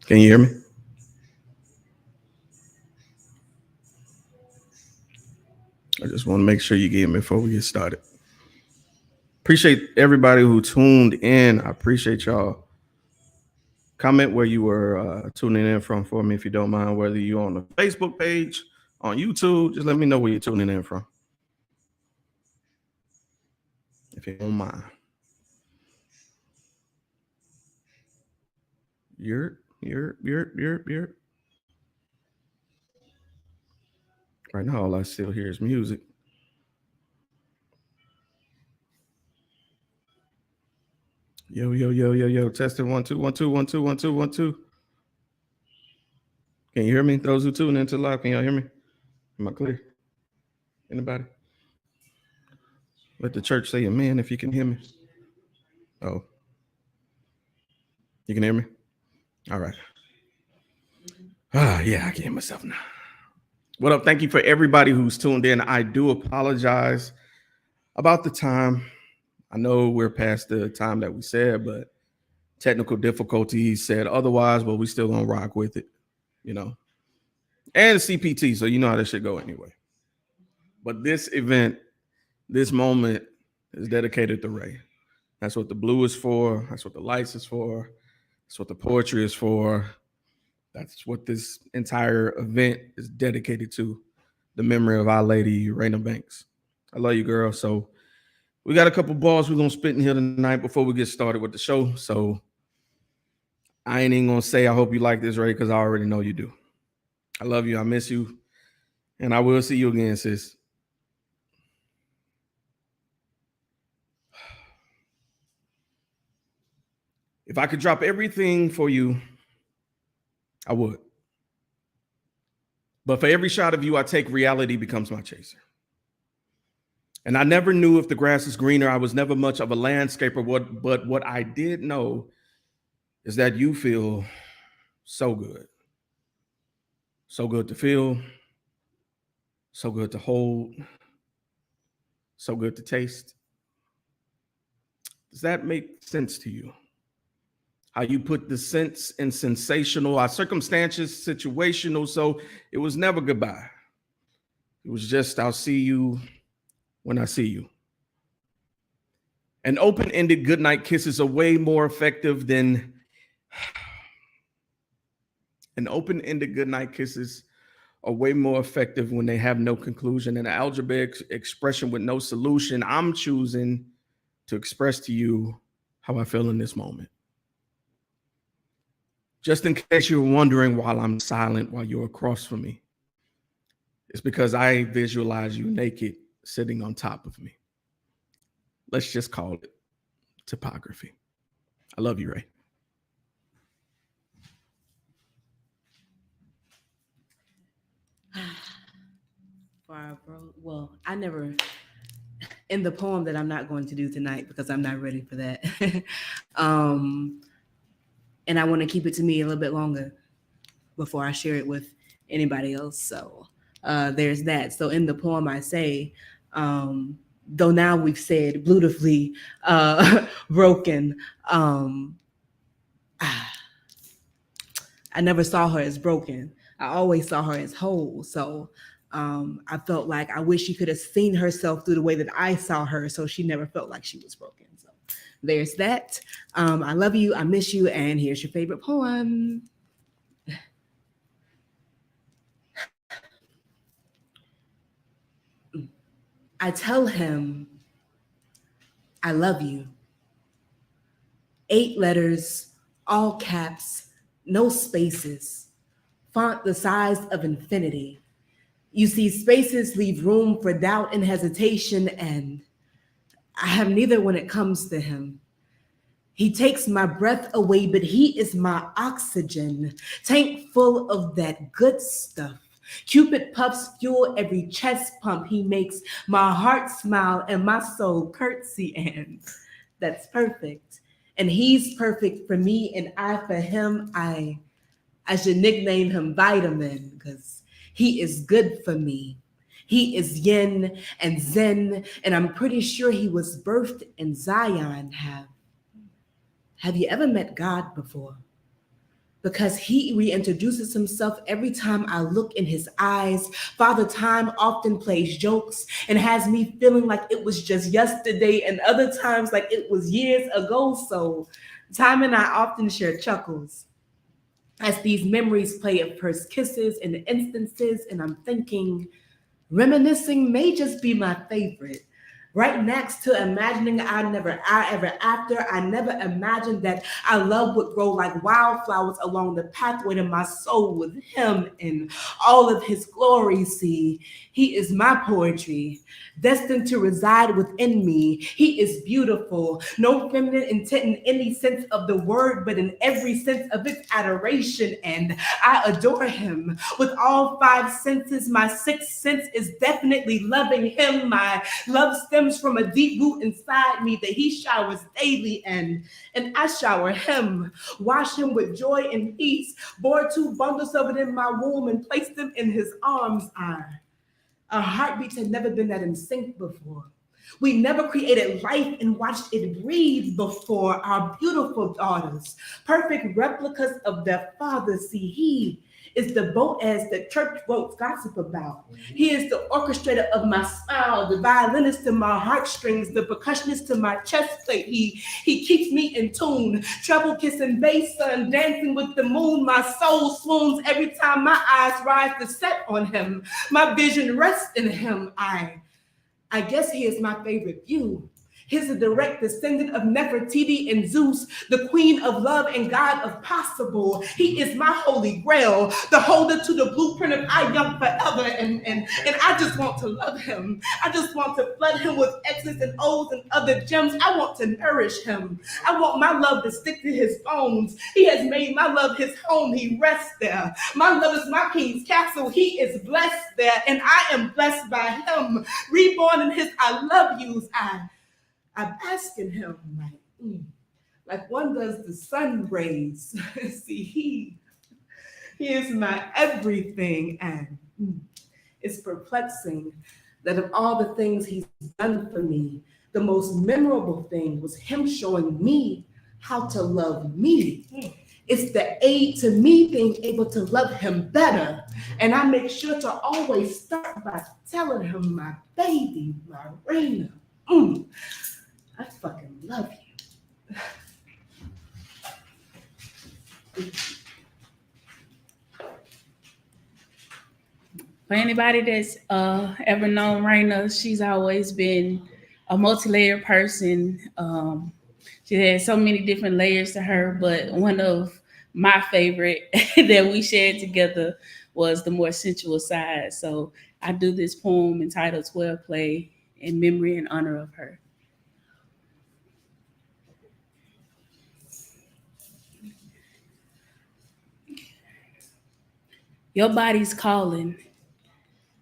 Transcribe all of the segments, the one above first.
Can you hear me? I just want to make sure you get me before we get started. Appreciate everybody who tuned in. I appreciate y'all. Comment where you were tuning in from for me if you don't mind, whether you're on the Facebook page, on YouTube. Just let me know where you're tuning in from. If you don't mind. You're. Right now, all I still hear is music. Yo. Testing 1 2 1 2 1 2 1 2 1 2. Can you hear me? Those who tune into live, can y'all hear me? Am I clear? Anybody? Let the church say amen if you can hear me. Oh. You can hear me? All right. Yeah, I can hear myself now. What up? Thank you for everybody who's tuned in. I do apologize about the time. I know we're past the time that we said, but technical difficulties said otherwise, but we still gonna rock with it, you know. And CPT, so you know how this should go anyway. But this event, this moment is dedicated to Ray. That's what the blue is for. That's what the lights is for. That's what the poetry is for. That's what this entire event is dedicated to, the memory of Our Lady, Raina Banks. I love you, girl. So we got a couple balls we're going to spit in here tonight before we get started with the show. So I ain't even going to say I hope you like this, Ray, because I already know you do. I love you. I miss you. And I will see you again, sis. If I could drop everything for you, I would. But for every shot of you I take, reality becomes my chaser. And I never knew if the grass is greener. I was never much of a landscaper. But what I did know is that you feel so good. So good to feel. So good to hold. So good to taste. Does that make sense to you? How you put the sense in sensational, our circumstances situational, so it was never goodbye. It was just, I'll see you when I see you. An open-ended goodnight kisses are way more effective than an open-ended goodnight kisses are way more effective when they have no conclusion. An algebraic expression with no solution. I'm choosing to express to you how I feel in this moment. Just in case you're wondering while I'm silent, while you're across from me, it's because I visualize you naked sitting on top of me. Let's just call it topography. I love you, Ray. Well, I never, in the poem that I'm not going to do tonight because I'm not ready for that. And I want to keep it to me a little bit longer before I share it with anybody else. So there's that. So in the poem I say, though now we've said beautifully broken, I never saw her as broken. I always saw her as whole. So I felt like I wish she could have seen herself through the way that I saw her, so she never felt like she was broken. So there's that. I love you. I miss you. And here's your favorite poem. I tell him, I love you. 8 letters, all caps, no spaces, font the size of infinity. You see, spaces leave room for doubt and hesitation, and I have neither when it comes to him. He takes my breath away, but he is my oxygen, tank full of that good stuff. Cupid puffs fuel every chest pump. He makes my heart smile and my soul curtsy, and that's perfect. And he's perfect for me, and I for him. I should nickname him Vitamin because he is good for me. He is yin and zen, and I'm pretty sure he was birthed in Zion. Have you ever met God before? because he reintroduces himself every time I look in his eyes. Father Time often plays jokes and has me feeling like it was just yesterday, and other times like it was years ago. So Time and I often share chuckles as these memories play of first kisses and instances, and I'm thinking, reminiscing may just be my favorite. Right next to imagining I ever after, I never imagined that our love would grow like wildflowers along the pathway to my soul with him in all of his glory. See, he is my poetry, destined to reside within me. He is beautiful, no feminine intent in any sense of the word, but in every sense of its adoration. And I adore him with all five senses. My sixth sense is definitely loving him. My love stems from a deep root inside me that he showers daily, and I shower him, wash him with joy and peace, bore two bundles of it in my womb and place them in his arms. Our heartbeats had never been that in sync before. We never created life and watched it breathe before. Our beautiful daughters, perfect replicas of their fathers. See, he is the Boaz that church folks gossip about. He is the orchestrator of my smile, the violinist to my heartstrings, the percussionist to my chest plate. He keeps me in tune, treble kissing bass sun, dancing with the moon. My soul swoons every time my eyes rise to set on him. My vision rests in him. I guess he is my favorite view. He's a direct descendant of Nefertiti and Zeus, the queen of love and god of possible. He is my holy grail, the holder to the blueprint of I Young Forever. And I just want to love him. I just want to flood him with X's and O's and other gems. I want to nourish him. I want my love to stick to his bones. He has made my love his home. He rests there. My love is my king's castle. He is blessed there, and I am blessed by him. Reborn in his I love yous. I'm asking him like one does the sun rays. See, he is my everything, and it's perplexing that of all the things he's done for me, the most memorable thing was him showing me how to love me. It's the aid to me being able to love him better. And I make sure to always start by telling him, my baby, my Raina, I fucking love you. For anybody that's ever known Raina, she's always been a multi-layered person. She has so many different layers to her, but one of my favorite that we shared together was the more sensual side. So I do this poem entitled 12 Play in memory and honor of her. Your body's calling,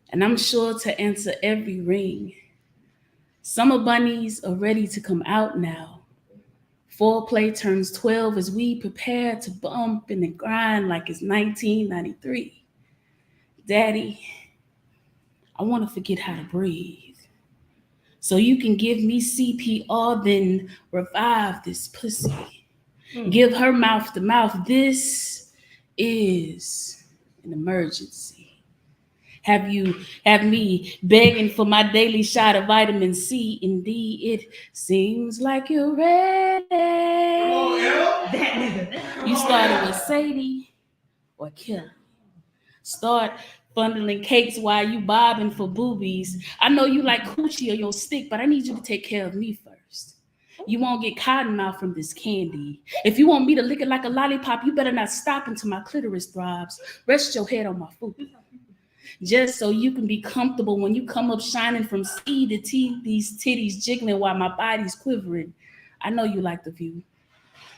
and I'm sure to answer every ring. Summer bunnies are ready to come out now. Foreplay turns 12 as we prepare to bump and grind like it's 1993. Daddy, I want to forget how to breathe. So you can give me CPR, then revive this pussy. Give her mouth to mouth. This is an emergency. Have me begging for my daily shot of vitamin C and D. It seems like you're ready. You started with Sadie or Kelly. Start bundling cakes while you bobbing for boobies. I know you like coochie or your stick, but I need you to take care of me first. You won't get cotton mouth from this candy. If you want me to lick it like a lollipop, you better not stop until my clitoris throbs. Rest your head on my foot. Just so you can be comfortable when you come up shining from sea to teeth, these titties jiggling while my body's quivering. I know you like the view,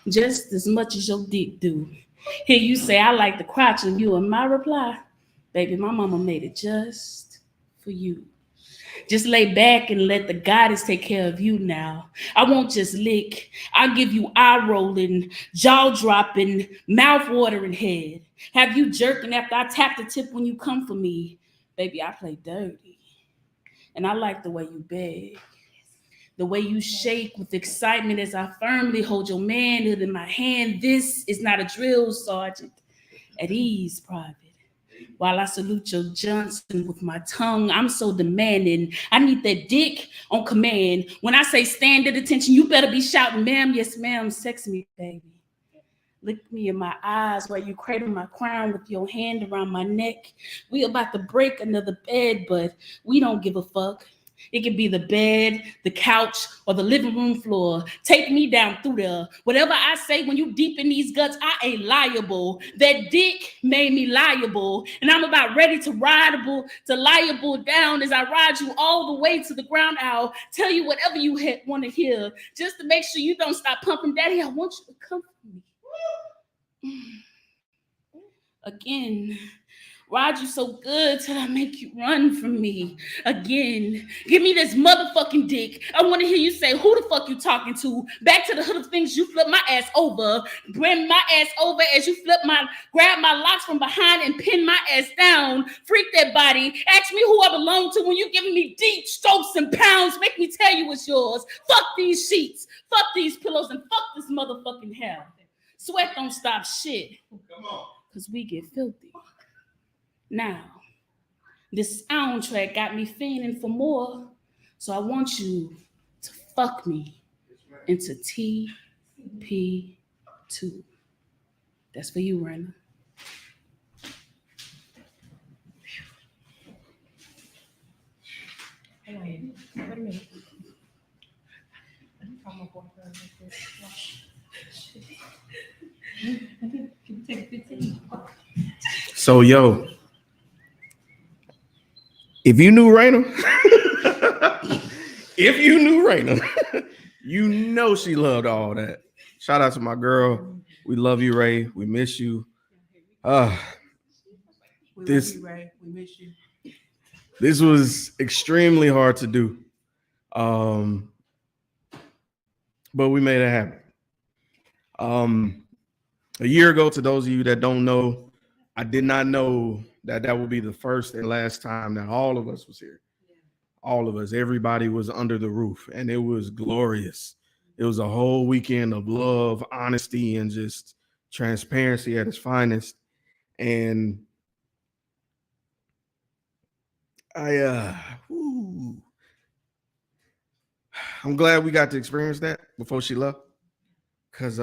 just as much as your dick do. Hear you say, I like the crotch, and you, and my reply, baby, my mama made it just for you. Just lay back and let the goddess take care of you now. I won't just lick. I'll give you eye-rolling, jaw-dropping, mouth-watering head. Have you jerking after I tap the tip when you come for me. Baby, I play dirty. And I like the way you beg. The way you shake with excitement as I firmly hold your manhood in my hand. This is not a drill, Sergeant. At ease, private. While I salute your Johnson with my tongue, I'm so demanding. I need that dick on command. When I say stand at attention, you better be shouting, ma'am, yes, ma'am, sex me, baby. Look me in my eyes while you cradle my crown with your hand around my neck. We about to break another bed, but we don't give a fuck. It could be the bed, the couch, or the living room floor. Take me down through there. Whatever I say when you deep in these guts, I ain't liable. That dick made me liable. And I'm about ready to liable down as I ride you all the way to the ground. I'll tell you whatever you want to hear. Just to make sure you don't stop pumping. Daddy, I want you to comfort me. Again. Ride you so good till I make you run from me again. Give me this motherfucking dick. I want to hear you say, who the fuck you talking to? Back to the hood of things, you flip my ass over. Bring my ass over as you grab my locks from behind and pin my ass down. Freak that body. Ask me who I belong to when you giving me deep strokes and pounds. Make me tell you it's yours. Fuck these sheets. Fuck these pillows and fuck this motherfucking hell. Sweat don't stop shit. Come on. Because we get filthy. Now, this soundtrack got me fiending for more, so I want you to fuck me into TP2. That's for you, Raina. Wait a minute. So, yo, if you knew Raina, you know she loved all that. Shout out to my girl. We love you, Ray. We miss you. We love you, Ray. We miss you. This was extremely hard to do. But we made it happen. A year ago, to those of you that don't know, I did not know that would be the first and last time that all of us was here. All of us, everybody was under the roof, and it was glorious. It was a whole weekend of love, honesty, and just transparency at its finest. And I'm glad we got to experience that before she left, because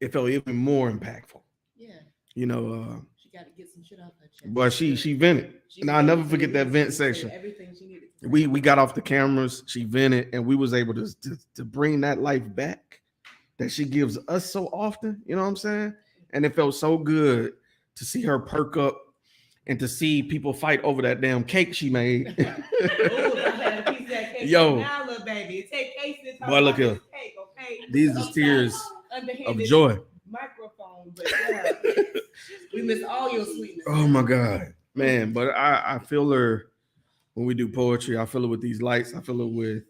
it felt even more impactful. Yeah. You know, she got to get some shit off her chest. But she vented. And I'll never forget that vent section. Everything she needed. We got off the cameras, she vented, and we was able to bring that life back that she gives us so often, you know what I'm saying? And it felt so good to see her perk up and to see people fight over that damn cake she made. Ooh, I had a piece of that cake. Yo. Now, little baby, take cases. Boy, look here. Cake, okay? These are tears of joy. Microphone, but yeah, we miss all your sweetness. Oh my God, man! But I feel her when we do poetry. I feel it with these lights. I feel it with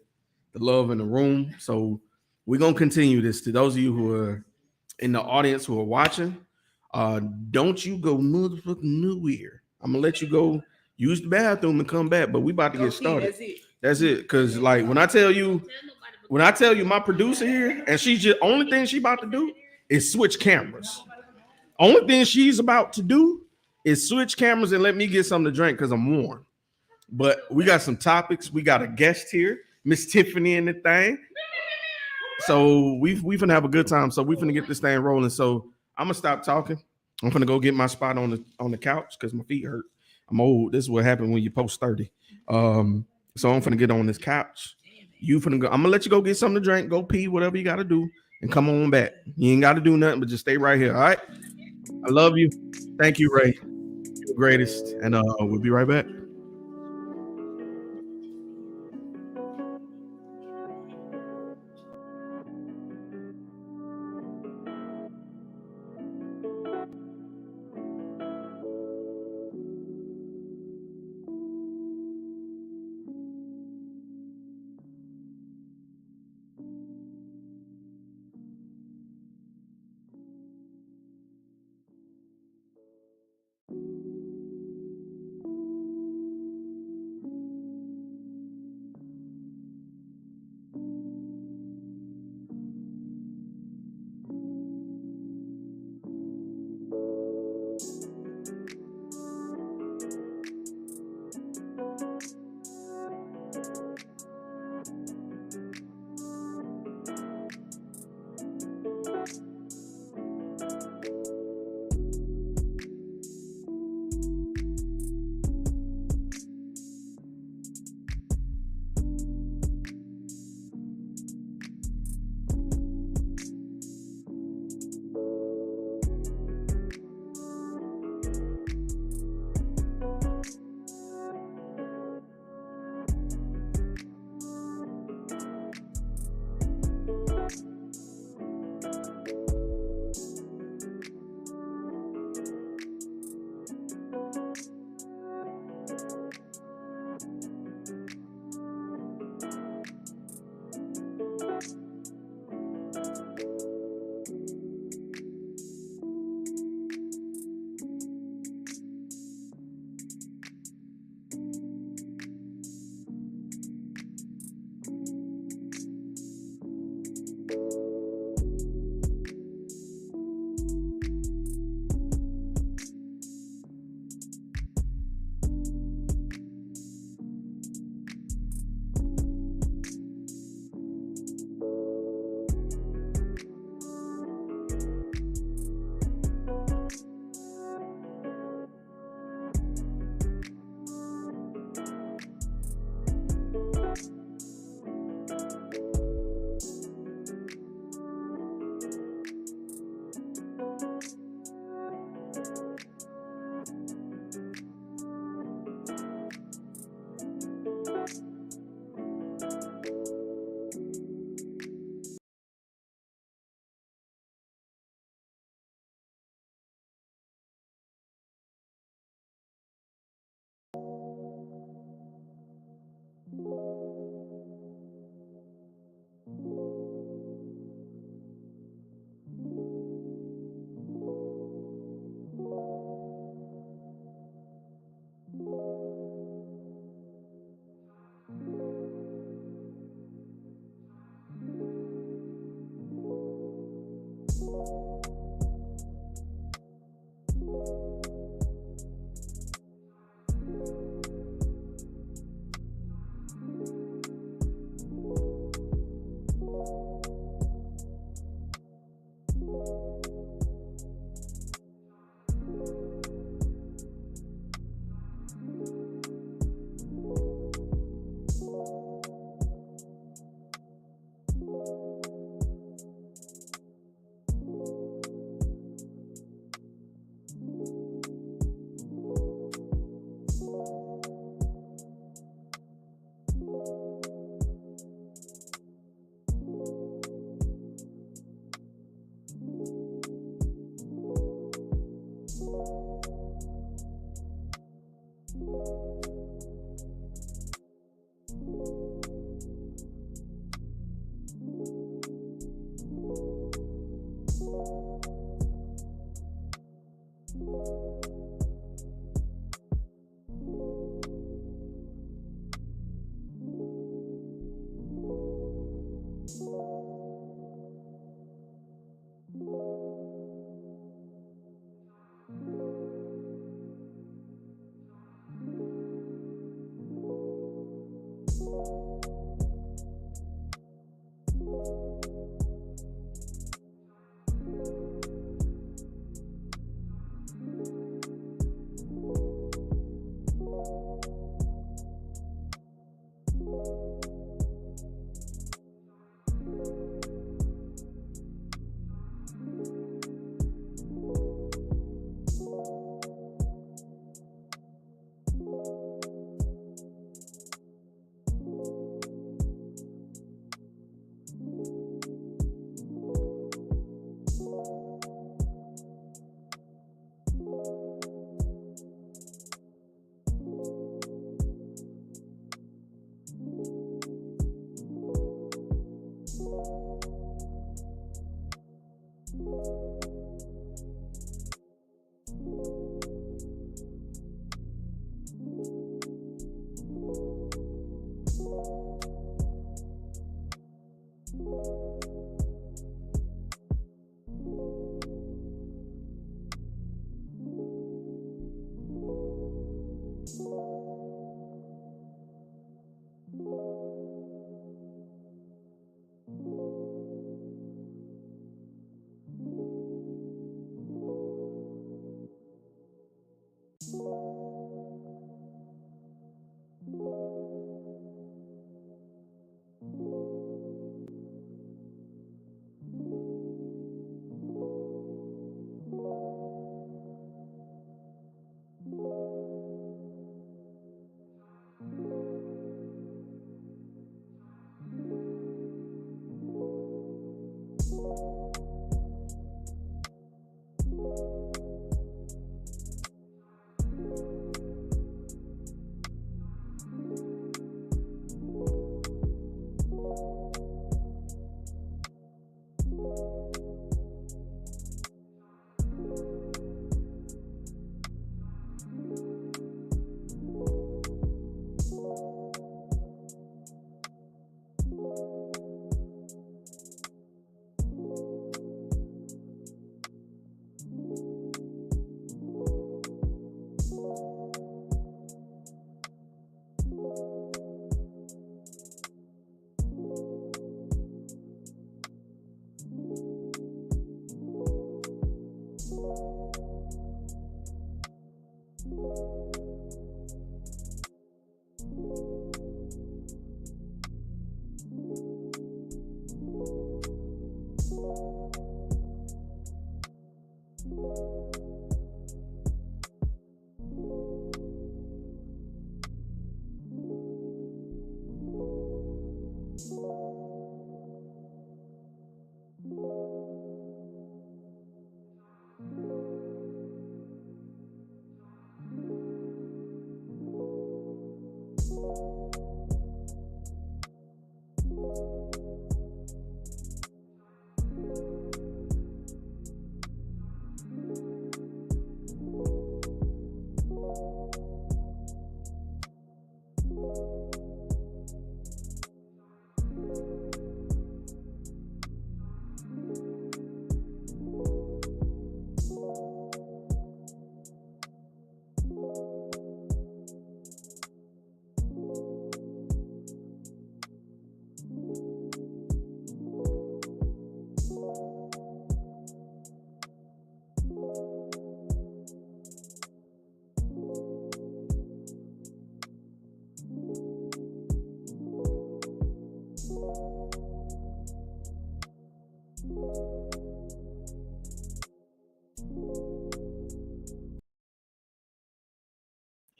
the love in the room. So we're gonna continue this. To those of you who are in the audience who are watching, don't you go motherfucking nowhere. I'm gonna let you go use the bathroom and come back. But we about to get started. That's it. Cause like when I tell you my producer here, and she's just only thing she about to do is switch cameras. Only thing she's about to do is switch cameras and let me get something to drink because I'm warm. But we got some topics. We got a guest here, Miss Tiffany in the thing. So we finna have a good time. So we finna get this thing rolling. So I'm gonna stop talking. I'm finna go get my spot on the couch because my feet hurt. I'm old. This is what happened when you post 30. So I'm finna get on this couch. You finna go. I'm gonna let you go get something to drink, go pee, whatever you gotta do, and come on back. You ain't gotta do nothing, but just stay right here. All right. I love you. Thank you, Ray. You're the greatest. And we'll be right back.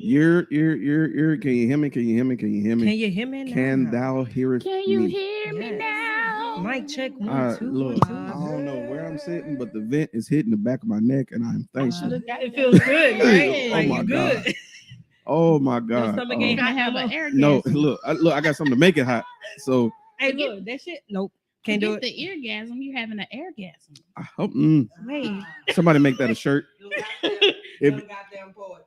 You're. Can you hear me? Can you hear me? Can you hear me? Can you hear me now? Can thou hearest me? Can you hear me Yes. now? Mic check 1 2 Look, 1 I 2. don't know where I'm sitting, but the vent is hitting the back of my neck, and I'm thankful. It feels good, right? Oh Like, my you God. good. Oh my Your God. stomach You're ain't gonna hot have no an more? air No, gasm. look, I got something to make it hot. So Hey, look, that shit. Nope, can't do Forget it. the eargasm. You're having an airgasm. I hope Wait. somebody make that a shirt. If- goddamn poets.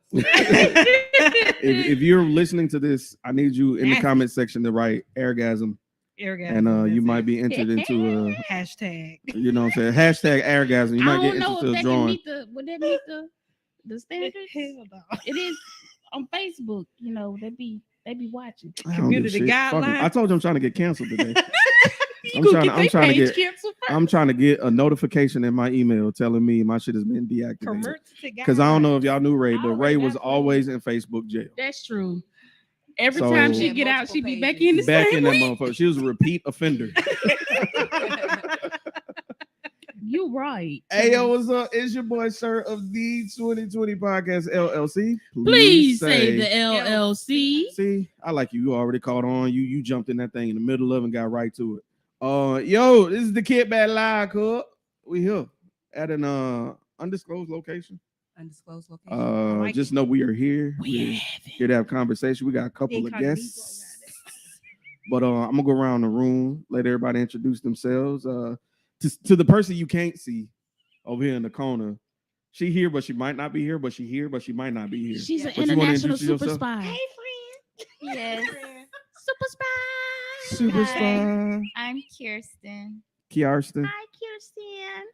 if you're listening to this, I need you in the Nasty. comment section to write airgasm, Airgasm, and you that's might it. be entered into a, Hashtag. you know what I'm saying, hashtag airgasm. You I might don't get know entered to if a that can drawing. meet would that meet the standards? Hell no. It is on Facebook. You know they be watching. I don't give a Community shit. Fuck 'em. guidelines. I told you I'm trying to get canceled today. You gonna I'm get trying to their get- page canceled first. I'm trying to get a notification in my email telling me my shit has been deactivated. Community Because I don't know if y'all knew Ray, I but already Ray was got always in Facebook jail. That's true. Every So- time she Yeah, get out, multiple she be back pages. in the Back same in that week. motherfucker. She was a repeat offender. You right. Hey, yo, what's up? It's your boy, sir, of the 2020 Podcast LLC. Please say the LLC. See, I like you. You already caught on. You jumped in that thing in the middle of and got right to it. Yo, this is the Kickback Live Club. We here at an undisclosed location. Undisclosed location. Just know we are here. We're We here to have conversation. We got a couple of guests. But I'm gonna go around the room, let everybody introduce themselves. To the person you can't see over here in the corner, she here, but she might not be here. But she here, but she might not be here. She's an But you wanna international introduce super yourself? spy. friend. Yes. Super spy. Superstar I'm Kirsten. Kiarston. Hi, Kirsten.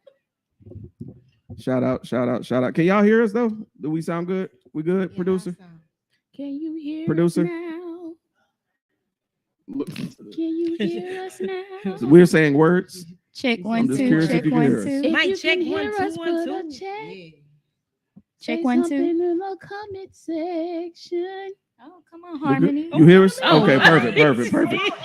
Shout out. Can y'all hear us though? Do we sound good? We good, producer? Can you hear Producer? us now? Look, Can you hear us now? we're saying words. Check I'm one, just two. curious if Check you can one, hear us. two. If Mic you check can 1 hear 2 us, 1 put 2. a check. Check Say 1 2. something in the comment section. Oh, come on, You good? Harmony. You hear us? Oh. Okay, perfect.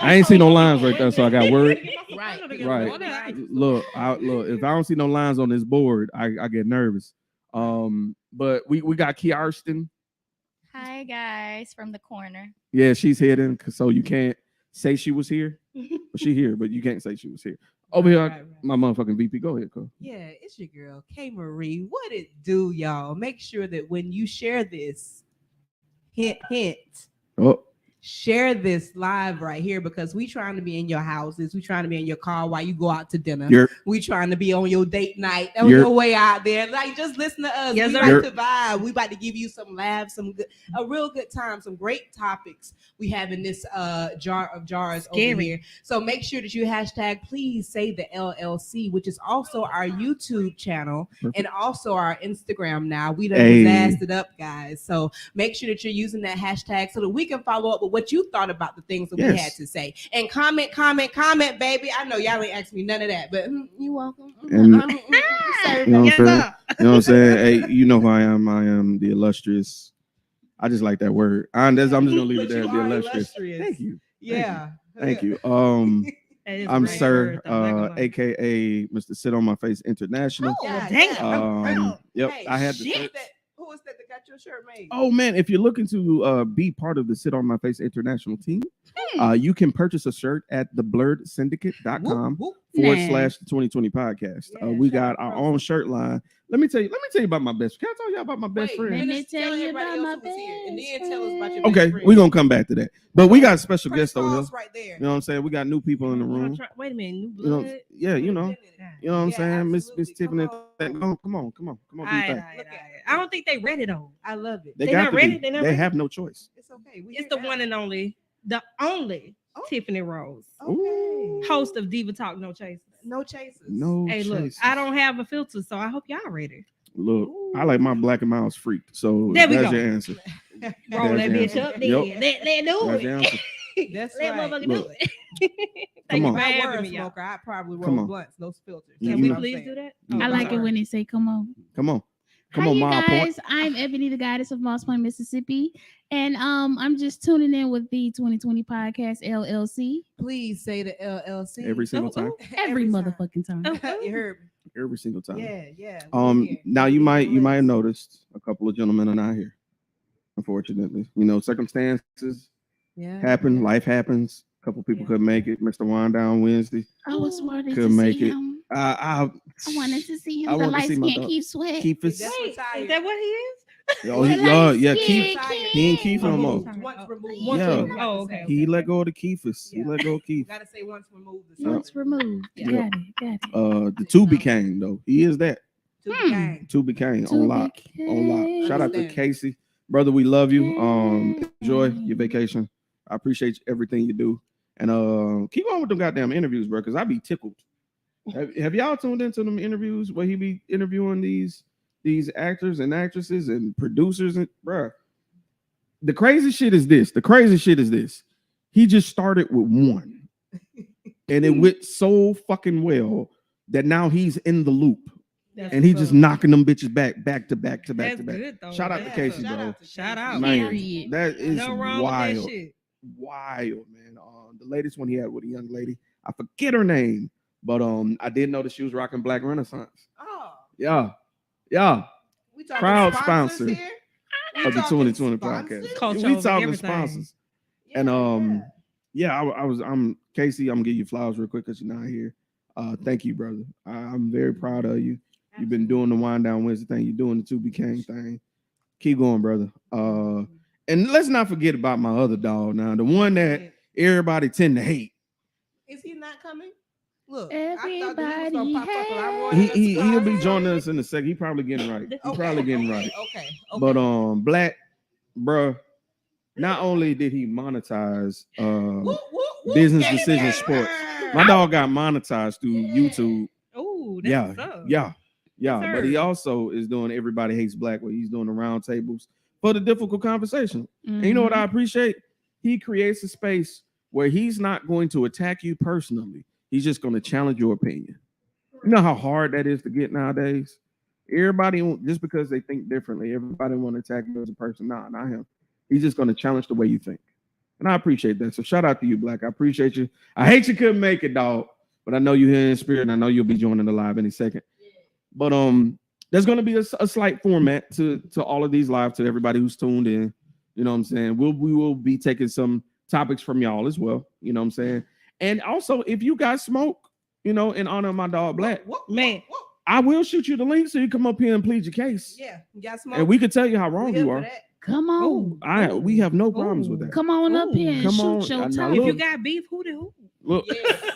I ain't see no lines right there, so I got worried. Right. Look, if I don't see no lines on this board, I get nervous. But we got Kiarston. Hi, guys, from the corner. Yeah, she's hidden, so you can't say she was here. But she here, but you can't say she was here. Over here, my motherfucking VP. Go ahead, Cole. Yeah, it's your girl, K Marie. What it do, y'all? Make sure that when you share this, hint, Oh, share this live right here because we trying to be in your houses. We trying to be in your car while you go out to dinner. you're We trying to be on your date night, on You're- your way out there. Like, just listen to us. Yes, We sir. like You're- to vibe. We about to give you some laughs, a real good time, some great topics we have in this jar of jars over Scary. here. So make sure that you hashtag please say the LLC, which is also our YouTube channel and also our Instagram now. We done Hey. disassed it up, guys. So make sure that you're using that hashtag so that we can follow up with what you thought about the things that we Yes. had to say. And comment, baby. I know y'all ain't asked me none of that, but you welcome. And- Sorry you know about what I'm Yes, saying? sir. You know what I'm saying? Hey, you know who I am. I am the illustrious. I just like that word. I'm just gonna leave it But there. you The are illustrious. illustrious. Thank you. Yeah. Thank you. That is a I'm great Sir, word, though, not gonna lie. aka Mr. Sit on My Face International. Yeah, damn. yeah. Yep. Hey, I had the shit. shirt. Who is that got your shirt made? Oh man, if you're looking to be part of the Sit on My Face International team, you can purchase a shirt at theblurredsyndicate.com Whoop, / Nah. the 2020 podcast. Yeah, We shout got out our Crayons. own shirt line. Let me tell you about my best. Can I tell you about my best Wait, friend? Let me finish, tell you everybody about else my who was here, and then best tell us about your friend. Okay, best friend. we're gonna come back to that. But we got a special Press guest over here. pause right there. You know what I'm saying? We got new people in the room. Wait a minute, new You know, blood. yeah, you know. You know what I'm Yeah, saying? Miss absolutely. Tiffany. Come Come on, do All your right, thing. all right. I don't think they ready though. I love it. They They got not to ready? be. They not They ready? have no choice. It's okay. We It's here the now. one and only, the only Oh. Tiffany Rose, Okay. host of Diva Talk No Chasers. No chasers. No Hey, look, choice. I don't have a filter, so I hope y'all ready. Look, I like my Black and Miles freaked. So There we that's go. your answer. Roll that There's bitch the up answer. then. Yep. Let do That's your it. answer. That's Let right. motherfucker Look. do it. Come Thank you on. for If I were having a me, y'all. smoker, I'd probably Come roll on. blunts, those filters. You Can know we what I'm please saying? do that? I I like it sorry. when they say, "Come on." Come on. Come Hi, on, you my guys. point. I'm Ebony, the goddess of Moss Point, Mississippi, and I'm just tuning in with the 2020 podcast LLC Please say the LLC. Every single time. every time. motherfucking time. You heard me. Every single time. Yeah, yeah. we here. Now you might have Blessed. noticed a couple of gentlemen are not here. unfortunately. You know, circumstances Yeah. happen, life happens. A couple people Yeah. couldn't make it. Mr. Wind Down Wednesday I was wanted couldn't to make see it. him. I I wanted to see I him. The want to light see my skin dog. keep sweat. Keep his. That's Wait, retired. is that what he is? Oh, he, The light yeah, skin Keith. He ain't Keith no Oh, more. he's Once removed. Yeah. Once Yeah. removed. Oh, okay. He let go of the Keithus. He Yeah. let go of Keith. Gotta say once removed. or Yeah. Once something. removed. Yeah. Got it. Got it. The two became though. He is that. To Hmm. the gang. Two became To on lock. be On lock. Shout out to Understand. Casey, brother. We love you. Enjoy King. your vacation. I appreciate everything you do, and keep on with them goddamn interviews, bro. Because I be tickled. Have y'all tuned into them interviews where he be interviewing these actors and actresses and producers and bro? The crazy shit is this. He just started with one, and it went so fucking well that now he's in the loop. That's And he what's just up. knocking them bitches back to back. That's good though. Shout out to Yeah, Casey, shout bro. out to Shout Casey. out. Man, Period. that is No wrong wild, with that shit. wild, man. The latest one he had with a young lady, I forget her name, but I did know that she was rocking Black Renaissance. Oh, Yeah, we talking Proud sponsors sponsor here? We of the talking 2020 sponsors? podcast. Culture We over talking everything. sponsors, Yeah, and I'm Casey. I'm gonna give you flowers real quick because you're not here. Thank you, brother. I'm very proud of you. You've been doing the Wind Down Wednesday thing. You're doing the 2 Became thing. Keep going, brother. And let's not forget about my other dog now, the one that everybody tend to hate. Is he not coming? Look, I thought that he was Everybody gonna pop up, but I rolled He'll be surprise. joining us in a second. He probably getting right. He probably getting right. Okay. But Black, bruh, not only did he monetize Business Get it Decision in. Sports, my dog got monetized through YouTube. Oh, Yeah, that's what's up. yeah. Yes, But he sir. also is doing Everybody Hates Black, where he's doing the round tables for the difficult conversation. And you know what I appreciate? He creates a space where he's not going to attack you personally. He's just going to challenge your opinion. You know how hard that is to get nowadays? Everybody, just because they think differently, everybody want to attack you as a person. Nah, not him. He's just going to challenge the way you think. And I appreciate that. So shout out to you, Black. I appreciate you. I hate you couldn't make it, dog. But I know you're here in spirit, and I know you'll be joining the live any second. But there's going to be a slight format to all of these live, to everybody who's tuned in. You know what I'm saying? We will be taking some topics from y'all as well. You know what I'm saying? And also, if you got smoke, you know, in honor of my dog Black, Man. I will shoot you the link so you come up here and plead your case. Yeah, you got smoke. And we can tell you how We wrong here you for are. that. Come on. We have no problems with that. Come on up Ooh. here and Come shoot on. your Now toe. If you look. got beef, who the who? Look, Yeah.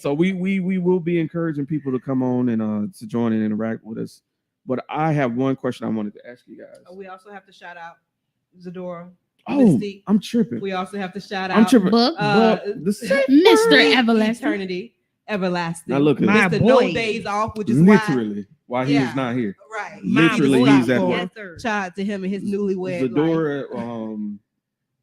so we will be encouraging people to come on and to join and interact with us. But I have one question I wanted to ask you guys. We also have to shout out Zadora. Oh, Mystique. I'm tripping. We also have to shout out I'm tripping. Book. But the safe Mr. word- Everlasting. Eternity, Everlasting. Now look at My Mr. boy. No Days Off, which is why. literally while he was Yeah. not here. Right. Literally, He he's at was work. Yes, sir. Shout out to him and his newlywed life. Zadora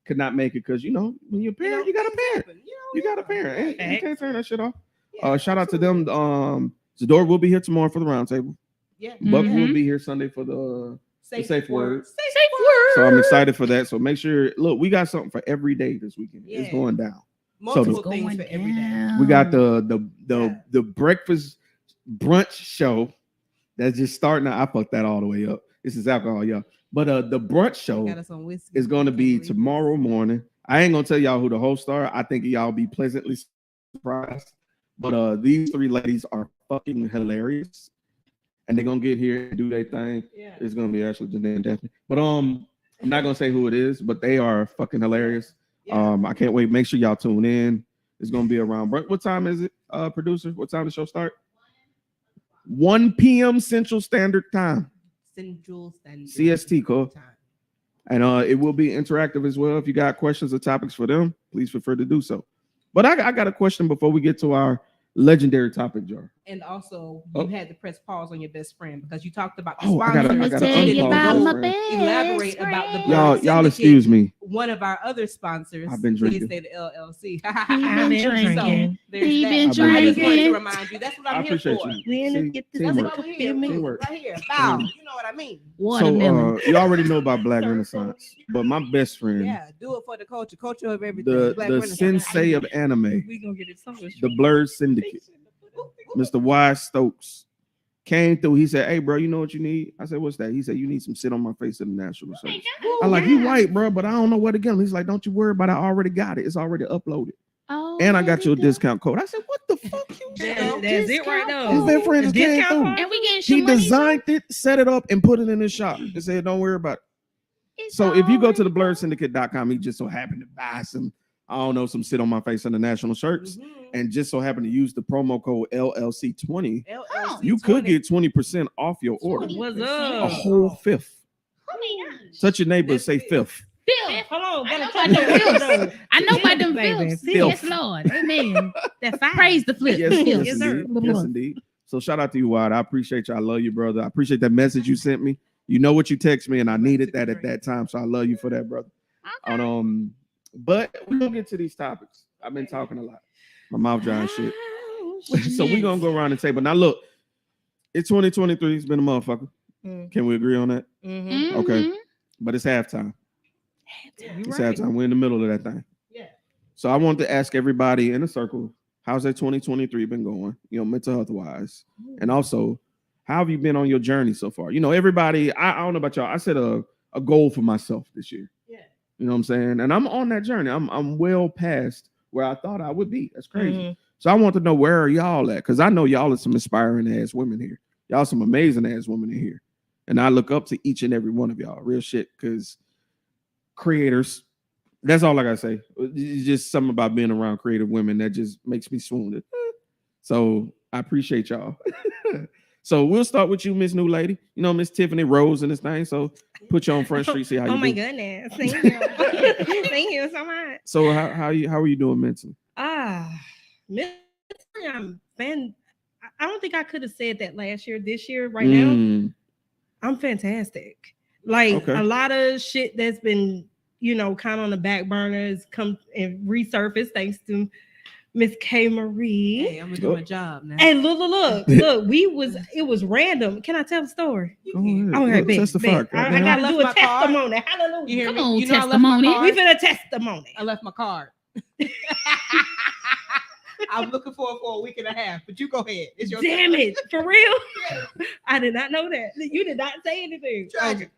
could not make it because when you're a parent, you got a things parent. happen, You got a parent. Ain't- You Facts. can't turn that shit off. Yeah, Shout out to absolutely. them. Zadora will be here tomorrow for the roundtable. Yeah. Buck Mhm. will be here Sunday for the safe word. Safe Safe word. So I'm excited for that. So make sure, look, we got something for every day this weekend. It's Yeah. going down. Multiple So things for every day. We got Um, the breakfast brunch show that's just starting. I fucked that all the way up. This is alcohol, y'all. But the brunch show Got us on whiskey. is going to be Can't believe tomorrow morning. I ain't gonna tell y'all who the hosts are. I think y'all be pleasantly surprised. But these 3 ladies are fucking hilarious, and they're gonna get here and do their thing. this. Yeah. It's gonna be Ashley, Janae, and Daphne. But I'm not gonna say who it is, but they are fucking hilarious. Yeah. I can't wait. Make sure y'all tune in. It's gonna be around. What time is it, producer? What time the show start? 1 p.m. Central Standard Time. Central Standard CST, Cole. Time. And it will be interactive as well. If you got questions or topics for them, please feel free to do so. But I got a question before we get to our legendary topic jar. And also, Oh. you had to press pause on your best friend because you talked about the Oh, I gotta- sponsors. I I'ma gotta tell you unpause about my my friend. best Elaborate about the friend. Y'all Syndicate. excuse me. One of our other sponsors. I've been drinking. They say the LLC. I've been So drinking. there's He that. been I just wanted to drinking. remind you. That's what I I'm here appreciate for. you. When See, get this That's teamwork. what we're here. Look, Teamwork. right here. Bow. Teamwork. You know what I mean? Watermelon. So you already know about Black Renaissance, but my best friend, Yeah. Do it for the culture. Culture of everything. the Black the Renaissance. sensei of anime, We gonna get it somewhere. the Blurred Syndicate, Mr. Y Stokes, Came through. He said, "Hey, bro, you know what you need?" I said, "What's that?" He said, "You need some sit on my face in the national service." I'm like, "You white, bro, but I don't know where to get them." He's like, "Don't you worry about it. I already got it. It's already uploaded, and I got you a discount code." I said, "What the fuck you?" That's it right now. His best friend just came Discount through. card? And we getting He some money. designed it, set it up, and put it in his shop. And said, "Don't worry about it." So if you go to the blurredsyndicate.com, he just so happened to buy some, I don't know, some sit on my face international shirts, and just so happened to use the promo code LLC20. You could get 20% off your order. What's A up? whole fifth. Oh my gosh. Touch your neighbor and say fifth. Bill. Hold on, I know gotta about touch them your bills. I know about them Baby. bills. Filth. Yes, Lord. Amen. That fine. Praise the flip. Yes, Filth. yes, sir. indeed. Yes, indeed. So shout out to you, Wad. I appreciate you. I love you, brother. I appreciate that message you sent me. You know what you text me, and I needed that at that time. So I love you for that, brother. Okay. But we're gonna get to these topics. I've been talking a lot. My mouth dry and shit. So we're gonna go around the table. Now look, it's 2023. It's been a motherfucker. Can we agree on that? Mm-hmm. Okay. Mhm. But it's halftime. You're It's right. halftime. We're in the middle of that thing. Yeah. So I want to ask everybody in a circle, how's that 2023 been going? Mental health wise, and also, how have you been on your journey so far? Everybody. I don't know about y'all. I set a goal for myself this year. Yeah. You know what I'm saying? And I'm on that journey. I'm well past where I thought I would be. That's crazy. Mhm. So I want to know, where are y'all at? Because I know y'all are some inspiring ass women here. Y'all some amazing ass women in here. And I look up to each and every one of y'all. Real shit. Because creators, that's all I gotta say. It's just something about being around creative women that just makes me swoon. So I appreciate y'all. So we'll start with you, Miss New Lady. Miss Tiffany Rose and this thing. So put you on Front Street, see how you Oh my do. goodness. Thank you. Thank you so much. So how are you doing mentally? Mentally, I don't think I could have said that last year. This year, right now, I'm fantastic. Like Okay. a lot of shit that's been, kind of on the back burners come and resurface thanks to Miss K. Marie. Hey, I'm gonna do my job now. And look, it was random. Can I tell the story? Go ahead. All right, bet. Testify. I goddamn. gotta left do a my card. testimony. You Hallelujah. hear Come me? on, You know I left my testimony. card. We finna testimony. I left my card. I'm looking for it for a week and a half, but you go ahead. It's your Damn turn. it, for real? I did not know that. You did not say anything. Tragic.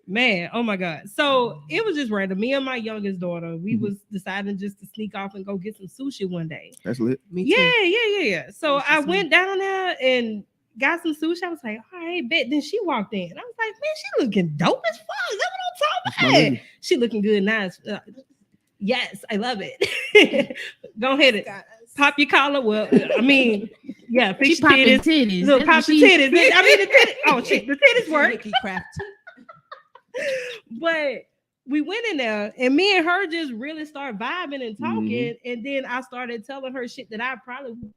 Man, oh my God. So it was just random. Me and my youngest daughter, we was deciding just to sneak off and go get some sushi one day. That's lit. Me too. Yeah. So That's I just went down there and got some sushi. I was like, all right, bet. Then she walked in. I was like, man, she looking dope as fuck. That's what I'm That's talking my about. lady. She looking good, nice. Yes, I love it. Go ahead and pop your collar. Well, I mean, yeah, She fix your popping titties. titties. Look, That's pop what the she- titties. I mean, the titties. Oh shit, the titties work. Ricky Craft. But we went in there and me and her just really started vibing and talking. And then I started telling her shit that I probably wouldn't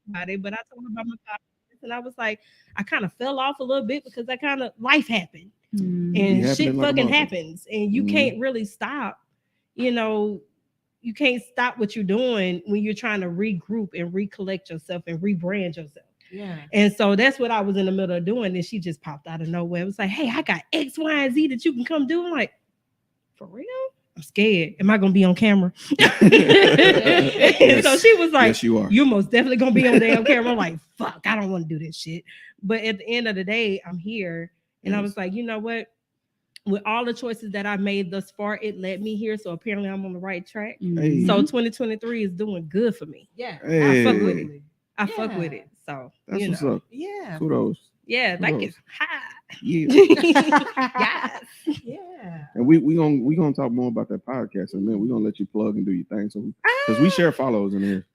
about it, but I told her about my podcast and I was like, I kind of fell off a little bit because life happened Mm. and Be shit happening like a fucking motherfucker. happens and you can't really stop, you can't stop what you're doing when you're trying to regroup and recollect yourself and rebrand yourself. Yeah. And so that's what I was in the middle of doing. And she just popped out of nowhere. It was like, hey, I got X, Y, and Z that you can come do. I'm like, for real? I'm scared. Am I going to be on camera? And so she was like, Yes, you are. you're most definitely going to be on damn camera. I'm like, fuck, I don't want to do this shit. But at the end of the day, I'm here. And I was like, you know what? With all the choices that I've made thus far, it led me here. So apparently I'm on the right track. Hey. So 2023 is doing good for me. Yeah. Hey. Absolutely. I fuck Yeah. with it. So, That's what's up. Yeah. Kudos. Yeah, thank you. Kudos. Hi. Yeah. Yes. Yeah. And we gonna talk more about that podcast in a minute. We're gonna let you plug and do your thing. So because we share follows in here.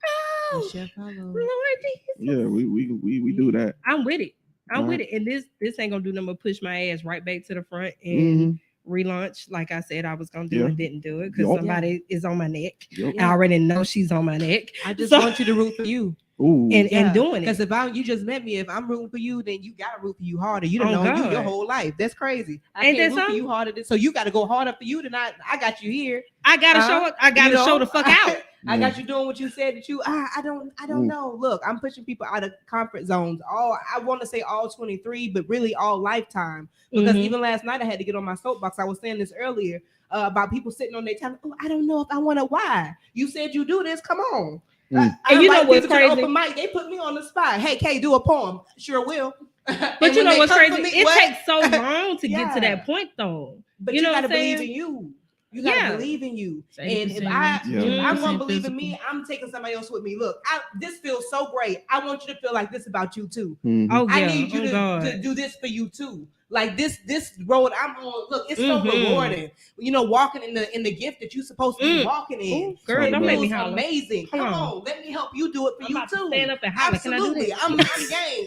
Oh, Chef Hollow. Lord Jesus. Yeah, we do that. I'm with it. I'm Right. with it. And this ain't gonna do nothing but push my ass right back to the front and Mhm. relaunch like I said I was gonna do Yeah. and didn't do it because Yup. somebody is on my neck. Yep. I already know she's on my neck. I just So- want you to root for you. Ooh. And doing Because it. you just met me, if I'm rooting for you, then you gotta root for you harder. You don't Oh, know you God. your whole life. That's crazy. I Ain't can't that root for something? you harder than so you gotta go harder for you tonight. I got you here. I gotta show it. I gotta You know? show the fuck out. I got you doing what you said that you I don't Mm. know. Look, I'm pushing people out of comfort zones. I want to say all 23, but really all lifetime. Because Mhm. even last night I had to get on my soapbox. I was saying this earlier about people sitting on their time. Oh, I don't know if I want to. Why? You said you do this. Come on. Mm. I And you know invite what's people to the crazy? open mic. They put me on the spot. Hey, Kay, do a poem. Sure will. But you know what's crazy? It takes so long to get to Yeah. that point, though. But You you, know gotta what I'm believe saying? in you. You gotta Yeah. believe in you. It's And if 80% I'm gonna 20% believe in physical. me, I'm taking somebody else with me. Look, this feels so great. I want you to feel like this about you too. Mhm. Oh, I yeah. need you to do this for you too. Like this road I'm on. Look, it's so rewarding. You know, walking in the gift that you're supposed to be walking in. Ooh, girl, Talk don't about make me Feels holler. amazing. Hold Come on. on, let me help you do it for I'm you about to too. stand up and holler. Can I do Absolutely, that? I'm game.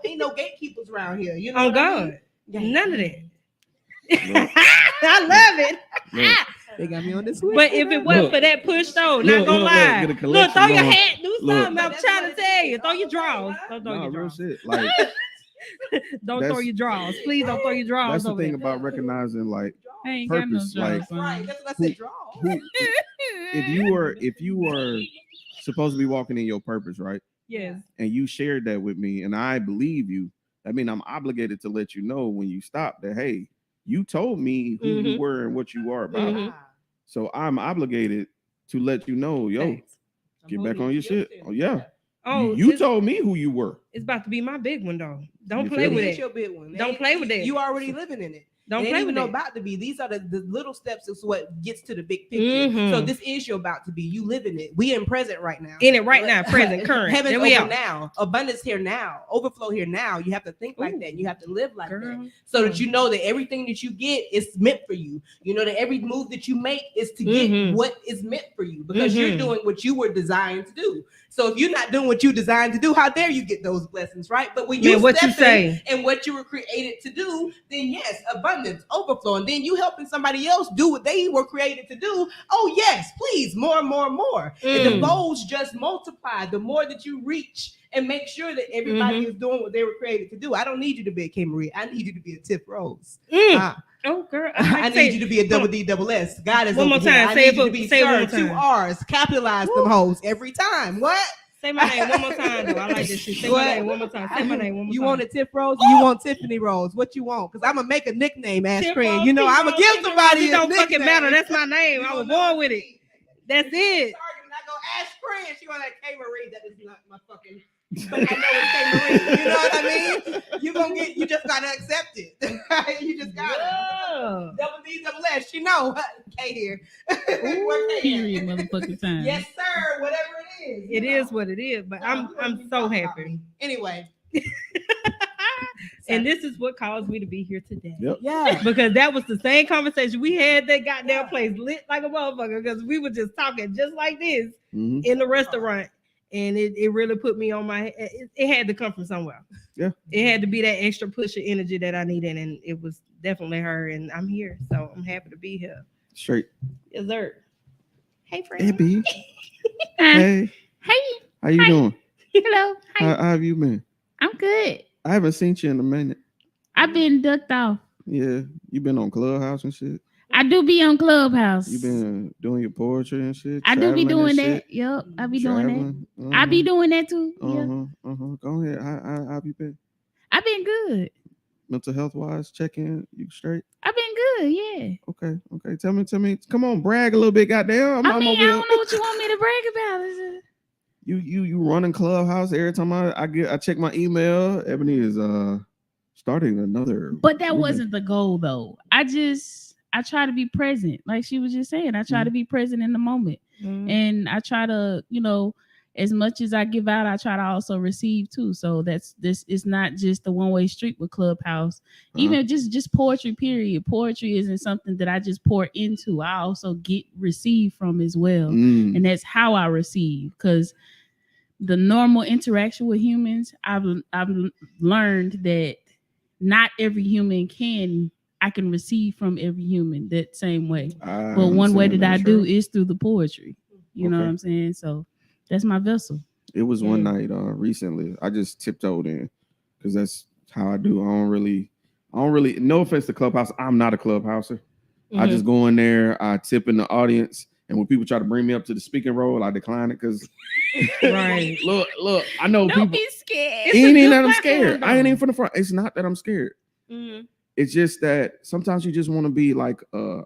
Ain't no gatekeepers around here. You know Oh, what I God. mean? Gang. None of that. Look, I love it. look. They got me on this. But if it wasn't Look. for that push, though, Look, not gonna look, lie. get a Look, collection throw your going. hat, do Look. something. I'm That's trying what to it tell is. you. Throw your Okay, drawers. huh? Don't throw Nah, your real drawers. shit. Like Don't That's- throw your drawers. Please don't throw your drawers that's the over thing there. about recognizing like I ain't got no purpose. drawers Like on. Right, that's what I said. Draw. who if you were supposed to be walking in your purpose, right? Yes. And you shared that with me, and I believe you. I mean, I'm obligated to let you know when you stop that, hey, you told me who you were and what you are about. Mhm. So I'm obligated to let you know, yo, Thanks. get back on your shit. Oh yeah. Oh, You told me who you were. it's about to be my big one, though. Don't You play feel with me? It's it. your big one. Don't play with that. You already living in it. Don't It ain't play even with no it. about to be. These are the little steps is what gets to the big picture. Mhm. So this is your about to be. You live in it. We in present right now. In it right now, present, current. Heaven's There we over are. now. Abundance here now. Overflow here now. You have to think like Ooh. that. You have to live like that. Girl. So that you know that everything that you get is meant for you. You know that every move that you make is to get Mhm. what is meant for you because you're Mhm. doing what you were designed to do. So if you're not doing what you designed to do, how dare you get those blessings, right? But when you Man, what you step in say? and what you were created to do, then yes, abundance, overflow, and then you helping somebody else do what they were created to do. Oh yes, please, more and more and more. And the Mm. goals just multiply. The more that you reach and make sure that everybody is doing what they were created to do. I don't need you to be a K Marie. I need you to be a Tiff Rose. Oh, girl. I need you to be a double D double S. God is One over more here. time. I Say need it you to for- be say it one sir, more two time. R's. Capitalize them hoes every time. What? Say my name one more time, though. I like this shit. Say my name one more time. Say my name one more You time. want a Tiff Rose or you want Tiffany Rose? What you want? Because I'm gonna make a nickname, Ash Tiff Cran. Rose, You know, Tiff I'm gonna Rose, give Tiff somebody Rose. It a don't fucking nickname. matter. That's my name. You I was gonna know born with it. That's it. Sorry, when I go Ash Cran, she want that K Marie. That is not my fucking. But I know it's K Marie. You know what I mean? You just gotta accept it. You just gotta. Yeah. Double D, double S. She know. K here. Where K Period, at? motherfucking time. Yes, sir. Whatever it is. It is what it is, but I'm so happy. Anyway. And this is what caused me to be here today. Yep. Yeah. Because that was the same conversation we had. That goddamn place lit like a motherfucker because we were just talking just like this Mhm. in the restaurant, and it really put me on my. It had to come from somewhere. Yeah. It had to be that extra push of energy that I needed, and it was definitely her. And I'm here, so I'm happy to be here. Straight. Yes, sir. Hey, Hey, friend. B. Hi. Hey, Hey. how you Hi. doing? Hello. Hi. How have you been? I'm good. I haven't seen you in a minute. I've been ducked off. Yeah, you been on Clubhouse and shit. I do be on Clubhouse. You been doing your poetry and shit. I do be traveling doing and that. shit? Yup. I be doing that. Traveling? I be doing that too. Yeah. Go ahead. How have you been? I've been good. Mental health wise, check in. You straight? I've been good. Yeah. Okay. Tell me. Come on, brag a little bit. Goddamn. I I'm mean, over I here. don't know what you want me to brag about. Is it? You running Clubhouse every time I check my email. Ebony is starting another. But that movement. wasn't the goal though. I try to be present. Like she was just saying, I try to be present in the moment. And I try to, as much as I give out, I try to also receive too. So this is not just a one-way street with Clubhouse. Even just poetry, period. Poetry isn't something that I just pour into. I also receive from as well. And that's how I receive, because the normal interaction with humans, I've learned that not every human I can receive from every human that same way. But one way that I do is through the poetry. You know what I'm saying? So that's my vessel. It was one night recently. I just tiptoed in because that's how I do. I don't really. No offense to Clubhouse, I'm not a Clubhouser. I just go in there, I tip in the audience, and when people try to bring me up to the speaking role, I decline it because. Right. Look. I know Don't people. be scared. It ain't even that I'm scared. I ain't even from the front. It's not that I'm scared. It's just that sometimes you just want to be like a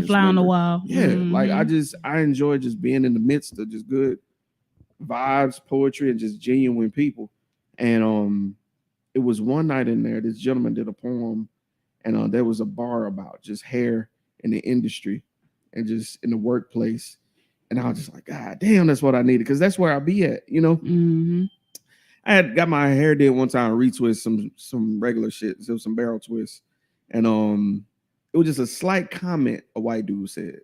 fly on the wall. Yeah, like I enjoy just being in the midst of just good vibes, poetry, and just genuine people. And it it was one night in there. This gentleman did a poem, and there was a bar about just hair in the industry and just in the workplace. And I was just like, God damn, that's what I needed, because that's where I be at, you know. Mm-hmm. I had got my hair did one time, retwist some regular shit, so some barrel twists, and it was just a slight comment a white dude said,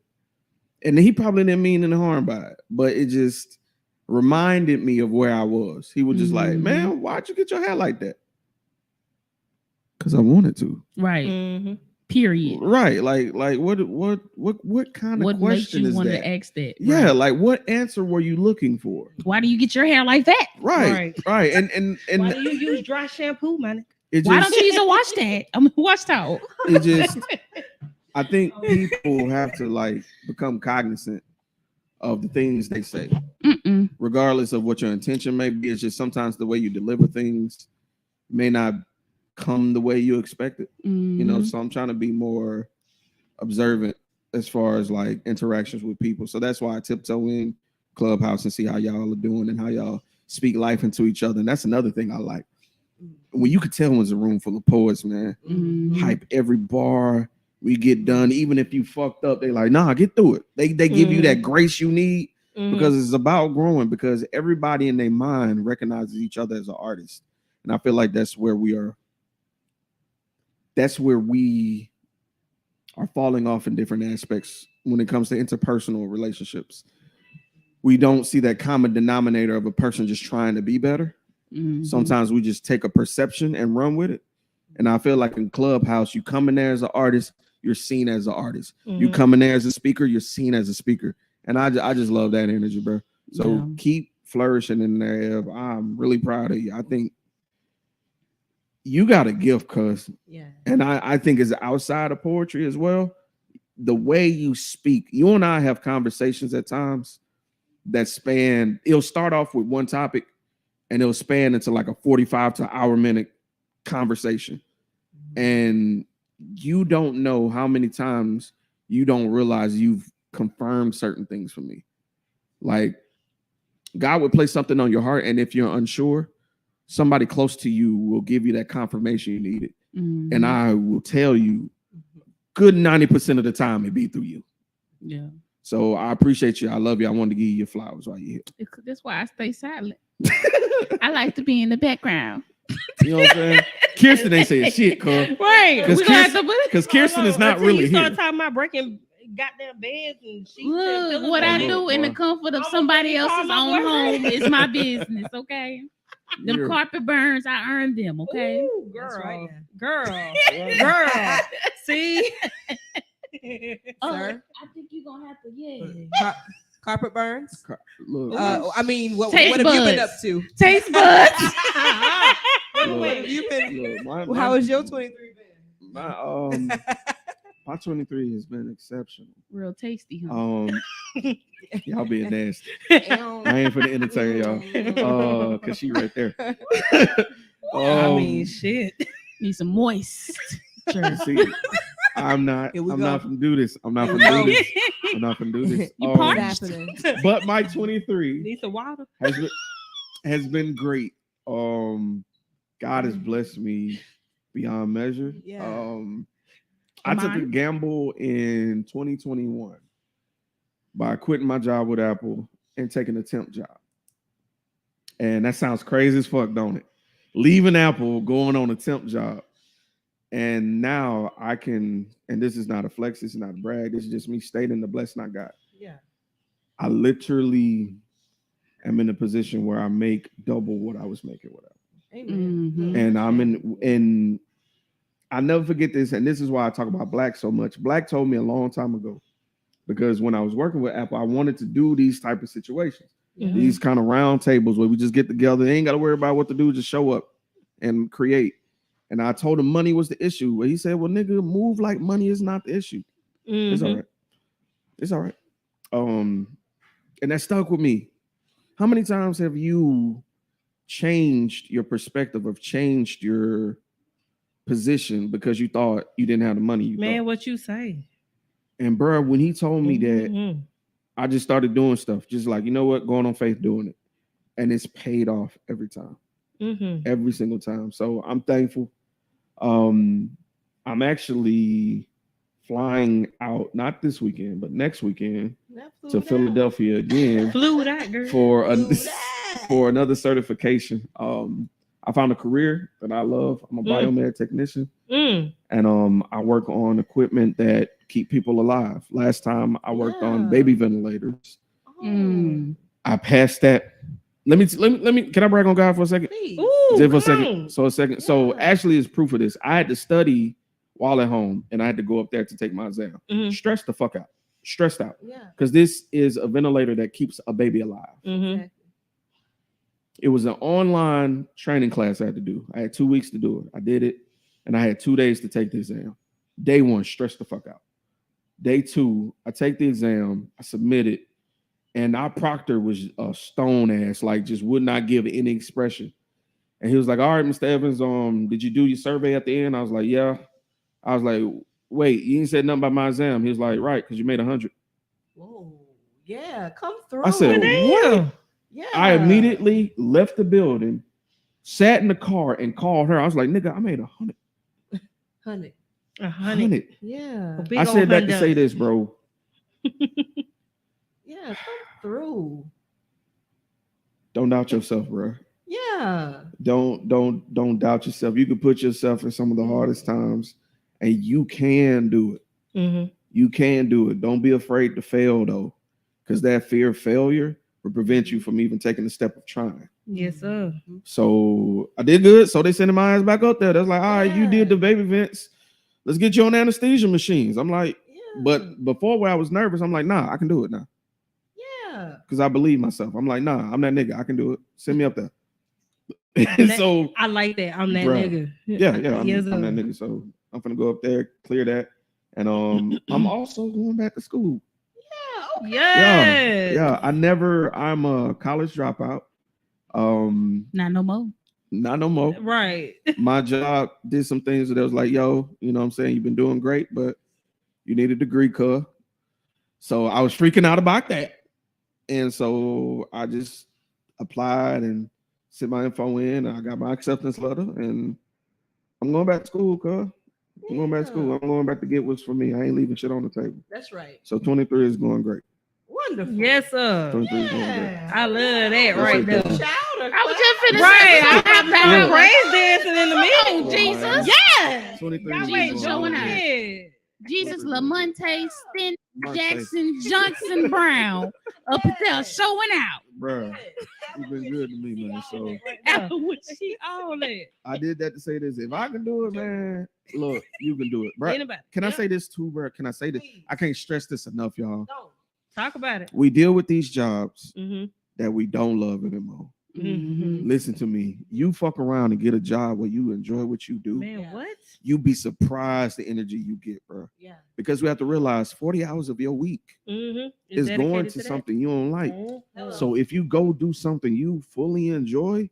and he probably didn't mean any harm by it, but it just reminded me of where I was. He was just like, man, why'd you get your hair like that? Because I wanted to. Right. Mm-hmm. Period. Right. Like what kind of What makes question you is want that? to ask that? Yeah, Right. like what answer were you looking for? Why do you get your hair like that? Right. And Why do you use dry shampoo, man? Why don't you use a wash tag? I mean, wash towel. It just, I think people have to like become cognizant of the things they say, regardless of what your intention may be. It's just sometimes the way you deliver things may not come the way you expect it. You know, so I'm trying to be more observant as far as like interactions with people. So that's why I tiptoe in Clubhouse and see how y'all are doing and how y'all speak life into each other. And that's another thing I like. When you could tell when it's a room full of poets, man, hype every bar we get done. Even if you fucked up, they like, nah, get through it. They give you that grace you need because it's about growing, because everybody in their mind recognizes each other as an artist. And I feel like that's where we are. That's where we are falling off in different aspects when it comes to interpersonal relationships. We don't see that common denominator of a person just trying to be better. Sometimes we just take a perception and run with it. And I feel like in Clubhouse, you come in there as an artist, you're seen as an artist. You come in there as a speaker, you're seen as a speaker. And I just love that energy, bro. So keep flourishing in there, Ev. I'm really proud of you. I think you got a gift, cuz. Yeah. And I think it's outside of poetry as well. The way you speak, you and I have conversations at times that span, it'll start off with one topic and it'll span into like a 45 to hour minute conversation. And you don't know how many times you don't realize you've confirmed certain things for me. Like God would place something on your heart, and if you're unsure, somebody close to you will give you that confirmation you needed. And I will tell you, good 90% of the time it be through you. Yeah. So I appreciate you. I love you. I wanted to give you your flowers while you're here. That's why I stay silent. I like to be in the background. You know what I'm saying? Kirsten ain't saying shit, cuz. Right. Because Kirsten is not really you here. start talking about breaking goddamn beds and sheets. Look, what I do in the comfort of somebody else's own home is my business, okay? Them carpet burns, I earned them, okay? Ooh, girl. Girl. See? Sir? I think you're going to have to, Carpet burns. Look, I mean, what Taste have you been up buds. to? Taste buds. Wait, you've been. Look, How has your 23 been? My 23 has been exceptional. Real tasty, huh? Y'all being nasty. I ain't for the entertain y'all. Cause she right there. I mean, shit. Need some moist. Sure. See, I'm not from do this. I'm not from do this. You parched. But my 23 Need some water. has been great. God has blessed me beyond measure. Yeah. I took a gamble in 2021 by quitting my job with Apple and taking a temp job. And that sounds crazy as fuck, don't it? Leaving Apple, going on a temp job. And now I can, and this is not a flex, this is not a brag, this is just me stating the blessing I got. Yeah. I literally am in a position where I make double what I was making with Apple. Amen. And I'm in I never forget this, and this is why I talk about Black so much. Black told me a long time ago, because when I was working with Apple, I wanted to do these type of situations, these kind of round tables where we just get together. They ain't got to worry about what to do, just show up and create. And I told him money was the issue. But he said, well, nigga, move like money is not the issue. It's all right. It's all right. And that stuck with me. How many times have you changed your perspective, of changed your position because you thought you didn't have the money? What you say? And bro, when he told me that, I just started doing stuff, just like, you know what, going on faith, doing it. And it's paid off every time. every single time. So I'm thankful. I'm actually flying out not this weekend, but next weekend to Philadelphia again Flew that girl. for another certification. I found a career that I love. I'm a biomed technician, and I work on equipment that keep people alive. Last time I worked on baby ventilators. I passed that. Let me. Can I brag on God for a second? Ooh, For a second. So a second. So actually, it's proof of this. I had to study while at home, and I had to go up there to take my exam. Stressed the fuck out. Stressed out. Because this is a ventilator that keeps a baby alive. It was an online training class I had to do. I had 2 weeks to do it. I did it, and I had 2 days to take the exam. Day one, stressed the fuck out. Day two, I take the exam, I submit it, and our proctor was a stone ass, like just would not give any expression. And he was like, "All right, Mr. Evans, did you do your survey at the end?" I was like, "Yeah." I was like, "Wait, you ain't said nothing about my exam." He was like, "Right, because you made 100." Whoa, yeah, come through. I said, "What?" Yeah. I immediately left the building, sat in the car, and called her. I was like, "Nigga, I made 100." 100. 100. Yeah. I said that to say this, bro. Yeah, come through. Don't doubt yourself, bro. Yeah. Don't doubt yourself. You can put yourself in some of the hardest times, and you can do it. You can do it. Don't be afraid to fail, though, because that fear of failure will prevent you from even taking the step of trying. Yes, sir. So I did good. So they sending my ass back up there. That's like, all right, you did the baby vents. Let's get you on anesthesia machines. I'm like, but before where I was nervous, I'm like, nah, I can do it now. Yeah. Because I believe myself. I'm like, nah, I'm that nigga. I can do it. Send me up there. So I like that. I'm that nigga. Yeah, I'm that nigga. So I'm gonna go up there, clear that, and I'm also going back to school. Yeah. I'm a college dropout. Not no more. Not no more. Right. My job did some things that was like, yo, you know what I'm saying? You've been doing great, but you need a degree, cuz. So I was freaking out about that. And so I just applied and sent my info in. I got my acceptance letter, and I'm going back to school, cuz. I'm going back to school. I'm going back to get what's for me. I ain't leaving shit on the table. That's right. So 23 is going great. Wonderful. Yes, sir. 23 is going great. I love that right there. I was just finna Right. say, I have praise dancing in the middle. Jesus. Yeah. 23 Y'all is ain't going showing great. out. Jesus, Lamonte, Stent, Jackson, Johnson, Brown, up there showing out. Bruh, you've been good to me, man. So She all that. I did that to say this. If I can do it, man, look, you can do it. Bruh, Anybody. can I say this too, bro? Can I say this? I can't stress this enough, y'all. Talk about it. We deal with these jobs that we don't love anymore. Listen to me. You fuck around and get a job where you enjoy what you do. Man, what? You be surprised the energy you get, bro. Yeah. Because we have to realize 40 hours of your week is going to something you don't like. So if you go do something you fully enjoy,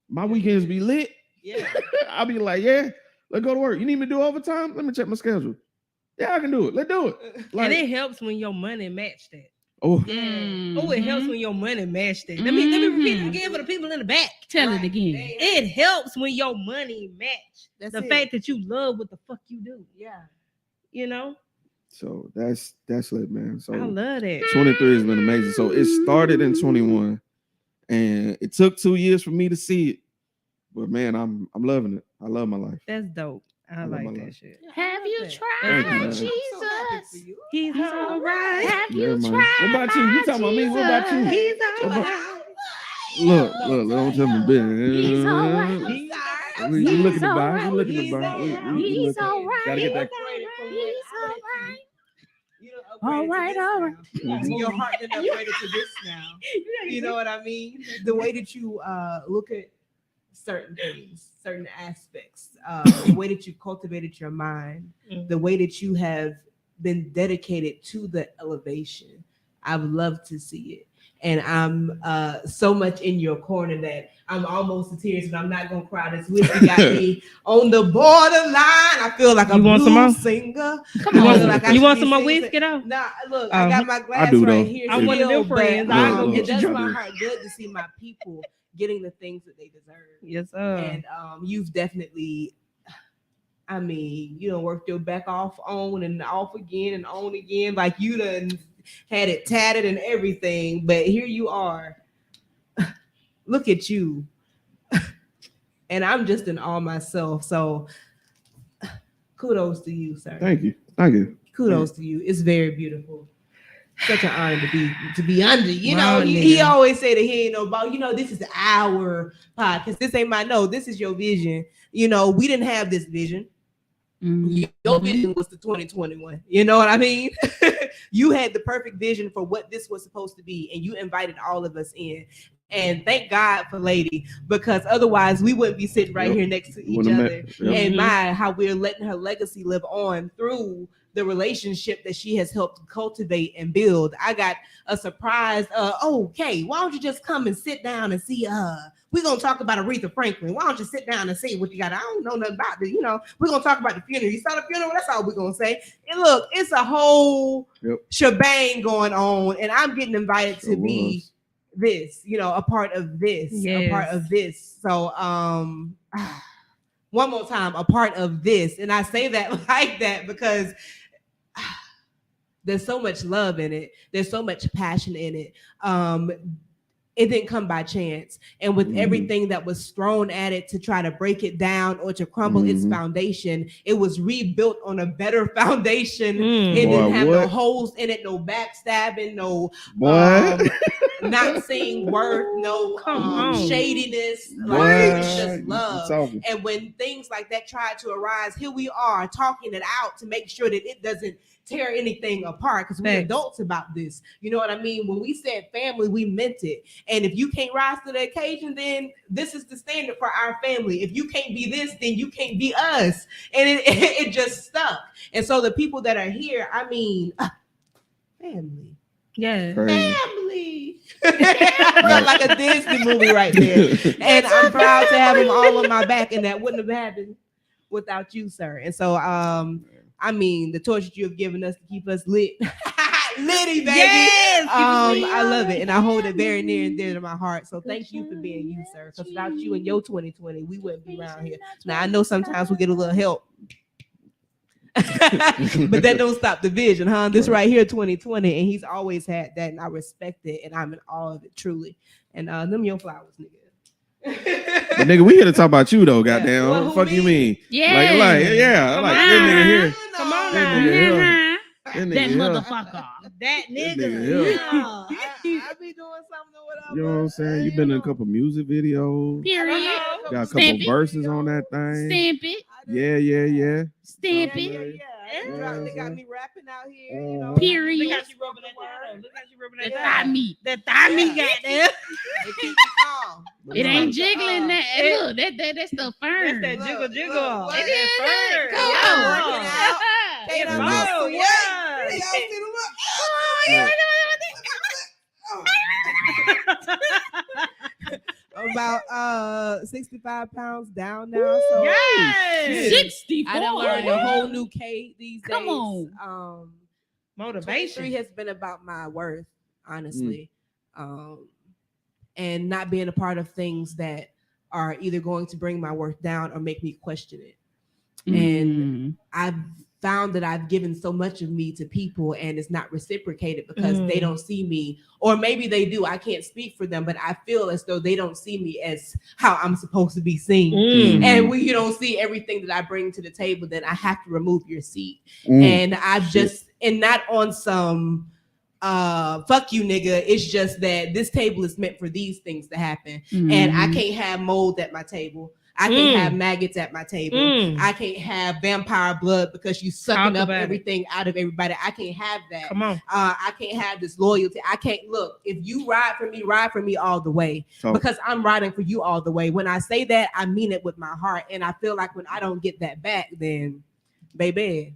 my weekends be lit. Yeah. I'll be like, yeah, let's go to work. You need me to do overtime? Let me check my schedule. Yeah, I can do it. Let's do it. Like, and it helps when your money match that. oh, It helps when your money match that. Let me repeat it again for the people in the back. Tell it again. It helps when your money match the fact that you love what the fuck you do. Yeah. You know? so that's it, man. So I love that. 23 has been amazing. So it started in 21, and it took 2 years for me to see it. But man, I'm loving it. I love my life. That's dope. I love my like that life. shit. Have you Thank you, tried man. Jesus? He's all right. Have Yeah, you man. tried? What about you? You talking about me? What about you? He's all What about- right. Look, don't tell me business. He's all right. You look at the all bar. right. You look at the bar. He's all right. Gotta get that. He's all right. All right, all right. Your heart been upgraded to this now. You know what I mean? The way that you look at certain things, certain aspects, the way that you cultivated your mind, the way that you have been dedicated to the elevation. I would love to see it. And I'm so much in your corner that I'm almost to tears, but I'm not gonna cry. This whiskey got me on the borderline. I feel like a blues singer. Come on. You want some more whiskey though? Nah, look, I got my glass do, right though. here. I'm one of them friends. I'll go It get does you. my heart good to see my people getting the things that they deserve. Yes, sir. And you've definitely, I mean, you done worked your back off on and off again and on again, like you done had it tatted and everything, but here you are. Look at you. And I'm just in awe myself. So kudos to you, sir. Thank you. Thank you. Kudos to you. It's very beautiful. Such an honor to be under. You Wow, know, he nigga. always say that he ain't no about, you know, this is our podcast. This ain't my no, this is your vision. You know, we didn't have this vision. Your vision was the 2021. You know what I mean? You had the perfect vision for what this was supposed to be, and you invited all of us in. And thank God for Lady, because otherwise we wouldn't be sitting right here next to each other. And how we're letting her legacy live on through the relationship that she has helped cultivate and build. I got a surprise. Okay, why don't you just come and sit down and see? We're gonna talk about Aretha Franklin. Why don't you sit down and see what you got? I don't know nothing about this. You know, we're gonna talk about the funeral. You saw the funeral. That's all we're gonna say. And look, it's a whole shebang going on, and I'm getting invited to be this, you know, a part of this, a part of this. So, one more time, a part of this, and I say that like that because there's so much love in it. There's so much passion in it. It didn't come by chance. And with everything that was thrown at it to try to break it down or to crumble its foundation, it was rebuilt on a better foundation. It didn't have no holes in it, no backstabbing, no not seeing worth, no shadiness. Like, it's just love. And when things like that tried to arise, here we are talking it out to make sure that it doesn't tear anything apart, because we're adults about this. You know what I mean? When we said family, we meant it. And if you can't rise to the occasion, then this is the standard for our family. If you can't be this, then you can't be us. And it just stuck. And so the people that are here, I mean, family. Yeah. Family. Like a Disney movie right there. And I'm proud to have them all on my back, and that wouldn't have happened without you, sir. And so I mean, the torch you have given us to keep us lit. Litty, baby. Yes, I love it, and I hold it very near and dear to my heart. So thank you for being you, sir. Because without you and your 2020, we wouldn't be around here. Now I know sometimes we get a little help. But that don't stop the vision, huh? This right here, 2020, and he's always had that, and I respect it, and I'm in awe of it, truly. And them your flowers, nigga. But nigga, we here to talk about you though, goddamn. What the fuck you mean? Yeah, like this nigga here. Come on, That now. nigga here. That motherfucker. That nigga. Nigga, I be doing something with You know what I'm saying? You've been in a couple music videos. Period. Got a couple verses on that thing. Stamp it. Yeah. Stamp it. They got me rapping out here. You know. Period. Look how she rubbing that. Look how she rubbing The that. thigh meat. That thigh meat got there. They keep me calm. It ain't jiggling that. Look, that's the firm. That's that jiggle. It is that. Come on. Oh, yeah. About 65 pounds down now. So Yes. 64. I done learned a whole new Kate these days. Come on. Motivation. 23 has been about my worth, honestly. And not being a part of things that are either going to bring my worth down or make me question it. And I've found that I've given so much of me to people, and it's not reciprocated because they don't see me, or maybe they do. I can't speak for them, but I feel as though they don't see me as how I'm supposed to be seen. And when you don't see everything that I bring to the table, then I have to remove your seat. And I've just, and not on some fuck you nigga, it's just that this table is meant for these things to happen. And I can't have mold at my table. I can't have maggots at my table. I can't have vampire blood because you sucking up everything out of everybody. I can't have that. Come on. I can't have this loyalty. I can't look. If you ride for me all the way, because I'm riding for you all the way. When I say that, I mean it with my heart. And I feel like when I don't get that back, then baby,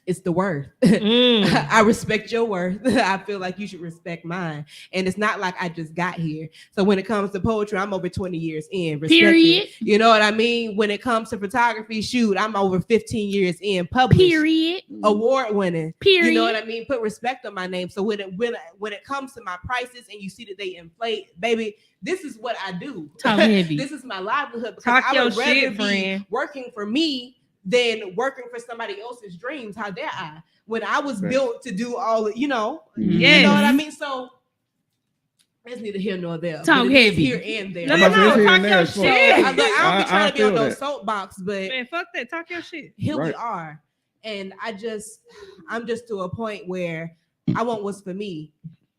It's the worth. I respect your worth. I feel like you should respect mine. And it's not like I just got here. So when it comes to poetry, I'm over 20 years in. Period. You know what I mean? When it comes to photography, shoot, I'm over 15 years in. Published. Period. Award winning. Period. You know what I mean? Put respect on my name. So when it comes to my prices and you see that they inflate, baby, this is what I do. Talk heavy. This is my livelihood. Because Talk I your would rather shit, be friend. working for me than working for somebody else's dreams. How dare I? When I was built to do all, you know what I mean? So it's neither here nor there. Talk heavy. Here and there. No, I'm about to say talk here your and shit. there. I don't be trying to be feel on no that. soapbox, but Man, fuck that. Talk your shit. here we Right. are. And I'm just to a point where I want what's for me.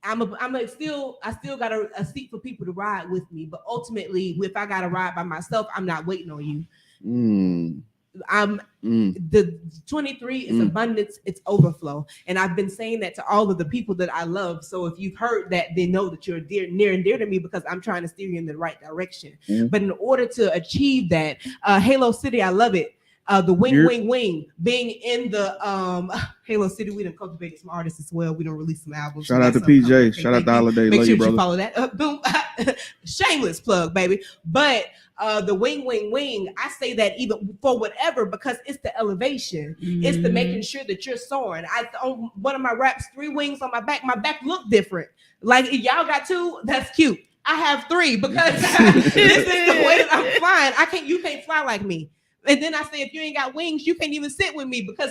I still got a seat for people to ride with me, but ultimately, if I got to ride by myself, I'm not waiting on you. The 23 is abundance, it's overflow, and I've been saying that to all of the people that I love. So if you've heard that, then know that you're near and dear to me because I'm trying to steer you in the right direction. But in order to achieve that, Halo City, I love it. The wing, being in the Halo City, we done cultivated some artists as well. We don't release some albums. Shout out to PJ. Shout out to Holiday. Make Love sure you, brother. you follow that. Boom. Shameless plug, baby. But the wing, I say that even for whatever because it's the elevation. It's the making sure that you're soaring. On one of my raps, 3 wings on my back. My back look different. Like y'all got 2, that's cute. I have 3 because this is the way that I'm flying. You can't fly like me. And then I say, if you ain't got wings, you can't even sit with me because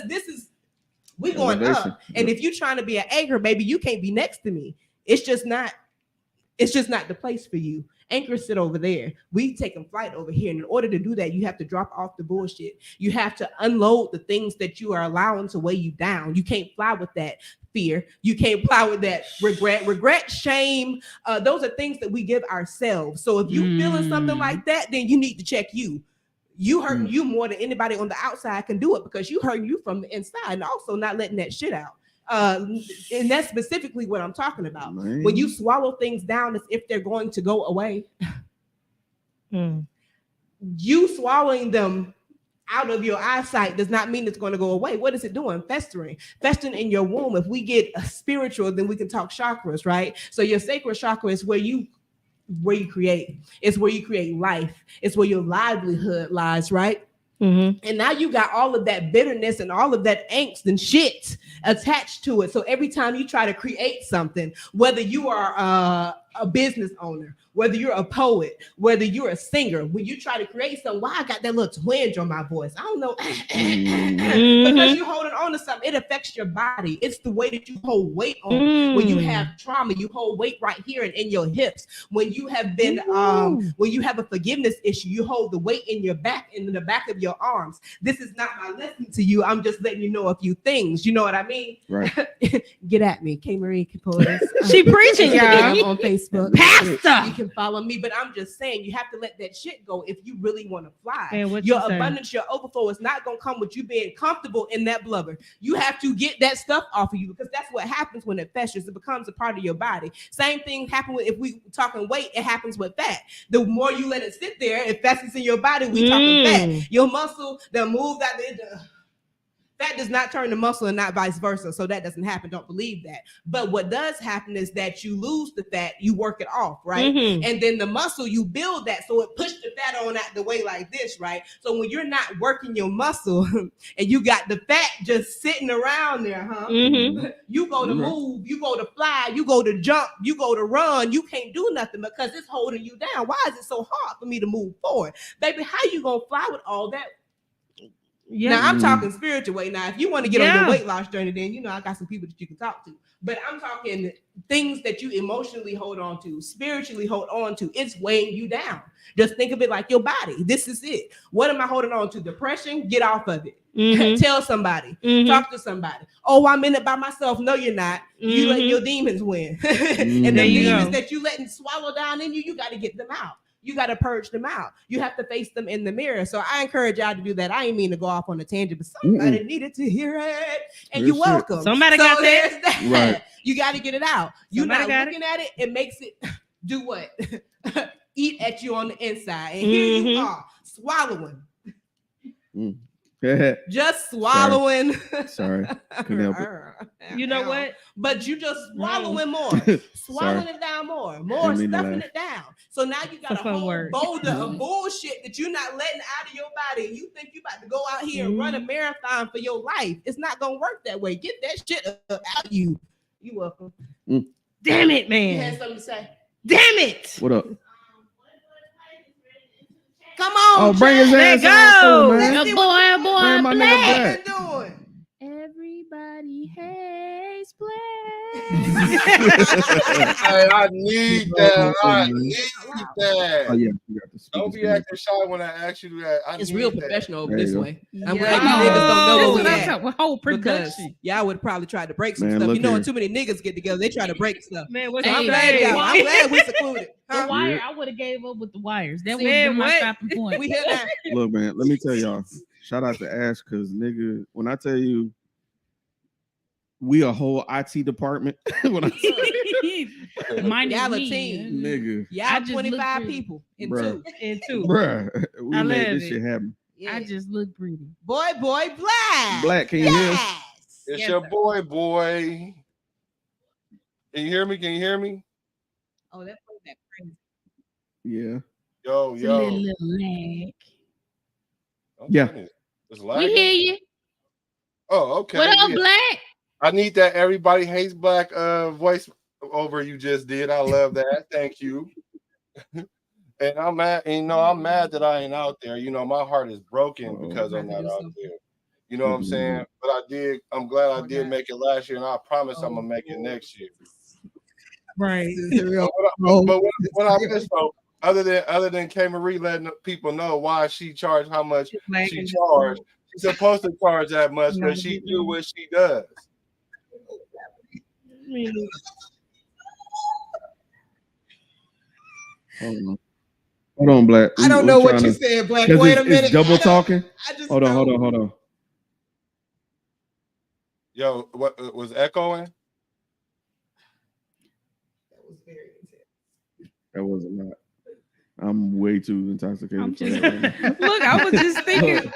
we going up. And if you're trying to be an anchor, baby, you can't be next to me. It's just not the place for you. Anchor sit over there. We taking flight over here. And in order to do that, you have to drop off the bullshit. You have to unload the things that you are allowing to weigh you down. You can't fly with that fear. You can't fly with that regret, shame. Those are things that we give ourselves. So if you feeling something like that, then you need to check you. You hurting you more than anybody on the outside can do it because you hurting you from the inside and also not letting that shit out. And that's specifically what I'm talking about. Man. When you swallow things down as if they're going to go away, you swallowing them out of your eyesight does not mean it's going to go away. What is it doing? Festering in your womb. If we get spiritual, then we can talk chakras, right? So your sacral chakra is where you create. It's where you create life. It's where your livelihood lies, right? And now you got all of that bitterness and all of that angst and shit attached to it. So every time you try to create something, whether you are a business owner, whether you're a poet, whether you're a singer, when you try to create something, why I got that little twinge on my voice? I don't know. Because you're holding on to something. It affects your body. It's the way that you hold weight on. When you have trauma, you hold weight right here and in your hips. When you have been, when you have a forgiveness issue, you hold the weight in your back and in the back of your arms. This is not my lesson to you. I'm just letting you know a few things. You know what I mean? Right. Get at me. K. Marie Capolis. She preaching, y'all. On Facebook. Pastor. You can follow me, but I'm just saying you have to let that shit go if you really want to fly. Man, what your you saying? abundance, your overflow is not going to come with you being comfortable in that blubber. You have to get that stuff off of you because that's what happens when it festers. It becomes a part of your body. Same thing happens if we talking weight, it happens with fat. The more you let it sit there, it festers in your body. We talking fat. Your muscle that moves out the fat does not turn to muscle and not vice versa. So that doesn't happen. Don't believe that. But what does happen is that you lose the fat, you work it off, right? And then the muscle, you build that. So it pushed the fat on out the way like this, right? So when you're not working your muscle and you got the fat just sitting around there, you go to move, you go to fly, you go to jump, you go to run, you can't do nothing because it's holding you down. Why is it so hard for me to move forward? Baby, how you gonna fly with all that? Yeah. Now I'm talking spiritual way. Now, if you want to get on the weight loss journey, then you know I got some people that you can talk to. But I'm talking things that you emotionally hold on to, spiritually hold on to. It's weighing you down. Just think of it like your body. This is it. What am I holding on to? Depression? Get off of it. Tell somebody. Talk to somebody. Oh, I'm in it by myself. No, you're not. You let your demons win. And the demons that you letting swallow down in you, you got to get them out. You got to purge them out. You have to face them in the mirror. So I encourage y'all to do that. I ain't mean to go off on a tangent, but somebody needed to hear it. And you're welcome. Somebody got that. Right. You got to get it out. You're not looking at it. It makes it do what? Eat at you on the inside. And here you are swallowing. Just swallowing. Sorry. Couldn't help it. You know what? But you just swallowing more, swallowing it down more Didn't mean to stuffing laugh. it down. So now you got It's a a fun whole word. boulder of bullshit that you're not letting out of your body. And you think you about to go out here and run a marathon for your life. It's not gonna work that way. Get that shit out of you. You welcome. Damn it, You man. had something to say? Damn it. What up? Come on. Oh, bring his Jack. ass go. on, man. Let's see Boy, what boy, Bring my nigga Black. Black. you doing. Everybody hates Black. Hey, I need that. I need that. Oh yeah, you got the Don't be speakers. acting shy when I ask you that. I It's need real that. professional There this you go. way. I'm Yeah. glad Come you niggas don't know That's where what we I'm at. talking about. Whole Because production. y'all would probably try to break some Man, stuff. look You know, when here. too many niggas get together, they try to break stuff. Man, what So I'm Hey, glad hey, y'all. I'm glad we secluded. The Huh? wire, Yeah. I would have gave up with the wires. That would See, have been my what? stopping point. We here now. Look, man, let me tell y'all. Shout out to Ash, cause nigga, when I tell you we a whole IT department, when I Mine is Y'all a me. team. nigga, I Y'all just 25 look people in Bruh. two. And two. bruh, we I made love this it. shit happen. Yeah. I just look pretty. boy, Black. Black, can you hear us? Yes. It's Yes, your sir. boy. Can you hear me? Can you hear me? Oh, that was that crazy. Yeah. Yo, It's a little yo. lag. I'm Yeah. telling you, it's We lagging. hear you. Oh, okay. What up, yeah. Black? I need that everybody hates Black voice over you just did. I love that. Thank you. And I'm mad, and, you know, I'm mad that I ain't out there. You know, my heart is broken because I'm not out there. You know what I'm saying? But I'm glad I did make it last year, and I promise I'm gonna make it next year. Right. But what I missed though, other than K Marie letting people know why she charged how much she charged, she's supposed to charge that much because she do what she does. Hold on, Black. I don't know what you said. said, Black. Wait a minute. It's double talking. I just Hold on. Yo, what was echoing? That was very intense. That wasn't not. I'm way too intoxicated. I'm for just that right now. look. I was just thinking.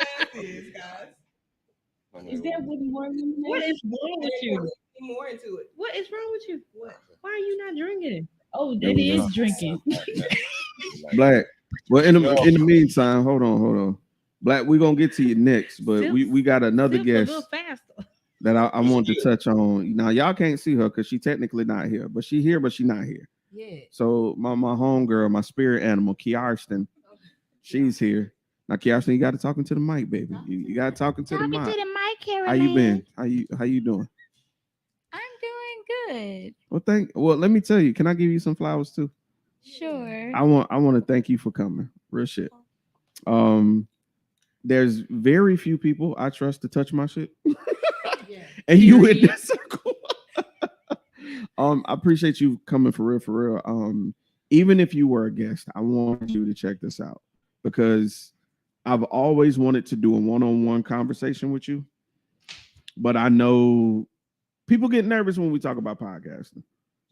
Is that what you want? What is wrong with you? More into it. What is wrong with you? What? Why are you not drinking? Oh, There that we is go. drinking. Black. Well, in the meantime, hold on. Black, we're gonna get to you next, but we got another Sip a guest little faster. that I want to touch on. Now, y'all can't see her because she's technically not here, but she here, but she not here. Yeah. So my homegirl, my spirit animal, Kiarston, she's here. Now, Kiarston, you got to talk into the mic, baby. You got to talk into the mic. Talking to the mic, Carol. How you been? How you doing? I'm doing good. Well, let me tell you. Can I give you some flowers too? Sure. I want to thank you for coming. Real shit. There's very few people I trust to touch my shit. And you in that circle. I appreciate you coming for real. Even if you were a guest, I want you to check this out because I've always wanted to do a one-on-one conversation with you, but I know people get nervous when we talk about podcasting.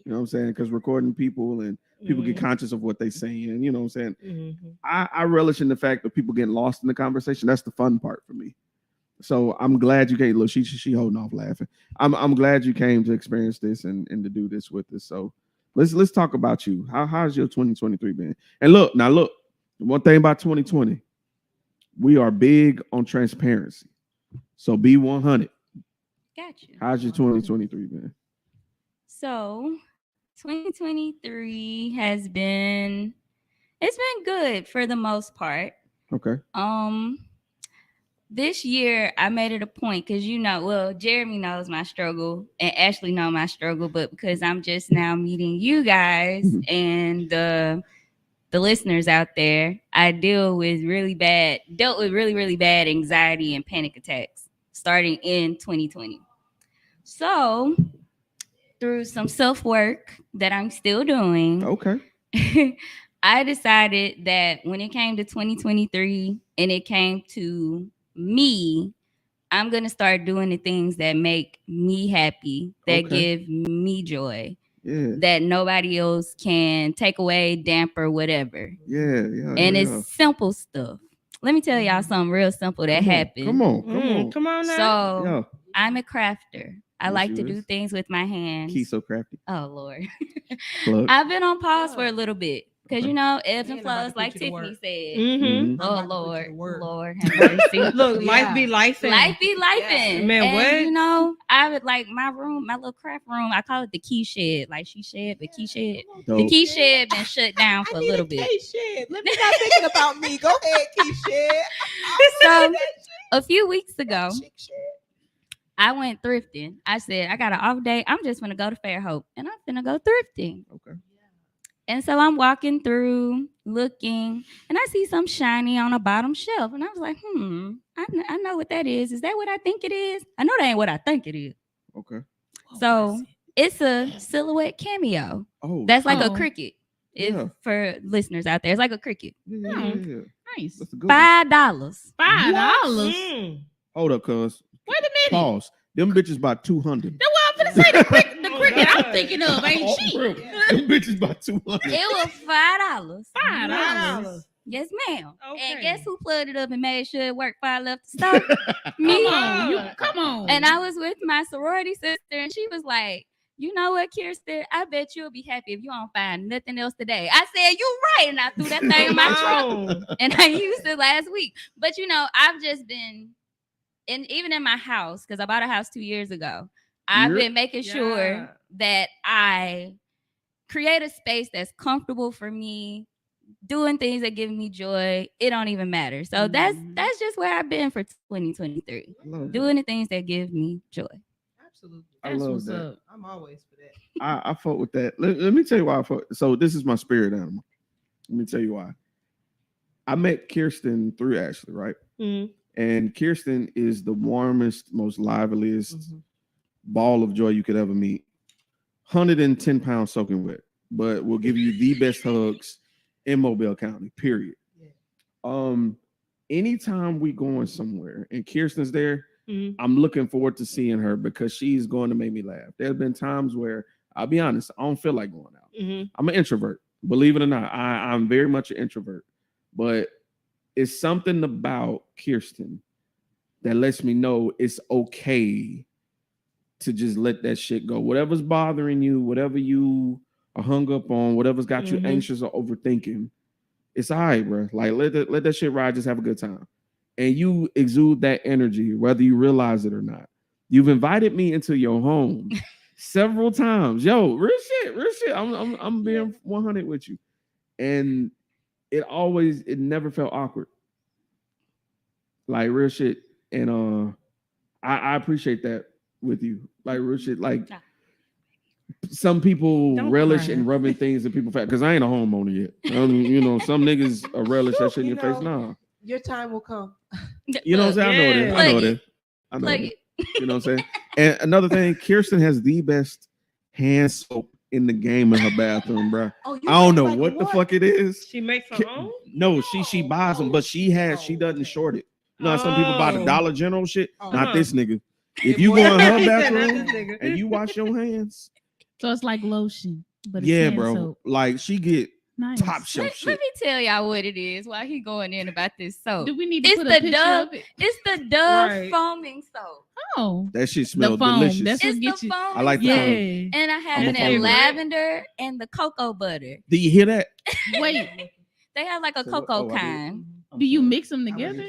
You know what I'm saying? Because recording people and people get conscious of what they saying. You know what I'm saying? I relish in the fact that people getting lost in the conversation. That's the fun part for me. So I'm glad you came. Look, she holding off laughing. I'm glad you came to experience this and to do this with us. So let's talk about you. How's your 2023 been? And look, one thing about 2020, we are big on transparency. So be 100. Got you. How's your 2023 been? So 2023 has been good for the most part. Okay. This year I made it a point because Jeremy knows my struggle and Ashley know my struggle, but because I'm just now meeting you guys and the listeners out there, I dealt with really bad anxiety and panic attacks starting in 2020. So through some self-work that I'm still doing, Okay. I decided that when it came to 2023 and it came to me, I'm going to start doing the things that make me happy, that give me joy, that nobody else can take away, damper, whatever. Yeah. And it's simple stuff. let me tell y'all something real simple that happened. Come on. Come on now. So Yeah. I'm a crafter. I Yes, like you to do is. things with my hands. He's so crafty. Oh Lord. Plug. I've been on pause for a little bit. Because Okay. you know, ebbs and And I'm about flows, to like put you to Tiffany work. said. Mm-hmm. Oh I'm about to put you to Lord, work. Lord have mercy. Look, life Yeah. be life. Life be lifing. Man, and what? you know, I would like my room, my little craft room. I call it the key shed. Like she shed, the key shed. The Dope. key shed been shut down for I a need little a bit. K-Shed. Let me not thinking about me. Go ahead, Keisha. So a few weeks ago, Chick shed. I went thrifting. I said I got an off day. I'm just gonna go to Fairhope and I'm gonna go thrifting. Okay. And so I'm walking through, looking, and I see some shiny on a bottom shelf. And I was like, I know what that is. Is that what I think it is? I know that ain't what I think it is. Okay. So it's a silhouette cameo. Oh. That's like Oh. a cricket. If Yeah. for listeners out there, it's like a cricket. Yeah. Nice. That's a good one. $5. $5. Hold up, cuz. Wait a minute. Pause. Them bitches about 200. That's what I'm finna say. The cricket I'm thinking of ain't Oh, cheap. bro. Them bitches about 200. It was $5. $5. Yes, ma'am. Okay. And guess who plugged it up and made sure it worked before I left the store? Me. Come on. And I was with my sorority sister, and she was like, you know what, Kirsten? I bet you'll be happy if you don't find nothing else today. I said, you right. And I threw that thing in my trunk. And I used it last week. But, you know, I've just been, and even in my house, because I bought a house 2 years ago, I've been making sure that I create a space that's comfortable for me, doing things that give me joy. It don't even matter. So that's just where I've been for 2023. Doing the things that give me joy. Absolutely. I That's love what's that. up. I'm always for that. I fought with that. Let me tell you why I fought. So this is my spirit animal. Let me tell you why. I met Kirsten through Ashley, right? Mhm. And Kirsten is the warmest, most liveliest ball of joy you could ever meet. 110 pounds soaking wet, but will give you the best hugs in Mobile County, period. Anytime we going somewhere and Kirsten's there, I'm looking forward to seeing her because she's going to make me laugh. There's been times where I'll be honest, I don't feel like going out. I'm an introvert, believe it or not. I'm very much an introvert, but it's something about Kirsten that lets me know it's okay to just let that shit go. Whatever's bothering you, whatever you are hung up on, whatever's got you anxious or overthinking, it's all right, bro. Like let that shit ride. Just have a good time. And you exude that energy, whether you realize it or not. You've invited me into your home several times. Yo, real shit. I'm being 100 with you. And it never felt awkward. Like real shit. And I appreciate that with you. Like real shit. Like some people relish in rubbing things in people's face because I ain't a homeowner yet. You know, some niggas relish that shit in your face. Nah. Your time will come. You know what I'm saying? I know that. You know what I'm saying? And another thing, Kirsten has the best hand soap in the game in her bathroom, bro. I don't know what the fuck it is. She makes her own? No, she buys them, but she doesn't short it. You know how some people buy the Dollar General shit? Not this nigga. If you go in her bathroom and you wash your hands. So it's like lotion. But it's Yeah, hand bro. soap. Like she get Nice. top shelf shit. Let me tell y'all what it is while he going in about this soap. Do we need to put a picture of it? It's the Dove foaming soap. Oh. That shit smells foam. delicious. That's what It's gets the you. foaming I like the soap. foam. And I have I'm it a in foam. lavender and the cocoa butter. Do you hear that? Wait, They have like a cocoa kind. do you mix them together?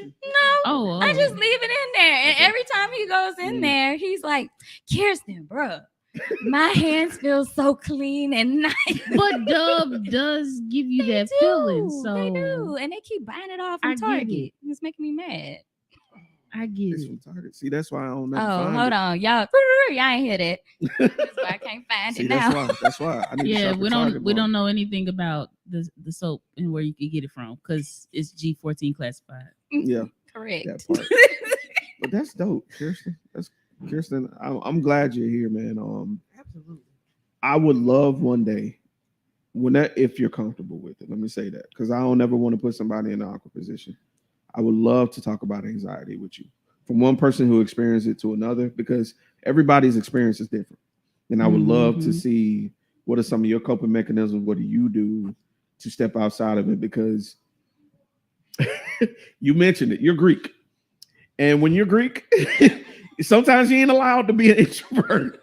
No, I just leave it in there. And every time he goes in there, he's like, Kirsten, bruh, my hands feel so clean and nice. But Dove does give you that feeling. So They do. And they keep buying it off I from get Target. It's making me mad. I get It's it. from Target. See, that's why I don't know. Oh, hold on. Y'all ain't hear that. That's why I can't find See, it now. that's why. I need to Yeah, shop we at don't Target we more. don't know anything about the soap and where you can get it from because it's G14 classified. Yeah, Correct. that part. But that's dope, Kirsten. Kirsten. I'm glad you're here, man. Absolutely. I would love one day, if you're comfortable with it. Let me say that because I don't ever want to put somebody in an awkward position. I would love to talk about anxiety with you, from one person who experienced it to another, because everybody's experience is different. And I would love to see what are some of your coping mechanisms. What do you do to step outside of it? Because You mentioned it. You're Greek. And when you're Greek, sometimes you ain't allowed to be an introvert.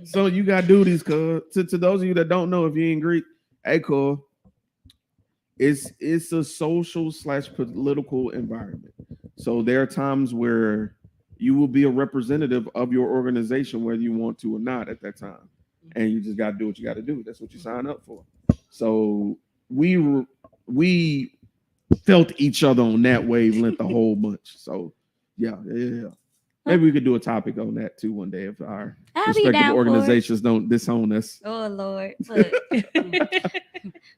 So you got duties, cuz. To those of you that don't know, if you ain't Greek, hey, cool. It's a social / political environment. So there are times where you will be a representative of your organization, whether you want to or not at that time. And you just got to do what you got to do. That's what you sign up for. So we felt each other on that wavelength a whole bunch. So yeah. Maybe we could do a topic on that too one day if our I'll be respective down for it. organizations don't disown us. Oh Lord, look.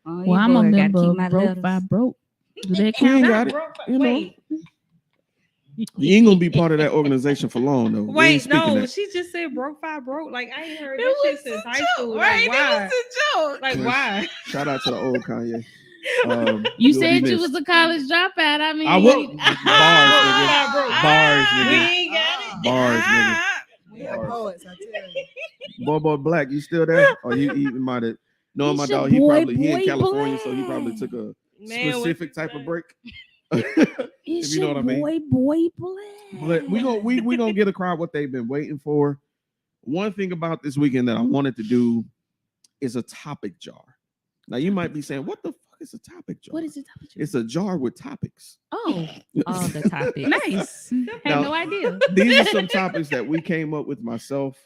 Oh, Well, I'm a boy, gotta member keep of my Broke letters. by Broke. Do that You ain't count? got it. You know, you ain't gonna be part of that organization for long though. We ain't Wait, speaking no, that. she just said broke five broke. Like I ain't heard It that shit was since a high joke, school. right? Like why? It was a joke. Like Yes. why? Shout out to the old Kanye. You You'll said be you missed. was a college dropout. I mean, I will. Bars, nigga. Bars, We nigga. ain't got it. Bars, nigga. We are poets, I tell you. Boy, Black, you still there? Or he might have. No, my It's your dog. He boy, he in boy California, so he Black. probably took a Man, what specific you type of saying? break. It's If you know your what I mean. boy Black. But we gonna get a crowd what they've been waiting for. One thing about this weekend that I wanted to do is a topic jar. Now you might be saying, "What the fuck is a topic jar?" What is it? It's a jar with topics. Oh, All the topics. nice. Had Now- no idea. These are some topics that we came up with, myself,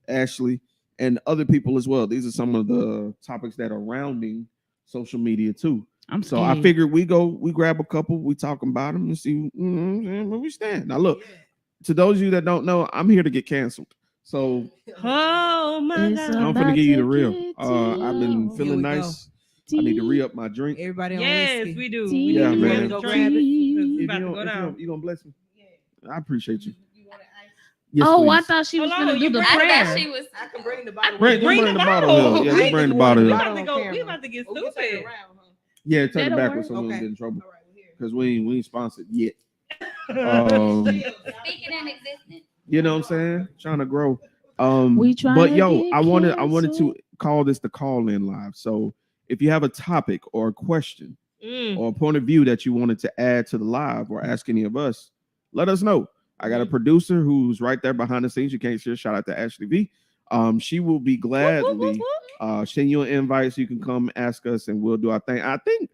Ashley, and other people as well. These are some of the topics that are rounding social media too. I'm So scared. I figured we grab a couple, we talk about them and see where we stand. Now look, to those of you that don't know, I'm here to get canceled. So Oh my It's god. I'm about finna give you the to real. get I've been Here feeling we go. nice. I need to re-up my drink. Everybody on Yes, whiskey. we do. Tea. We Yeah, do. man. Go grab it. 'Cause it's If about to you go don't, down. you gonna bless me? I appreciate you. Yes, Oh, I please. thought she was Hold gonna on, do you the bring- I prayer. thought she was. I can bring the bottle. Bring the bottle here. Yeah, just bring the bottle We here. about to go. We about to get Oh, we can turn it stupid. around, huh? Yeah, turn it That'll backwards so work. we don't Okay. get in trouble All right, we're here. because we ain't sponsored yet. Speaking in existence. You know what I'm saying? Trying to grow. We trying But to yo, get I wanted to canceled. call this the call in live. So if you have a topic or a question Mm. or a point of view that you wanted to add to the live or ask any of us, let us know. I got a producer who's right there behind the scenes. You can't see her. Shout out to Ashley V. She will be gladly send you an invite so you can come ask us and we'll do our thing. I think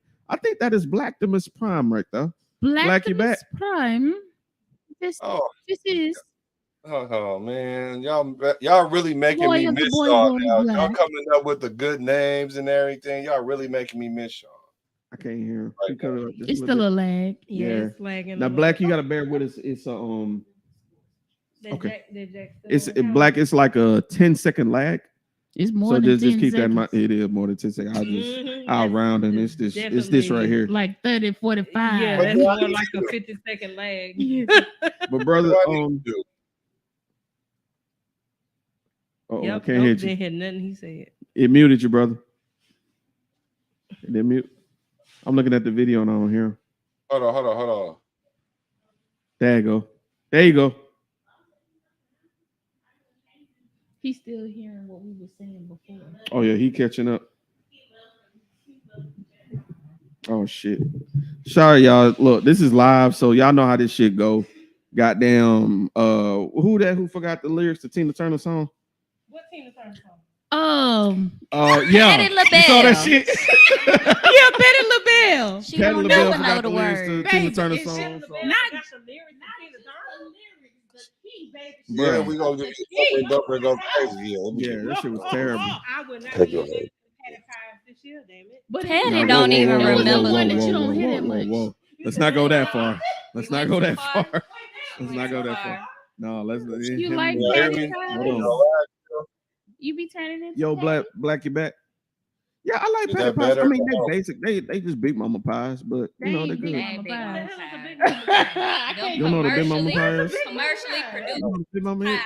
that is Blacktimus Prime right there. Black, you back? Prime. This Oh, is oh man, y'all really making Boy me of the miss boy, y'all boy now. Y'all black. coming up with the good names and everything. Y'all really making me miss y'all. I can't hear him. Right He cut it up just it's a still little a lag. Yeah, Yeah. it's lagging. bit. Now, Black, you gotta bear with us. It's okay. It's Black. It's like a 10-second lag. It's more So than just 10 keep that in mind. seconds. It is more than 10 seconds. Mm-hmm. I'll round and it's this right here. Like 30, 45. Yeah, that's more like a 50-second lag. But brother, What do I need to do? I can't nope, hear didn't you. hear nothing he said. It muted you, brother. It didn't mute. I'm looking at the video and I don't hear him. Hold on. There you go. There you go. He's still hearing what we were saying before. Oh yeah, he catching up. Oh shit. Sorry, y'all. Look, this is live, so y'all know how this shit go. Goddamn. Who forgot the lyrics to Tina Turner song? What Tina Turner song? Yeah. Patti You saw that LaBelle. shit? Yeah, Patti LaBelle. She Patti don't LaBelle never know forgot the the lyrics to words. Tina Turner Baby, song. Patti so- LaBelle Not- got the lyrics to Tina Turner. Yeah, Bruh. we gonna get you bumper and go crazy. Yeah, let me Yeah, get- that shit was terrible. I would not Take be your able to head. Patty Pies this year, damn it. But Patty Now, don't even remember one the that you don't hear that much. Let's not go that far. Let's We not went go too that far. far. Let's not go that far. No, let's. You like You hear Patty me? Pies? Hold on. You be turning into Yo, Patty? Black, you back? Yeah, I like Is patty that pies. I better? mean, they basic. They just big mama pies, but They you know ain't they're big good. mama Big pies. mama pies. You don't know the big mama pies? Commercially produced You know the big mama is? pies.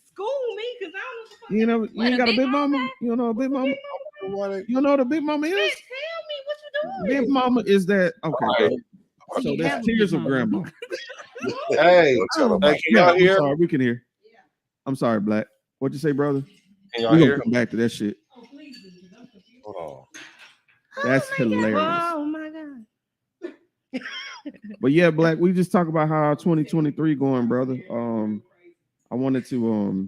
School me, because I don't know what the fuck. You know, you What, ain't a got a big big mama mama. You don't know a big mama. What? You don't know what a big mama is? Tell me what you doing. Big mama is that okay? Right. So you there's have a tears big of mama. grandma. Hey, Oh, hey, can y'all I'm hear? sorry, we can hear. I'm sorry, Black. What'd you say, brother? Can y'all We're hear? gonna come back to that shit. Hold on. That's hilarious. Oh my god. But yeah, Black, we just talk about how our 2023 going, brother. I wanted to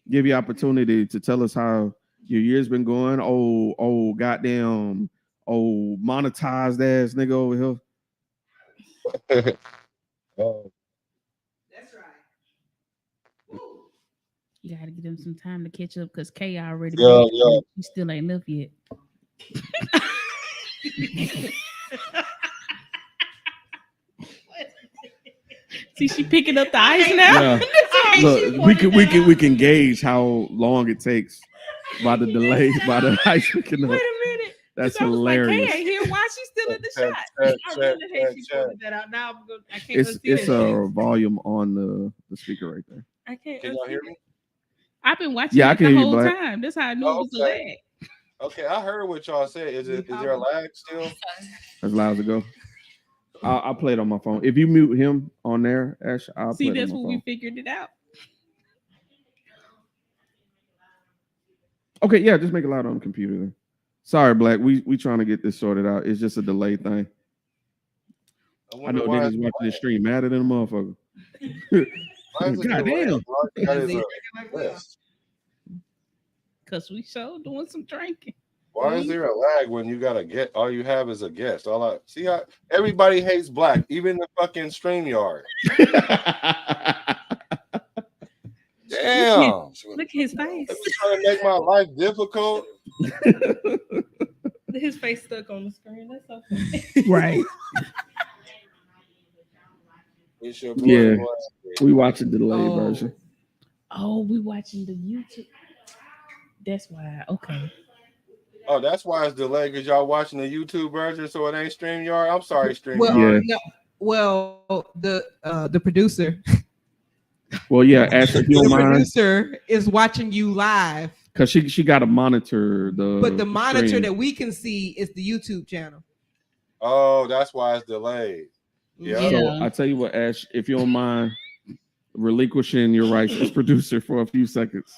give you opportunity to tell us how your year's been going. Oh, goddamn, monetized ass nigga over here. That's right. You gotta give him some time to catch up because K already Yeah, beat yeah. He still ain't left yet. See, she picking up the ice now. Yeah. Look, we can gauge how long it takes by the delay, by the ice picking up. Wait a minute. That's I was like, hilarious. Kay ain't here. Why she still in the Check, shot? check, I check, really hate she check. pointed that out. Now I can't It's unsee that a shit. volume on the speaker right there. I can't Can y'all unsee hear it. me? I've been watching Yeah, I it can the hear you, whole Black. time. That's how I knew it was a lag. Okay, I heard what y'all said. Is there a lag still? As loud as it go. I'll play it on my phone. If you mute him on there, Ash, I'll See, play it on that's my when phone. we figured it out. Okay, yeah, just make it loud on the computer then. Sorry, Black. We trying to get this sorted out. It's just a delay thing. I know niggas watching the stream madder than a motherfucker. God damn. Because we sure doing some drinking. Why is there a lag when you got a guest? All you have is a guest. All I see how everybody hates Black, even the fucking StreamYard. Damn. Look at his face. Trying to make my life difficult. His face stuck on the screen. That's okay. Right. Yeah. We watching the delayed version. Oh, we watching the YouTube. That's why. Okay. Oh, that's why it's delayed because y'all watching the YouTube version, so it ain't StreamYard. I'm sorry, StreamYard. The producer. Well, yeah, Ash, if you don't The mind, producer is watching you live because she got to monitor the monitor stream. that we can see is the YouTube channel. Oh, that's why it's delayed. Yeah. So I tell you what, Ash, if you don't mind relinquishing your rights as producer for a few seconds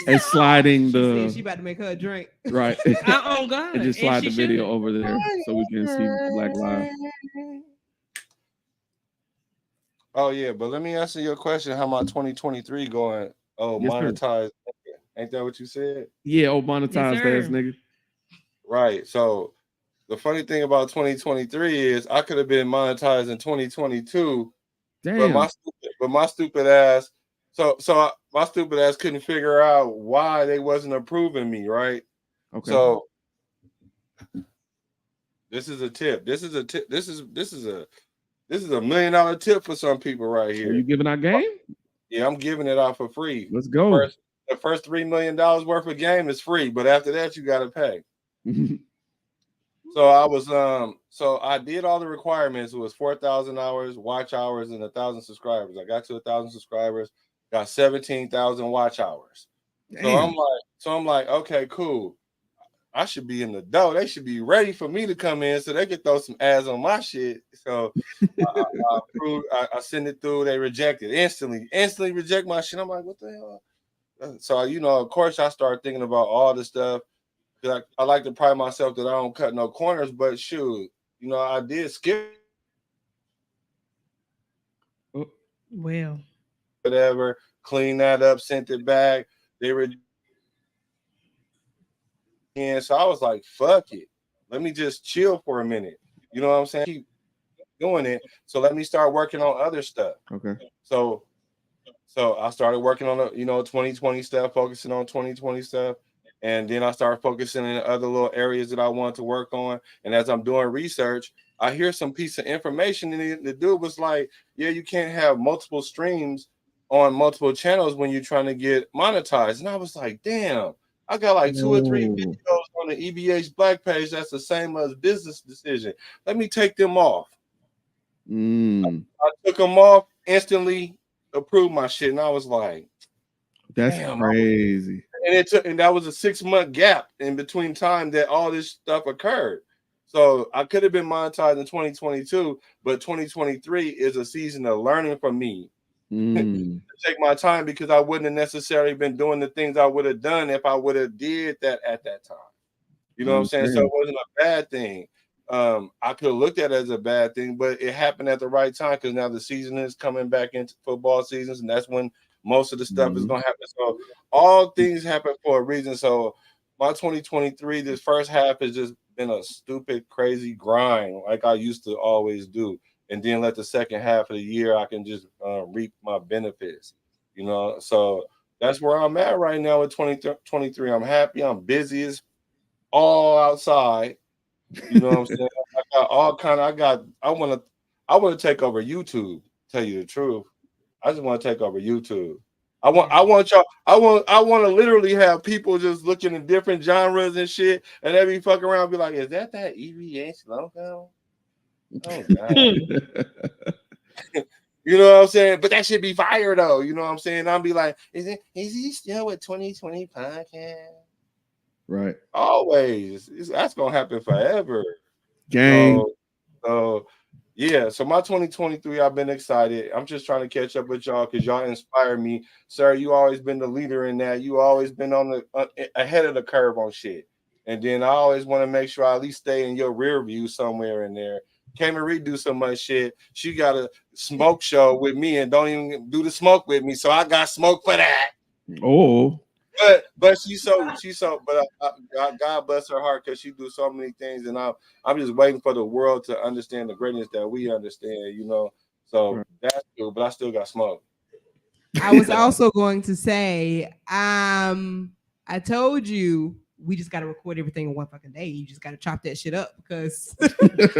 and sliding She about to make her a drink. Right. Oh God. And just slide the video over there so we can see Black live. Oh yeah, but let me answer your question. How my 2023 going? Oh, Yes, monetized. Ain't that what you said? Yeah, monetized ass nigga. Right. So the funny thing about 2023 is I could have been monetized in 2022. Damn. But my stupid ass. So my stupid ass couldn't figure out why they wasn't approving me. Right. Okay. So this is a tip. This is a tip. This is a $1 million tip for some people right here. Are you giving out game? Yeah, I'm giving it out for free. Let's go. The first $3 million worth of game is free, but after that you got to pay. So I was so I did all the requirements. It was 4,000 hours, watch hours, and 1,000 subscribers. I got to 1,000 subscribers, got 17,000 watch hours. Damn. So I'm like, okay, cool. I should be in the dough. They should be ready for me to come in so they could throw some ads on my shit. So I send it through. They reject it instantly reject my shit. I'm like, what the hell? So, of course, I started thinking about all this stuff. I like to pride myself that I don't cut no corners, but shoot, I did skip. Well, whatever, clean that up, sent it back. They were. And so I was like, fuck it. Let me just chill for a minute. You know what I'm saying? Keep doing it. So let me start working on other stuff. Okay. So I started working on 2020 stuff, focusing on 2020 stuff. And then I started focusing in other little areas that I wanted to work on. And as I'm doing research, I hear some piece of information, and the dude was like, yeah, you can't have multiple streams on multiple channels when you're trying to get monetized. And I was like, damn. I got like 2 or 3 videos on the EBH Black page that's the same as Business Decision. Let me take them off. I took them off, instantly approved my shit, and I was like, "That's crazy." And that was a 6-month gap in between time that all this stuff occurred. So I could have been monetized in 2022, but 2023 is a season of learning for me. Take my time because I wouldn't have necessarily been doing the things I would have done if I would have did that at that time. You know what I'm saying? So it wasn't a bad thing. I could have looked at it as a bad thing, but it happened at the right time because now the season is coming back into football seasons, and that's when most of the stuff is going to happen. So all things happen for a reason. So my 2023, this first half has just been a stupid, crazy grind like I used to always do. And then let the second half of the year, I can just reap my benefits, you know. So that's where I'm at right now with 2023. I'm happy. I'm busy as all outside. You know what I'm saying? I got all kind of. I want to take over YouTube. Tell you the truth, I just want to take over YouTube. I want y'all. I want to literally have people just looking at different genres and shit, and they be fucking around, and be like, "Is that EVH logo?" Oh God. You know what I'm saying? But that should be fire though. You know what I'm saying? I'll be like, is he still with 2020 podcast? Right. Always. That's gonna happen forever. Gang. So yeah. So my 2023, I've been excited. I'm just trying to catch up with y'all because y'all inspire me, sir. You always been the leader in that. You always been on the ahead of the curve on shit. And then I always want to make sure I at least stay in your rear view somewhere in there. Came and redo so much shit. She got a smoke show with me and don't even do the smoke with me. So I got smoke for that. Oh, but she's so. But God bless her heart because she do so many things, and I'm just waiting for the world to understand the greatness that we understand. You know, so that's cool. But I still got smoke. I was also going to say, I told you. We just got to record everything in one fucking day. You just got to chop that shit up because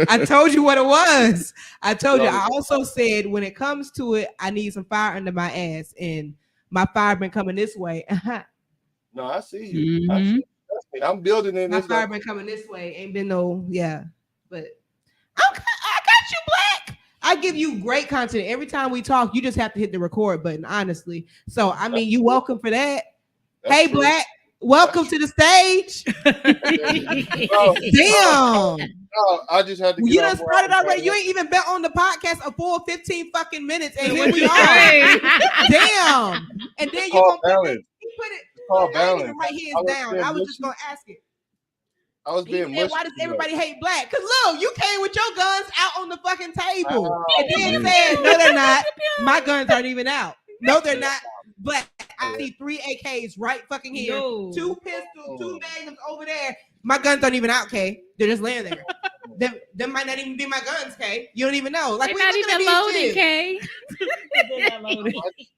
I told you what it was. I told you. I also said when it comes to it, I need some fire under my ass, and my fire been coming this way. No, I see you. Mm-hmm. I'm building in. My fire been coming this way. Ain't been no but I got you, Black. I give you great content every time we talk. You just have to hit the record button, honestly. So I mean, you welcome for that. That's hey, true. Black. Welcome to the stage. Damn. No, I just had to. You done started already. You ain't even been on the podcast a full 15 fucking minutes, and here we are. Damn. And then you gonna put it. I didn't even write his down. I was just gonna ask it. I was being mushy. Why does everybody hate Black? Because look, you came with your guns out on the fucking table, and then said, "No, they're not. My guns aren't even out. No, they're not." Black, I see 3 AKs right fucking here, 2 pistols, 2 magnums over there. My guns aren't even out, K. They're just laying there. Them might not even be my guns, K. You don't even know. Like they're not even loaded, K.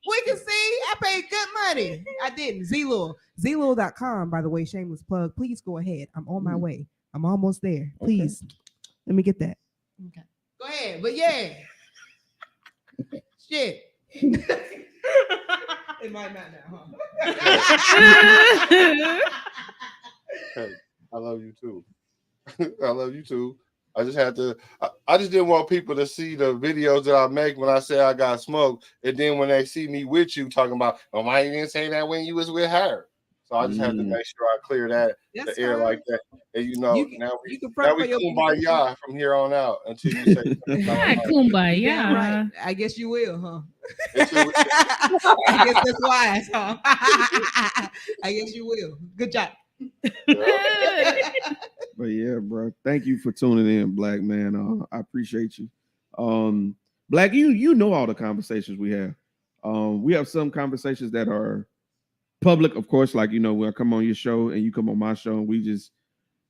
We can see. I paid good money. I didn't. Zlul. Zlul.com, by the way, shameless plug. Please go ahead. I'm on my way. I'm almost there. Please. Let me get that. Okay. Go ahead. But yeah. Shit. It might not now, huh? Hey, I love you too. I love you too. I just didn't want people to see the videos that I make when I say I got smoke, and then when they see me with you talking about, why you didn't say that when you was with her? So I just had to make sure I clear that the air like that. And now we kumbaya from here on out until you say kumbaya. Yeah, right. I guess you will, huh? I guess that's wise, huh? I guess you will. Good job. But yeah, bro. Thank you for tuning in, Black man. I appreciate you. Black, you know all the conversations we have. We have some conversations that are public, of course, like when I come on your show and you come on my show, and we just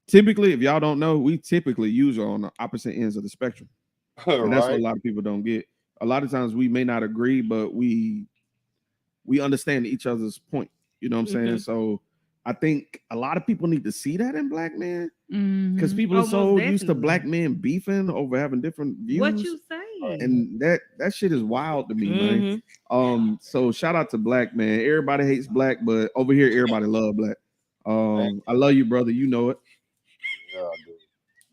typically, if y'all don't know, we typically use on the opposite ends of the spectrum. And that's what a lot of people don't get. A lot of times we may not agree, but we understand each other's point. You know what I'm saying? So I think a lot of people need to see that in Black men, because people are so used to Black men beefing over having different views. What you say? And that shit is wild to me, man. So shout out to Black man. Everybody hates Black, but over here everybody love Black. I love you, brother. You know it. Yeah, dude.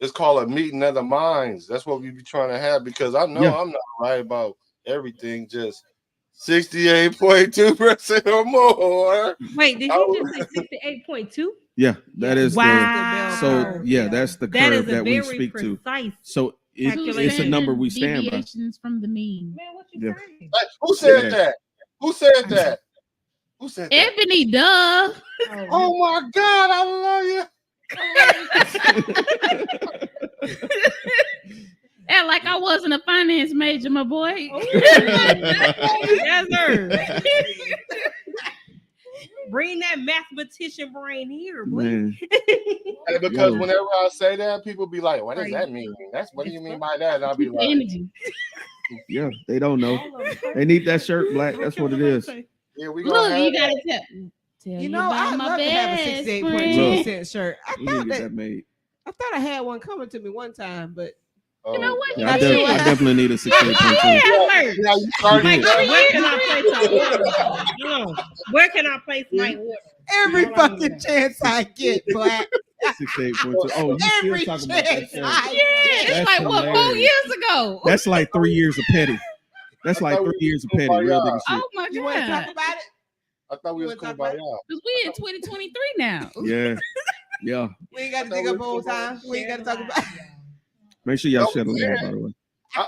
It's called a meeting of the minds. That's what we be trying to have, because I know I'm not right about everything. Just 68.2% or more. Wait, did you just say 68.2? Yeah, that is wow. That's the curve that we speak to. So it's a number we stand by. From the mean. Man, what you saying? Like, who said that? Who said that? Who said that? Ebony, duh. Oh my God, I love you. Act like I wasn't a finance major, my boy. Yes, sir. Bring that mathematician brain here, boy. Man. Hey, because Yo. whenever I say that, people be like, "What does that mean? What do you mean by that?" And I'll be Keep the like, energy. Yeah, they don't know. They need that shirt black. That's what it is. "Yeah, we Look, gonna have you that." gotta tell You you know, about I'd my love to have a best 68.2 friend. cent shirt. You need to get that made. I thought I had one coming to me one time, but Oh, You know what? Yeah, I, Not sure. I definitely need a 68.2. Yeah, you started You did. that. Where can I place my order? Hold on. Where can I place my order? every Hold on a fucking minute. chance I get, Black. 68.2. Oh, you still Every talking about that chance shirt? I Yeah, get. it's like what, 4 hilarious. years ago. That's like 3 years of petty. That's I like thought 3 we years of was petty. cool by Real y'all. nigga shit. Oh my You want to talk god. about it? I thought we You was wanna cool talk by about y'all. Because we in 2023 now. Yeah. Yeah. We ain't got to I dig thought up we old was cool time. We ain't got to talk about it. Make sure y'all No, share the link, man. by the way.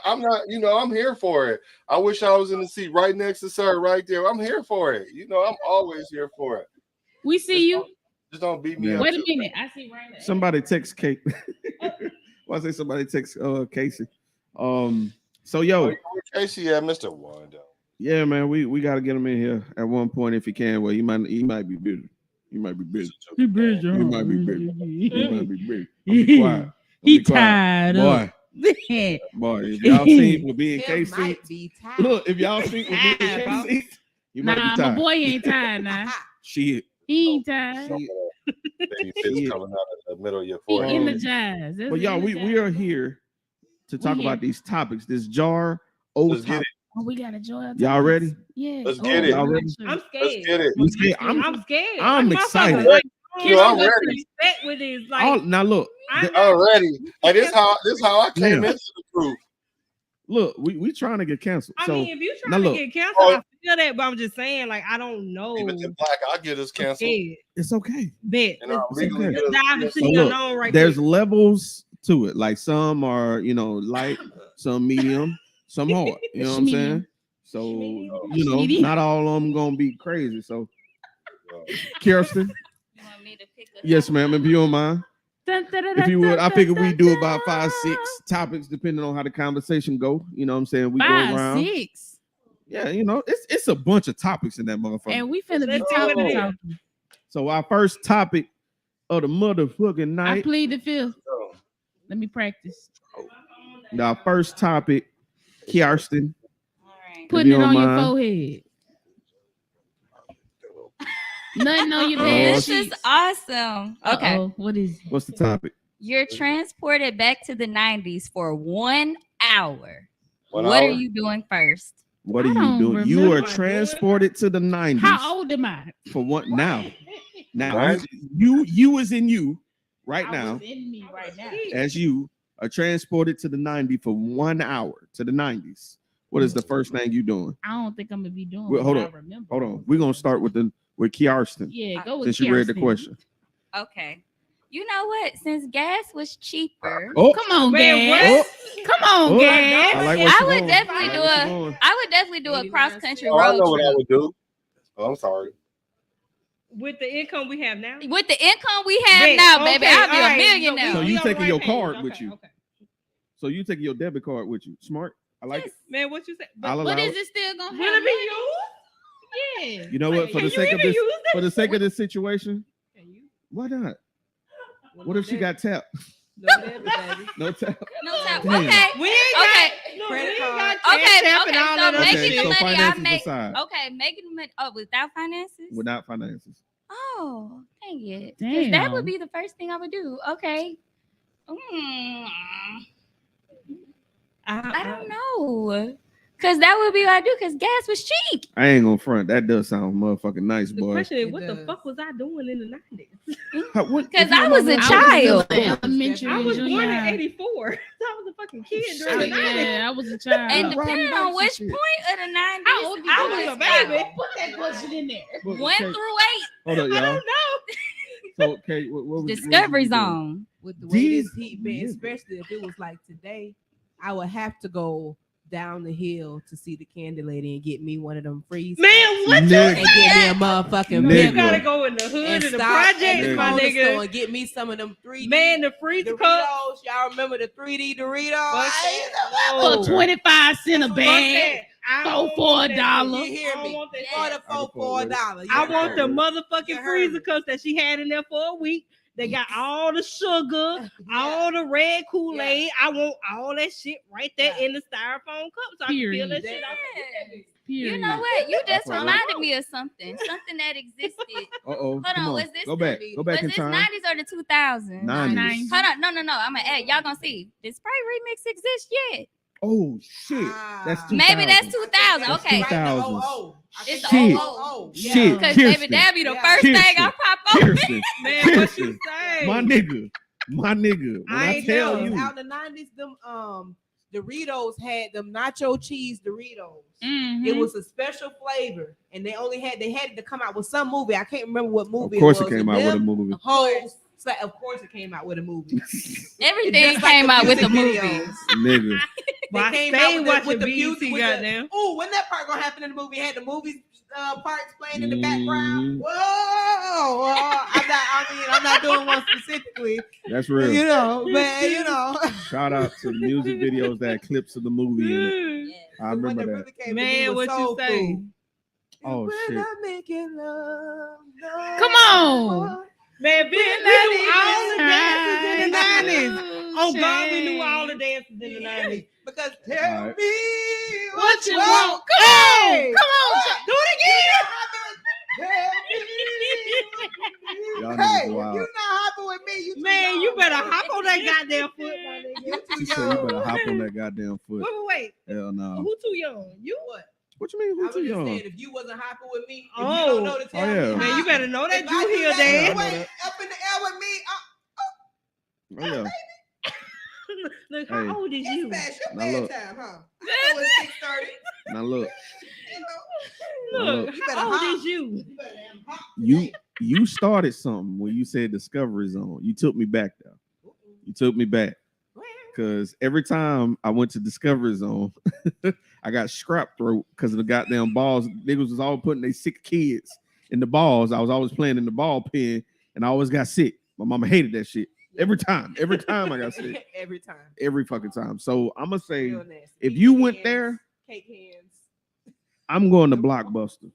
I'm not, I'm here for it. I wish I was in the seat right next to sir, right there. I'm here for it. I'm always here for it. We see you. Just don't beat me Yeah. up. Wait a minute. I see right now. Somebody text Kate. Why say somebody text Casey? So yo, Casey, yeah, Mr. Wando. yeah, man, we got to get him in here at one point if he can. Well, he might be busy. He might be busy. He busy. He might be busy. He might be busy. Don't He be quiet. Don't He be quiet. tired Boy, up. boy, if y'all seen with being Tim KC, might be tired. look, if y'all seen with being Tired, bro. KC, you might Nah, be my tired. boy ain't tired now. Shit. He ain't tired. Shit. Baby fist coming out of the middle of your He forehead. energized. That's But y'all, we are here to talk here. about these topics. This jar Let's get topic. it. Oh, we got a joy. Y'all ready? Yeah. Let's Oh, get it. Y'all ready? I'm Let's scared. get it. You scared? I'm scared. I'm Like, excited. motherfucker, Like, Yo, I'm Kirsten ready. respect with this. Like, All, now look, I'm not- Already. Like this how I came Yeah. into the truth. look, we trying to get canceled. I So mean, if you now trying to look. get canceled, I feel that, but I'm just saying, like, I don't know. Even to black, I'll get us I'm canceled. scared. it's okay. Bet. And I'll It's legally okay. get Let's us dive into canceled. So the look, unknown right there's quick. levels to it. Like some are, light, some medium, some hard. You know what I'm saying? So Medium. not all of them gonna be crazy. So Kirsten, You want me to pick a yes, ma'am. If you don't mind, if you would, I figure we do about 5, 6 topics depending on how the conversation go. You know what I'm saying? We go 5, around. 6. Yeah, it's a bunch of topics in that motherfucker. And we finna be Let's see what it is. talking. So our first topic of the motherfucking I night. plead the fifth. Oh. Let me practice. Our first topic, Kirsten. All right. Putting you it don't on your mind. forehead. Nothing on your Oh, bed. This is awesome. Okay. Uh-oh. What is it? What's the topic? You're transported back to the 90s for 1 hour. 1 What hour? are you doing first? What I are you don't doing? You remember are doing transported to the 90s. How old am I? For what now? Now Right. you is in you right I now. was in me right now. As you are transported to the 90s for 1 hour to the 90s. What is the first thing you doing? I don't think I'm gonna be doing Well, what hold I on. remember. Hold on. We're gonna start with Kirsten. Yeah, go with Since you read the Kirsten. question. Okay. You know what? Since gas was cheaper, Oh, Come on, Man, Gas. Come on, Oh. Gas. I like I what you would going. definitely I do like what you going. I would definitely do a 89 cross country Oh, I road know what I trip. would do. Oh, I'm sorry. With the income we have now. With the income we have Bet. now, baby, Okay, I'll be all a right. millionaire. So we you on the taking your page. card with Okay, you. okay. So you taking your debit card with you. Smart. I like it. Man, what you say? I'll But allow is it. it still gonna Will have it be money? used? Yeah. You know what? For Can the you sake of even this, use it? for the sake of this situation, Can you? why not? What if she got tapped? No debit, baby. No tap. No time. Damn. Okay. We ain't Okay. got no, Credit we ain't card. got Okay, cash app and okay, all so that other making Okay, the so money I finances make. aside. Okay, making the money. Oh, without finances? Without finances. Oh, dang it. 'Cause that Damn. would be the first thing I would do. Okay. I don't know. Because that would be what I do because gas was cheap. I ain't gonna front. That does sound motherfucking nice, The boy. question is, It what the does. fuck was I doing in the 90s? Because I was a child. Elementary, I was junior born in high. 84. I was a fucking kid Oh, during the 90s. yeah, I was a child. And Riding depending on bikes and which shit. point of the 90s, How old you I was was a baby. Put that question in there. 1 through 8. Hold up, I y'all. don't know. So, okay, what was Discovery what was you doing? Zone. With the way These this heat been, niggas. especially if it was like today, I would have to go down the hill to see the candy lady and get me one of them freeze Man, what and you get me a motherfucking Nigga. You gotta go in the hood and and the stop at projects, the my corner nigga. store and get me some of them 3D Man, the freezer cup Doritos. Y'all remember the 3D Doritos? For 25 cents a bag. I For You $1. hear I don't me? want that For shit. the for $1. I want the motherfucking You heard freezer me. cups that she had in there for a week. They got all the sugar, all the red Kool-Aid. I want all that shit right there in the styrofoam cup so I can peel that Period. shit off. You know what? You just That's reminded me of something that existed. Uh-oh. Hold on, was this Go back. Go back was in this time. 90s or the 2000s? 90s. Hold on, no. I'm gonna add. Y'all gonna see. Did Spray Remix exist yet? Oh shit. That's 2000. Maybe that's 2000. That's Okay. 2000. It's Shit. Shit. Because baby, Kirsten. that'd be the Yeah. first thing I Kirsten. pop up. Kirsten. Man, what Kirsten. you say? My nigga. When I I ain't tell know. you. Out in the 90s, them Doritos had them nacho cheese Doritos. Mhm. It was a special flavor, and they had it to come out with some movie. I can't remember what Of movie. course it it was. came out with a movie. Hoes. So of course it came out with a movie. Everything Just like came the out with the music movie. videos. Nigga. Well, I They came stay out watching with the BET, music. goddamn. Oh, when that part gonna happen in the movie? Had the movies parts playing in the background. Mhm. Whoa! I'm not doing one specifically. That's real. You know, but you know. Shout out to the music videos that had clips of the movie in it. I The one remember that. really came to me Man, was what you Soul say? Food. Oh, When shit. I'm making love, Come on. Man, we knew all the dances in the Time 90s. to Oh God, we knew change. all the dances in the 90s. Because All tell right. me What you want. want? Come on. Come on. Do it again. Y'all Hey, niggas if wild. you not hopping with me, you too Man, young, you better boy. hop on that goddamn foot, my nigga. You She too said you young. better hop on that goddamn foot. Wait. Hell no. Who too young? You? What? What you mean? I Who was too just young? saying, if you wasn't hopping with me, if you Oh. don't know to tell Oh, yeah. me, Man, you better know that if you I do here, that Dan. Yeah, I know way that. up in the air with me, Oh yeah. Look, how Hey. old is it's you? past your Now look. bedtime, huh? I know it's 6:30. Now look, You know, Look, You better how old hop. is you? you better hop today. you started something when you said Discovery Zone. You took me back there. You took me back. Cause every time I went to Discovery Zone, I got scrap throat because of the goddamn balls. Niggas was all putting their sick kids in the balls. I was always playing in the ball pen, and I always got sick. My mama hated that shit. Every time I got sick. Every time. Every fucking time. So I'm gonna say, Real nasty. if you went Hands, there, cake hands. I'm going to Blockbuster,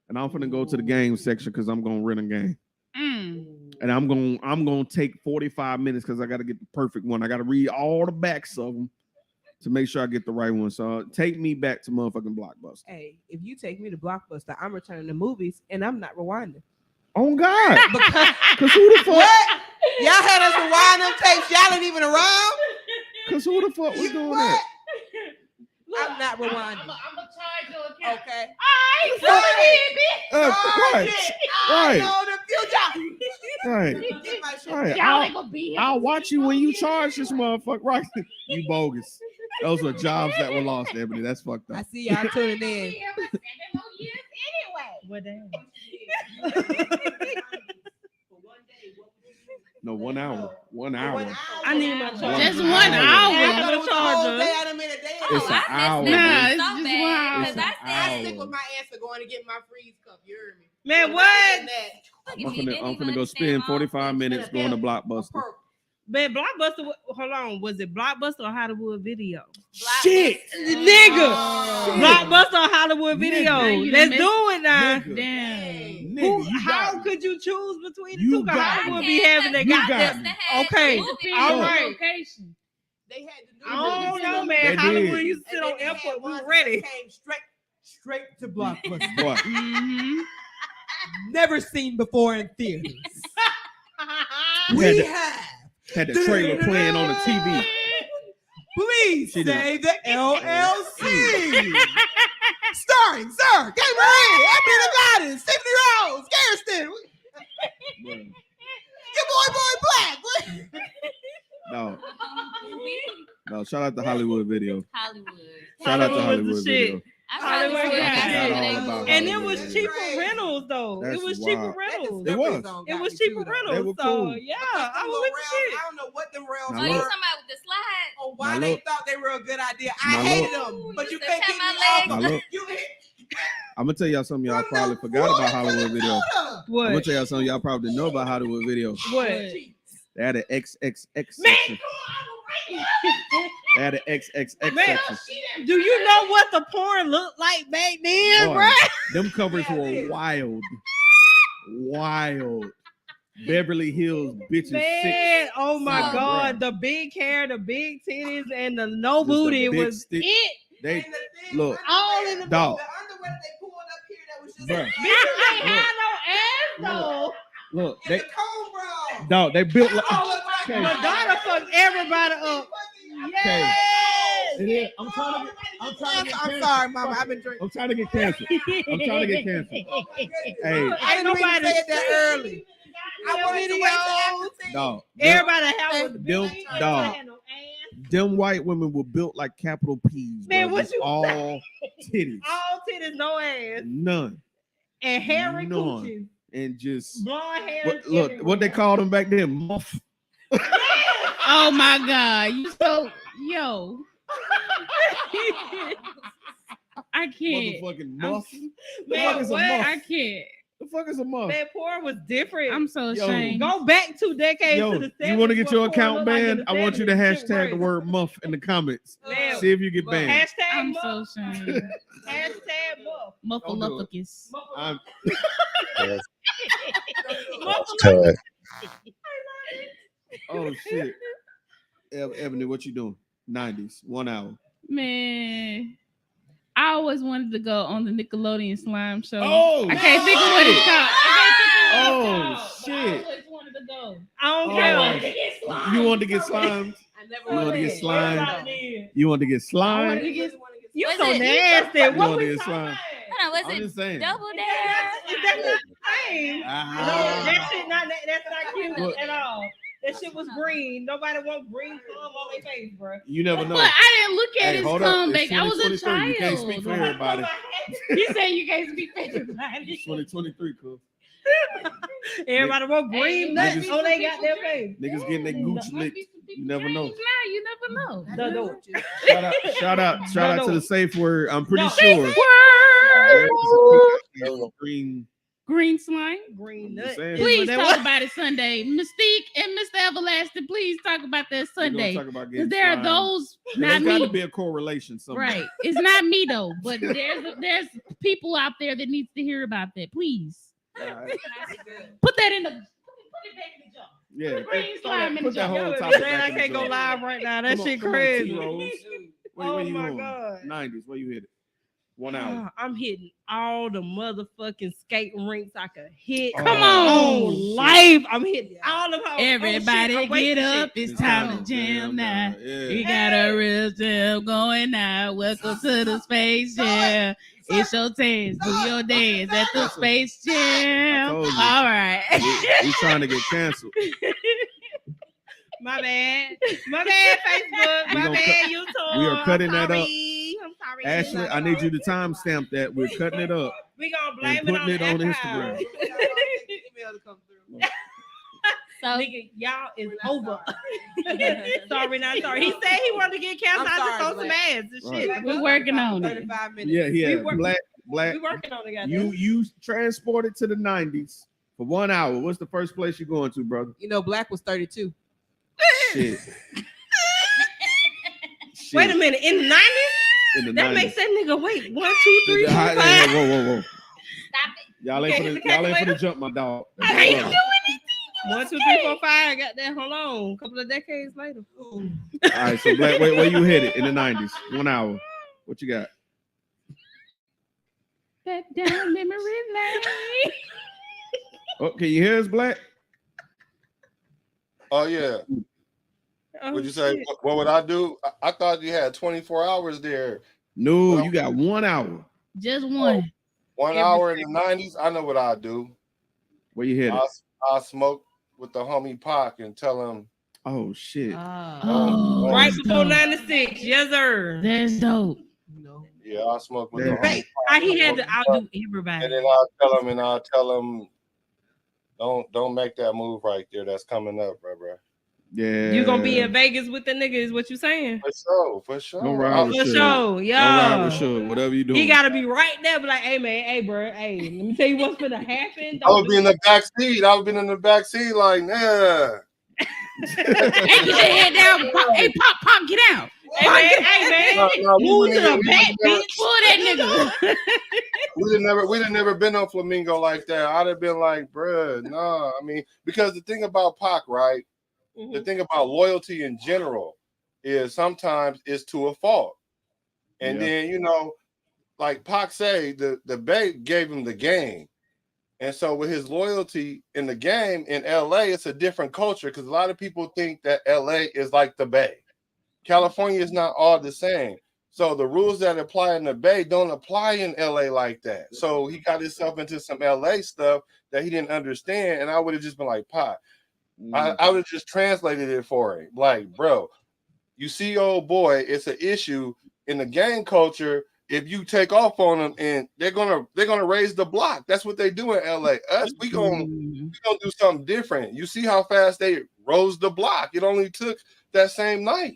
and I'm gonna go to the game section because I'm gonna rent a game. And I'm gonna take 45 minutes because I got to get the perfect one. I got to read all the backs of them to make sure I get the right one. So take me back to motherfucking Blockbuster. Hey, if you take me to Blockbuster, I'm returning the movies and I'm not rewinding. Oh God! Because Cause who the fuck? what? Y'all had us rewind them tapes. Y'all ain't even around. Cause who the fuck was You doing what? that? I'm not rewinding. I'm gonna charge your account. Okay. Alright, so Right. Right, I right. know the right, future. Get my shit. right. Y'all ain't gonna be here. I'll watch you when you charge this motherfucker. Right? You bogus. Those were jobs that were lost, Ebony. That's fucked I up. see y'all tuning in. Here for 7 more years anyway. Well, damn. No, 1 hour. 1 hour. I need my charger. Just 1 hour. hour. Yeah, I the was the whole charger. day out of minute day. It's an hour. Nah, Nah, it's it's so just bad. wild. Because It's I an I said, stick with my answer going to get my freeze cup. You heard me? Man, what? I'm finna go spend 45 minutes going to Blockbuster. Man, Blockbuster. Hold on. Was it Blockbuster or Hollywood Video? Shit, Nigga. Oh. Blockbuster or Hollywood Video? Nigga, you Let's done do it now. Nigga. Damn. Nigga, Who, you how got me. could you choose between the You two? 'Cause got Hollywood me. be having that You got goddamn. me. Okay. All right. Location. They had the I don't know, They man. Hollywood did. used to sit on airport. We ready. Came straight to Blockbuster. Boy, Mm-hmm. Never seen before in theaters. You We had the- have. had the trailer playing on the TV. Please She did. say the LLC. Starring Sir Gay Marie, Anthony Gladys, Tiffany Rose, Garrison. Bruh. Your boy Black. No, no. Shout out to Hollywood Video. Hollywood. Shout out to Hollywood was the Hollywood shit. Video. I probably Hollywood still got got shit. some of All they about movies. And it Hollywood was Video. cheaper rentals though. though. That's It was wild. cheaper rentals. It was. It was cheaper They rentals. were So cool. yeah, Because I them was little with rails, shit. I don't know what them rails Now Oh, you look. were talking about with the slide? or why Now they look. thought they were a good idea. I Now hated look. them, but you Used to can't tear get my me off legs. of Now them. look. You hit I'm gonna tell y'all something y'all from probably the forgot about water to Hollywood the video. gutter. I'm What? gonna tell y'all something y'all probably didn't know about Hollywood video. What? They had an XXX Man, section. They had an XXX Man, section. do you know what the porn looked like back then, Boy, bro? them covers Yeah, were it is. wild. Beverly Hills bitches Man, oh my So- God, the big hair, the big titties, and the no Just the booty big was stick. it. They And the thing, look, all in the dog. The underwear that they pulled up here that was just Bruh. Bitches ain't had no ass though. Look, and they the comb bra. dog. They built like. All of Okay. Madonna fucked everybody up. Okay. Yes. It is. I'm trying to get I'm canceled. sorry, Mama. I've been drinking. I'm trying to get canceled. I'm trying to get canceled. Hey, I didn't mean to say it that early. I wanted to wait till after dog. Everybody had was Them- big dog. had no ass. Them white women were built like capital P's. Man, bro. what Just you all say? titties, All titties, no ass, none, and hairy None. coochies, and just blonde hair. look what they called them back then. Muff. Oh my God. You so yo. I can't. Motherfucking muff. I'm- The fuck is a Man, muff? I can't. The fuck is a muff? Man, porn was different. I'm so Yo. ashamed. Go back 2 decades Yo, to the 70s. you want to get what your porn account looked like in banned? the I want you to 70s. Shit hashtag the crazy. word muff in the comments. Man. See if you get banned. Hashtag I'm muff. so ashamed. Hashtag muff. Muffalufficus. I'm Tag. oh shit. Ebony, what you doing? 90s, 1 hour. Man. I always wanted to go on the Nickelodeon slime show. Oh, I can't think of what it's called. Oh, shit. I always wanted to go. I don't Oh. care. You want to get slimed? I never You want to get did. slimed? You want to get I slimed? wanted to get You Was so it- nasty. You What want to we get talking slimed? about? Hold on, I'm was just it saying. Double Dare? That's not the same. No, Ah. that shit not that's not cute Look. at all. That shit was green. Nobody want green thumb on their face, bro. You never know. But I didn't look at Hey, his hold up. comeback. It's I was a 2023. You can't speak for child. everybody. You say you can't speak for everybody. It's 2023, cool. Everybody want green Hey, nuts niggas- on they got their face. Niggas getting their gooch Might licked. be some people You never know. dreams now. You never know. No, no. Shout out to the safe word. I'm pretty No. sure. Word. Green. Green slime. Green I'm nut. just saying. is Please what that talk was. about it Sunday. Mystique and Mr. Everlasting, please talk about that We're gonna Sunday. talk about Because getting there are slimed. those, There's not got to me. be a correlation somewhere. Right. It's not me though, but there's people out there that needs to hear about that. Please. All right. Put that in the put it back in the jar. Yeah. Green slime in the Put that jar. whole Yo, topic man, back I in the can't go jar. live right now. That Come on, shit come on, crazy. T-Rose. Where Oh you my going? God. 90s. Where you hit it? 1 hour. I'm hitting all the motherfucking skating rinks I could hit. Oh, Come on. shit. Life. I'm hitting all of them. Everybody I'm get wasting up. shit. It's time to jam now. Yeah. We got a real jam going now. Welcome to the Space Jam. It's your chance. Do your dance at the Space Jam. I All told you. right. We trying to get canceled. My bad. My bad, Facebook. We My gonna bad, YouTube. we are cutting that up. I'm sorry. Ashley, I need you to timestamp that. We're cutting it up. We gonna blame and it on putting it on the Instagram. archive. Email to come through. So Nigga, y'all is over. Sorry, not sorry. He said he wanted to get canceled. I'm I just sorry, throw some Black. ads and Right. shit. We're working on it. 35 minutes. Yeah, We yeah. work- Black. We working on it, guys. You transported to the 90s for 1 hour. What's the first place you going to, brother? You know, Black was 32. Shit. Wait a minute. In the 90s? In the That 90s. makes that nigga wait. 1, 2, 3, 4, Hey, 5. hey, whoa. stop it. Y'all ain't for the jump my dog. I can't do anything. 1, 2, 3, 4, 5. Got that. Hold on. A couple of decades later. All right, so Black, where you headed in the 90s? 1 hour. What you got? Back down memory lane. Oh, can you hear us, Black? Oh yeah. Oh, Would you say shit. what would I do? I thought you had 24 hours there. No, you got 1 hour. Just one. 1 hour in the 90s. I know what I do. Where you headed? I smoke with the homie Pac and tell him. Oh shit. Oh, Right that's before dope. 96. Yes, sir. That's dope. You know, Yeah, I smoke with Yeah. the homie. He had to outdo everybody. And then I'll tell him, don't make that move right there. That's coming up, bro. Yeah. You gonna be in Vegas with the nigga? Is what you saying? For sure. Don't ride with For Suge. sure, Don't ride with yeah. Suge. Whatever you doing. He gotta be right there. Be like, hey man, hey bro, hey, let me tell you what's gonna happen. I would be in the back seat. I would be in the back seat like, nah. Hey, get your head down. Pop, hey, pop, get out. Hey man, move to the back, bitch. Pull that nigga. We'd have never been on Flamingo like that. I'd have been like, bruh, nah. I mean, because the thing about Pac, right? Mm-hmm. The thing about loyalty in general is sometimes it's to a fault. And then, you know, like Pac say, the Bay gave him the game. And so with his loyalty in the game in LA, it's a different culture because a lot of people think that LA is like the Bay. California is not all the same. So the rules that apply in the Bay don't apply in LA like that. So he got himself into some LA stuff that he didn't understand. And I would have just been like, Pac, I would have just translated it for him. Like, bro, you see, old boy, it's an issue in the gang culture. If you take off on them, and they're gonna raise the block. That's what they do in LA. Us, we gonna do something different. You see how fast they rose the block. It only took that same night.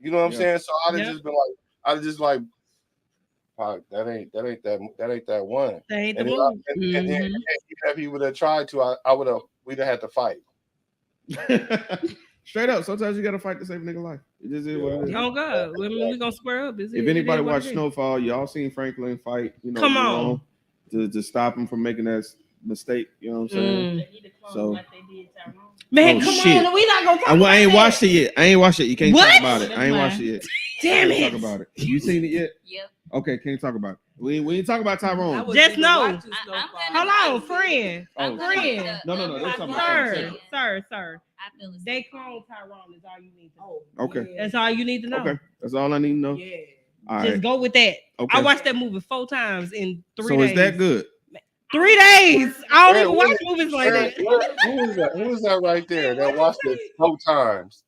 You know what I'm saying? So I'd have just like, Fuck, that ain't that one. That ain't the And move. and then if he would have tried to, we'd have had to fight. Straight up, sometimes you gotta fight to save a nigga life. It just is what it is. Oh God, we gonna square up. If anybody watched Snowfall, y'all seen Franklin fight, you know, come on, to stop him from making that mistake. You know what I'm saying? So, man, come on, we not gonna talk about I ain't that. watched it yet. I ain't watched it. You can't What? talk about it. I ain't watched it yet. Damn Can't it! talk about it. You seen it yet? Yep. Okay, can't talk about it. We ain't talk about Tyrone. Just know. Hold Hold on, friend. Oh, Friend. No. That's something. Sir. I feel the They clone Tyrone is all you need to know. Okay. That's all you need to know. Okay, that's all I need to know. Yeah. All Just right. go with that. Okay. I watched that movie 4 times in 3 So days. is that good? 3 days. I don't Hey, even watch movies like that. Who is that right there that watched it 4 times?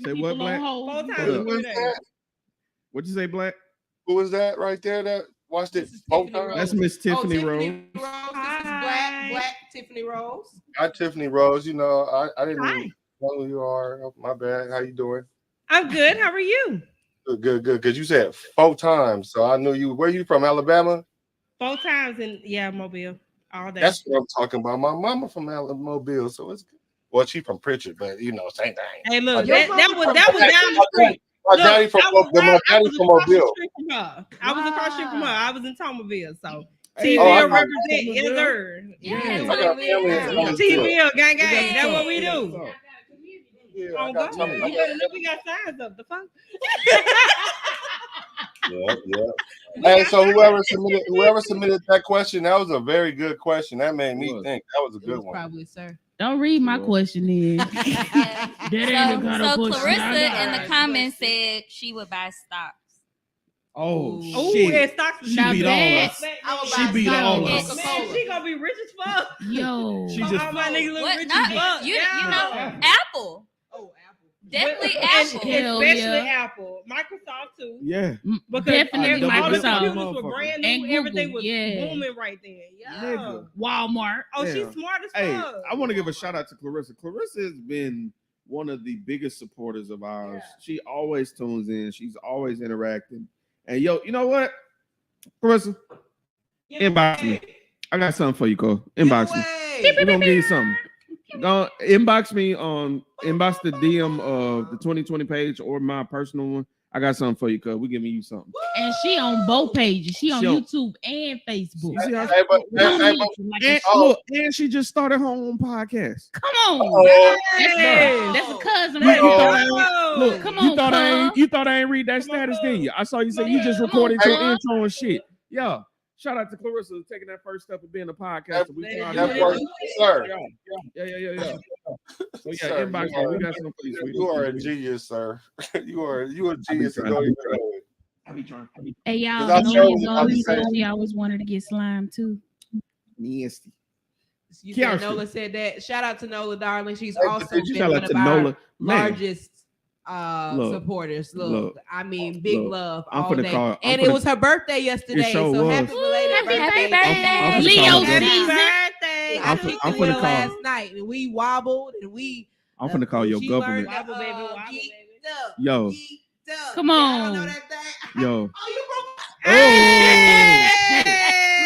Say what, Black? 4 times Hold in up. 3 days. What'd you say, Black? Who is that right there that watched it 4 times? That's Miss Tiffany Rose. Tiffany Rose. This is black Tiffany Rose. Hi, Tiffany Rose. You know, I didn't Hi. even know who you are. Oh, my bad. How you doing? I'm good. How are you? Good. Because you said 4 times, so I knew you. Where you from? Alabama? 4 times in Mobile all day. That's what I'm talking about. My mama from Mobile, so it's good. Well, she from Pritchard, but you know, same thing. Hey, look, My that was down the street. My daddy from Mobile. I was across the street from her. I was in Tomerville, so Hey, TVL I- represent. Yes, sir. Yeah, I got family in TVL gang. We got That's some. what we We got do. some. Yeah, Oh I God, got you better know we got signs up. The fuck. Yeah. Hey, so whoever submitted that question, that was a very good question. That made me think. That was a good one. Probably, sir. Don't read my question in. Yeah. That ain't the kind of So question Clarissa I got. in the comments said she would buy stocks. Oh Oh, shit! and stocks. She Now beat all that- us. I would She buy beat stock all in us. Man, Coca-Cola. she gonna be rich as fuck. Yo, She just All my niggas look What? rich Not, as fuck. you Yeah. know, Apple. Oh, Apple. Definitely And Apple. Hell especially yeah. Apple, Microsoft too. Yeah. Because Definitely all the Microsoft. computers were brand new. And Google, Everything was yeah. booming right then. Yeah. Nigga. Walmart. Oh, Yeah. she's smart as Hey, fuck. I want to give a shout out to Clarissa. Clarissa has been one of the biggest supporters of ours. Yeah. She always tunes in. She's always interacting. And yo, you know what, Clarissa? Inbox me. I got something for you, Cole. Inbox me. We're gonna give you something. Go inbox me on inbox the DM of the 2020 page or my personal one. I got something for you, cuz we giving you something. And she on both pages. She on She on- YouTube and Facebook. You see how Hey, but- Don't hey, need but- you like and, a- look, and she just started her own podcast. Come on. Oh. That's a cousin. You Right thought there. I ain't, look, Come you on, thought I cuz. ain't read that status, didn't you? I saw you say you just Come on, recorded your cuz. intro and shit. Yeah. Shout out to Clarissa taking that first step of being a podcaster. We proud of That you. first, sir. Yeah. So yeah, Sir, inbox you me. are- We got something for you, sweetie. You are a genius, sir. You a genius. And trying. don't even know it. I be trying. Hey, y'all. Cause I know showed his you, daughter I said said- she always wanted to get slime too. Nasty. You said Kiarstyn. Nola said that. Shout out to Nola, darling. She's Hey, also did you been shout one out of to our Nola? Man. largest supporters. Look, I mean, big love I'm all finna day. call- I'm and finna- it was her birthday yesterday. sure So was. happy belated Happy birthday. birthday. I'm finna Leo call her Happy government. birthday. I I'm took finna it with her call- last night and we wobbled and we I'm finna call your she government. learned, Wobble, baby, wobble, geeked baby. up, Yo. geeked up. Come Y'all know on. that thing? Yo. Oh, you broke. Oh,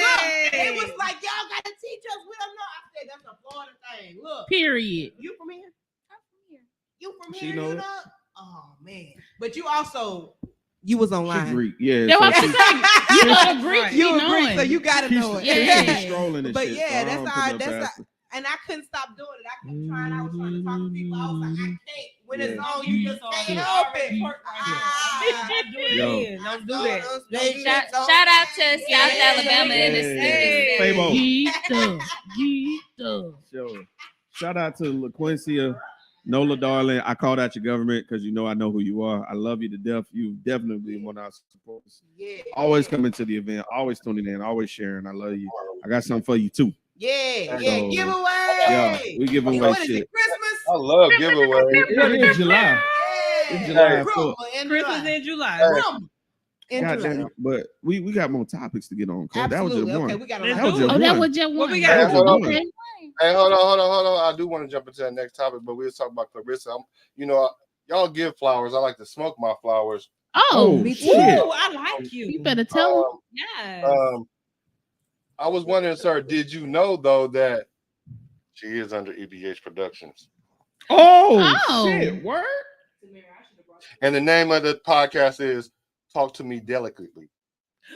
Look, it was like y'all gotta teach us. We don't know. I said that's a Florida thing. Look, Period. you from here? You from She here? know You it. know? Oh man! But you also was she online. Greek. Yeah. That's what so I'm she- saying. You agree? You You agree, knowing. so you gotta she's, know it. Yeah. she's strolling and But shit. yeah, so that's I don't how- put no that's past her. And I couldn't stop doing it. I kept trying. I was trying to talk to people. I was like, I can't. When it's Yeah. on, you just can't help it. Yo. Don't do that. Shout out to South Alabama in the Hey. city. Fabo. Geeked up. Sure. Shout out to LaQuincia, Nola, darling. I called out your government because you know I know who you are. I love you to death. You've definitely been one of our supporters. Yeah. Always coming to the event, always tuning in, always sharing. I love you. I got something for you too. Yeah. So, Giveaway. Yeah, we giving away What is shit. it? Christmas. I love giveaways. It is July. It's July 4th. Christmas in July. In God July. damn it. But we got more topics to get on. Cause that was Absolutely. just one. Okay, we got a Let's lot. That was do it. just Oh, that one. was just What one. we Hey, got? hold on. Okay. Hey, hold on. I do want to jump into that next topic, but we was talking about Clarissa. Y'all give flowers. I like to smoke my flowers. Oh, Me shit. too. Ooh, I like you. You better tell him. Yes. I was wondering, sir, did you know though that she is under EBH Productions? Oh. Shit. Word? And the name of the podcast is Talk to Me Delicately.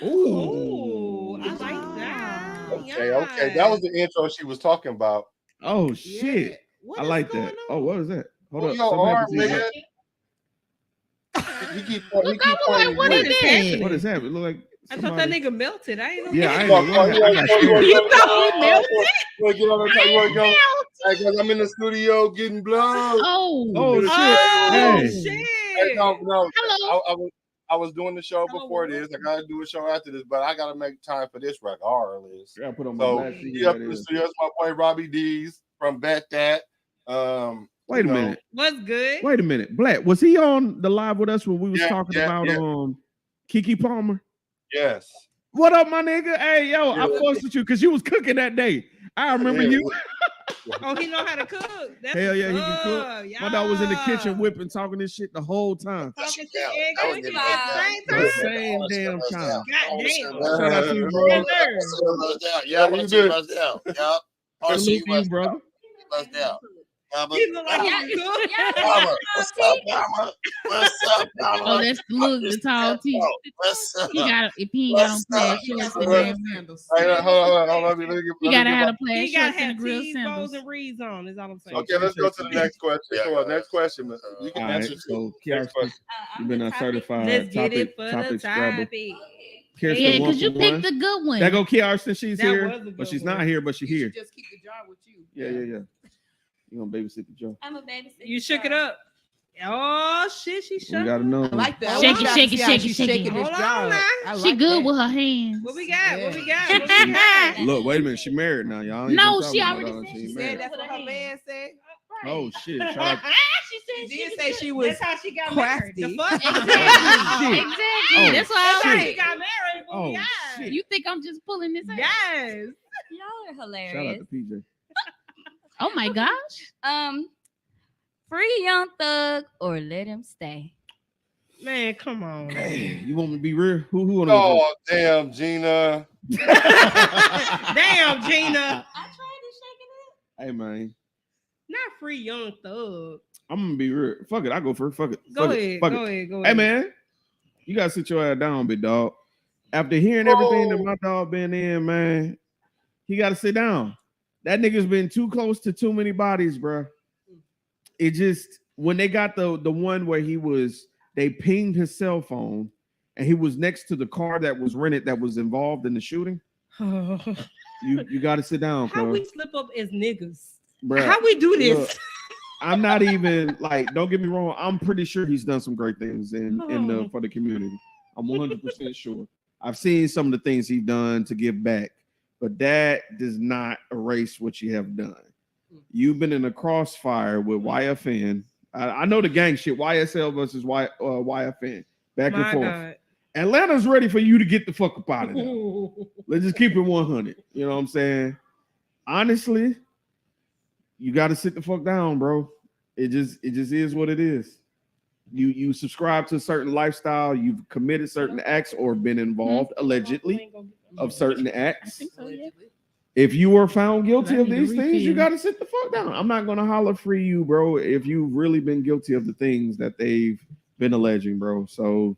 Ooh, I like that. Okay. That was the intro she was talking about. Oh shit. What I is like going that. on? Oh, what is that? Hold Who up. your Something arm, happened to nigga? you. He keep Look up like what pointing is to you. that? What is happening? Look like I thought that somebody- nigga melted. I ain't know. Yeah, I ain't Fuck, know what happened. I got you scared. wanna thought he melted? You wanna get on the you wanna go? Because I'm in the studio getting blood. Oh. Oh shit. Oh Hey. shit! Hey, no, Hello. I was doing the show before this. I gotta do a show after this, but I gotta make time for this regardless. I gotta put on my So black CD. yeah, the studio is my boy Robbie D's from Bet That. Wait a minute. What's good? Wait a minute. Black, was he on the live with us when we was Yeah, talking yeah, about yeah. Kiki Palmer? Yes. What up, my nigga? Hey, yo, Yeah. I fussed with you because you was cooking that day. I remember you. Oh, he know how to cook. That's Hell yeah, he what's can cook. up. My dog was in the kitchen Yeah. whipping, talking this shit the whole time. Talking Yeah, shit and that was cooking good. at the same The time. same damn time. God damn. Shout out to you, bro. Yes, sir. Yeah, you did. Salute to you, brother. He look like he can cook. Oh, that's look the tall teeth. He got if he ain't got on plaid shorts and damn. Hey, hold on. Let me He get gotta have my- the plaid He gotta shorts and the have grill T's, bows, sandals. and reeds on. Is all I'm saying. Okay, let's go to the next question. Yeah, Come on, next question. You can All right, answer. so Next Kiara, question. you've been a certified Let's get it for topic the scrabble. topic. Kirsten, Yeah, one because you for picked one. the good one. That go Kiara, she's That here, was a good but she's one. not here, but she's here. Just keep the jar with you. Yeah. You gonna babysit the jar. I'm a babysitter. You shook it up. Oh shit, she We shook. gotta know. I like that. Shake it, I shake it, see how shake it, she's shake it. shaking this Hold jar on up. now. I She like good that. with her hands. What we got? What we got? Yeah. What we got? Look, wait a minute. She married now, y'all. ain't No, been she talking already about her. said She She married. said that's what her man said. Oh shit! Shout out. She did say she was That's how she got crafty. married. The fuck? Exactly. Shit. Exactly. Oh, That's why That's I how was she got married. What we Oh, got? shit. You think I'm just pulling this out? Yes. Y'all are Shout out hilarious. to PJ. Oh my gosh. Free Young Thug or let him stay. Man, come on. Hey, you want me to be real? Who wanna go Oh damn, Gina. first? Damn, Gina. I tried to shake it Hey man, Not free Young Thug. I'm gonna be real. Fuck it, I go first. Fuck it. Go Fuck it. ahead. Fuck Go it. ahead. Go Hey ahead. man, you gotta sit your ass down, big dog. After hearing everything that my dog been in, man, he gotta sit down. That nigga's been too close to too many bodies, bro. It just when they got the one where they pinged his cell phone and he was next to the car that was rented that was involved in the shooting. You got to sit down, How cuz. we slip up as niggas? Bruh, How we do this? look, I'm not even like. Don't get me wrong. I'm pretty sure he's done some great things for the community. I'm 100% sure. I've seen some of the things he's done to give back, but that does not erase what you have done. You've been in a crossfire with YFN I know the gang shit. YSL versus YFN. Back and My forth. God. Atlanta's ready for you to get the fuck up out of there. Let's just keep it 100. You know what I'm saying? Honestly, you got to sit the fuck down, bro. It just is what it is. You subscribe to a certain lifestyle, you've committed certain acts or been involved allegedly of certain acts. If you were found guilty of these things, you got to sit the fuck down. I'm not gonna holler free you, bro, if you've really been guilty of the things that they've been alleging, bro. So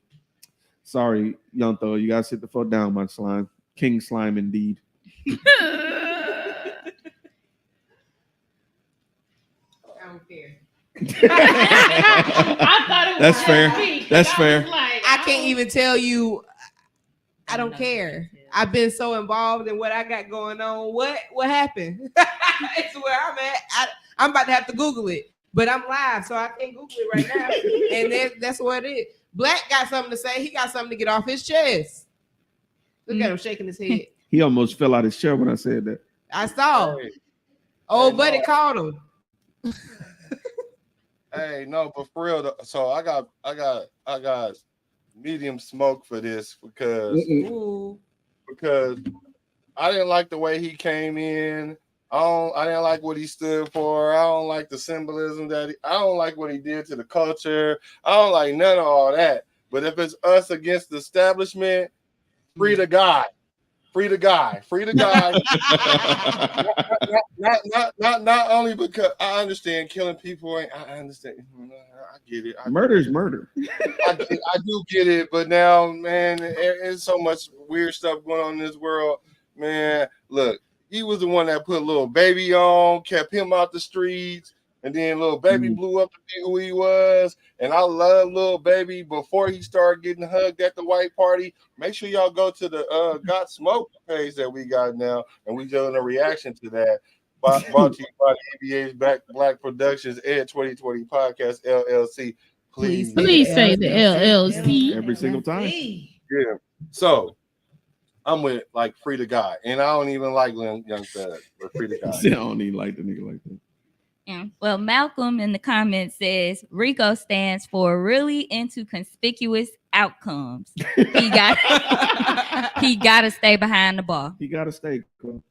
sorry, Young Thug, you gotta sit the fuck down, my slime. King slime indeed. I don't care. I thought it was That's fair. me, That's I was fair. like, I can't even tell you. I don't care. I've been so involved in what I got going on. What happened? It's where I'm at. I'm about to have to Google it, but I'm live, so I can't Google it right now. And that's what it is. Black got something to say. He got something to get off his chest. Look at him shaking his head. He almost fell out his chair when I said that. I saw. Hey. Old buddy called him. Hey, no, but for real, so I got medium smoke for this because I didn't like the way he came in. I didn't like what he stood for. I don't like the symbolism I don't like what he did to the culture. I don't like none of all that. But if it's us against the establishment, free the guy. Free the guy. Free the guy. not only because I understand killing people. I understand. I get it. Murder is murder. I do get it, but now, man, there's so much weird stuff going on in this world. Man, look, he was the one that put little baby on, kept him out the streets, and then little baby blew up to be who he was. And I love little baby before he started getting hugged at the white party. Make sure y'all go to the Got Smoke page that we got now, and we doing a reaction to that. Brought to you by the ABA's Black Productions Ed 2020 Podcast LLC. Please say the LLC Every single time. Yeah. So I'm with like free the guy, and I don't even like Young Thug, but free the guy. I don't even like the nigga like that. Yeah. Well, Malcolm in the comments says RICO stands for really into conspicuous outcomes. He got to stay behind the ball. He got to stay. Cool.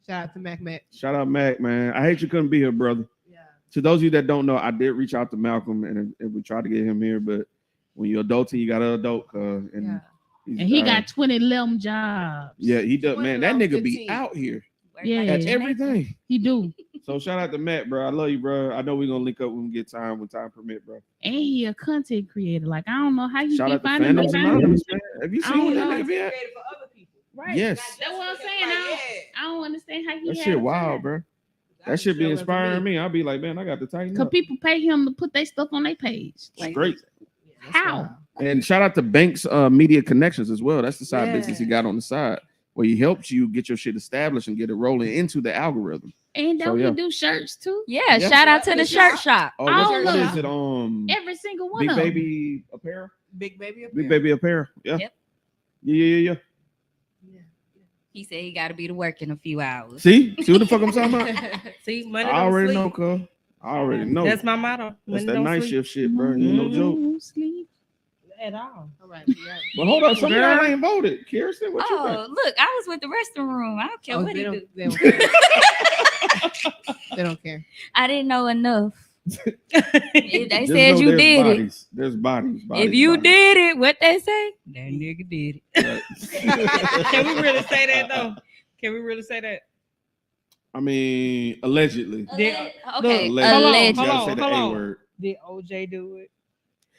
Shout out to Mac. Shout out Mac, man. I hate you couldn't be here, brother. Yeah. To those of you that don't know, I did reach out to Malcolm and we tried to get him here, but when you're adulting, you got to adult. And he got 20 limb jobs. Yeah, he does. Man, that nigga 15. be out here. Yeah, At everything. he do. So shout out to Matt, bro. I love you, bro. I know we're gonna link up when we get time, when time permit, bro. And he a content creator. Like, I don't know how you Shout keep out to finding Fandoms Anonymous, man. Have you I seen don't what that know. nigga be at? For other people. Right. Yes. That's what I'm saying. I don't understand how he That had shit time. wild, bro. That shit be inspiring me. I'll be like, man, I got to tighten Because up. people pay him to put their stuff on their page. Like, Straight. how? And shout out to Banks Media Connections as well. That's the side business he got on the side, where he helps you get your shit established and get it rolling into the algorithm. And don't So, he do shirts too? Yeah, shout out to the shirt shop. Oh, All what of is it? Every single one Big of them. Baby Apparel? Big baby. Big Baby Apparel. Yeah. Yep. Yeah. He said he got to be to work in a few hours. See what the fuck I'm talking about? See, money I don't already sleep. know, cuz. I already know. That's my motto. That's Money that don't night sleep shift shit, bro. You no joke. Don't sleep. at all. All right. But hold on, some of y'all ain't voted. Kirsten, what you Oh, got? look, I was with the restroom room. I don't care what he do. They don't care. They don't care. I didn't know enough. They Just said know you there's did it. bodies. There's bodies. If you did it, what they say? That nigga did it. Can we really say that though? Can we really say that? I mean, allegedly. Okay, Allegedly. allegedly. You gotta say the Hold A on. word. Did OJ do it?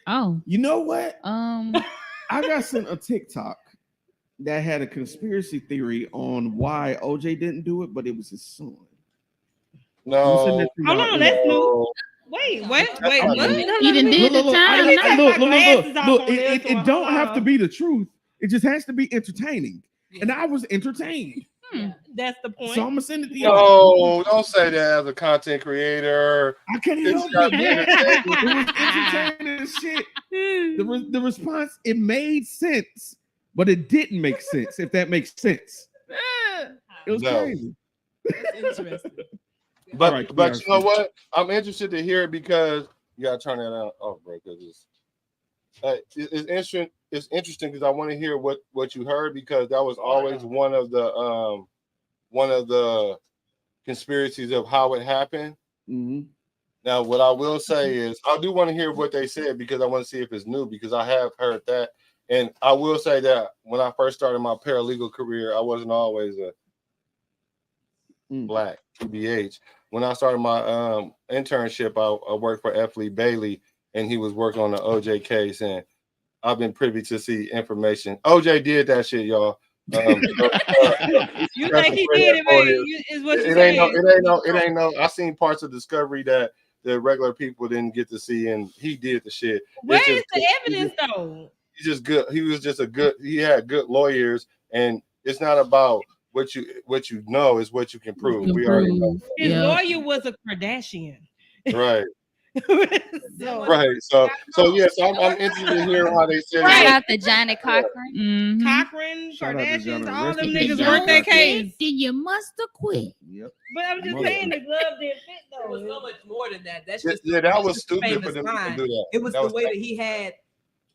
Oh, You know what? I I got sent a TikTok that had a conspiracy theory on why OJ didn't do it, but it was his son. I'm sending No. it to Hold y'all. on, that's new. No. Wait, what? That's Wait, not what? new. he done did the Look, time. I- Now. look, Take my glasses off look, on this it one. don't Hold have to on. be the truth. It just has to be entertaining. And I was entertained. That's the point. So I'm gonna send it to y'all. No, don't say that as a content creator. I can't It's help gotta it. be It was entertaining. entertaining as shit. The response, it made sense, but it didn't make sense, if that makes sense. It was No. crazy. Interesting. But All right, but you know what? I'm interested to hear it because You gotta turn that off, bro, because it's interesting. It's interesting because I want to hear what you heard, because that was always one of the conspiracies of how it happened. Mm-hmm. Now, what I will say is I do want to hear what they said, because I want to see if it's new, because I have heard that. And I will say that when I first started my paralegal career, I wasn't always a black TBH. When I started my internship, I worked for F. Lee Bailey, and he was working on the OJ case, and I've been privy to see information. OJ did that shit, y'all. You think he did it, man? Is what you saying? It ain't no. I seen parts of Discovery that the regular people didn't get to see, and he did the shit. Where is the evidence though? He's just good. He was just he had good lawyers, and it's not about what you know, is what you can prove. We already know. His lawyer was a Kardashian. Right. Right. So yes, I'm interested in hearing how they said Shout out to Johnny Cochran. Mm-hmm. Cochran, Kardashians, all them If niggas you worked their don't case. fit, then you must have quit. Yep. But I'm just saying the glove didn't fit though. It was so much more than that. That's just that was just stupid for famous them line. to do that. It was the way that he had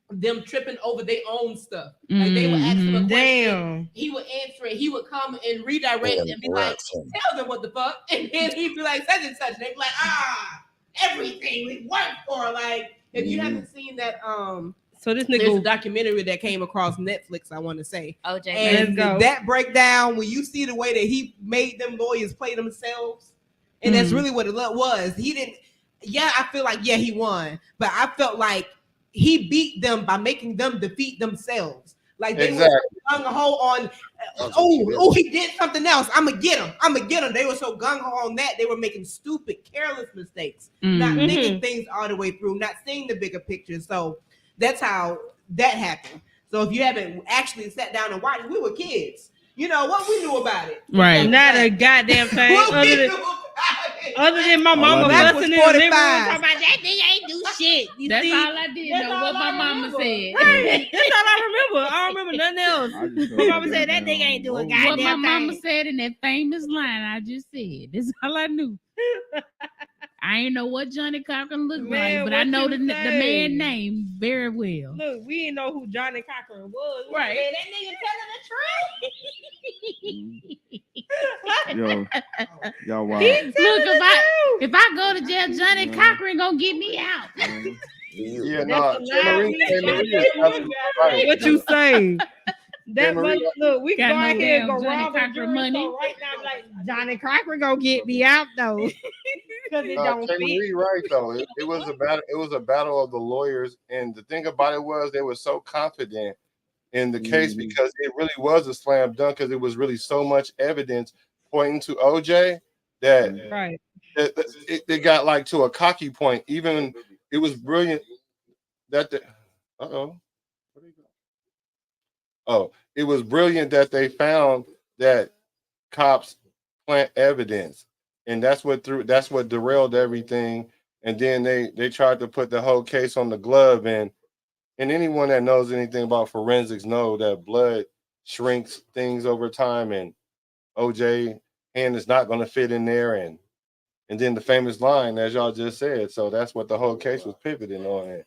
them tripping over their own stuff. Like they would ask him a question, Damn. he would answer it, he would come and redirect and be like, tell them what the fuck, and then he'd be like, such and such, and they'd be like, everything we worked for. Like, if you haven't seen that, so this there's nigga a documentary that came across Netflix, I want to say. OJ. And that breakdown, when you see the way that he made them lawyers play themselves, and that's really what it was. He didn't, I feel like, he won, but I felt like he beat them by making them defeat themselves. Like they were gung ho on, he did something else. I'm gonna get him. They were so gung ho on that they were making stupid, careless mistakes, not thinking things all the way through, not seeing the bigger picture. So that's how that happened. So if you haven't actually sat down and watched, we were kids. You know what we knew about it, right? Not a goddamn thing. Other than my mama busting in the living room talking about that nigga ain't do shit. That's all I did know what my mama said. Right. That's all I remember. I don't remember nothing else. My mama said that nigga ain't doing goddamn what my mama thing. said in that famous line I just said. That's all I knew. I ain't know what Johnny Cochran looked like, but I know the man name very well. Look, we didn't know who Johnny Cochran was. Right. Man, that nigga Yo, y'all wild. Look, if I go to jail, Johnny Cochran gonna get me out. Yeah, no. What you say? That look, we Got go out no here damn and go Johnny rob a Cochran jury money. store right now, like Johnny Cochran gonna get me out though, because it don't fit. Right though, it was a battle. It was a battle of the lawyers, and the thing about it was they were so confident in the case because it really was a slam dunk, because it was really so much evidence pointing to OJ that it got like to a cocky point. Even it was brilliant that it was brilliant that they found that cops plant evidence, and that's what derailed everything. And then they tried to put the whole case on the glove, and anyone that knows anything about forensics know that blood shrinks things over time, and OJ hand is not going to fit in there, and then the famous line, as y'all just said. So that's what the whole case was pivoting on,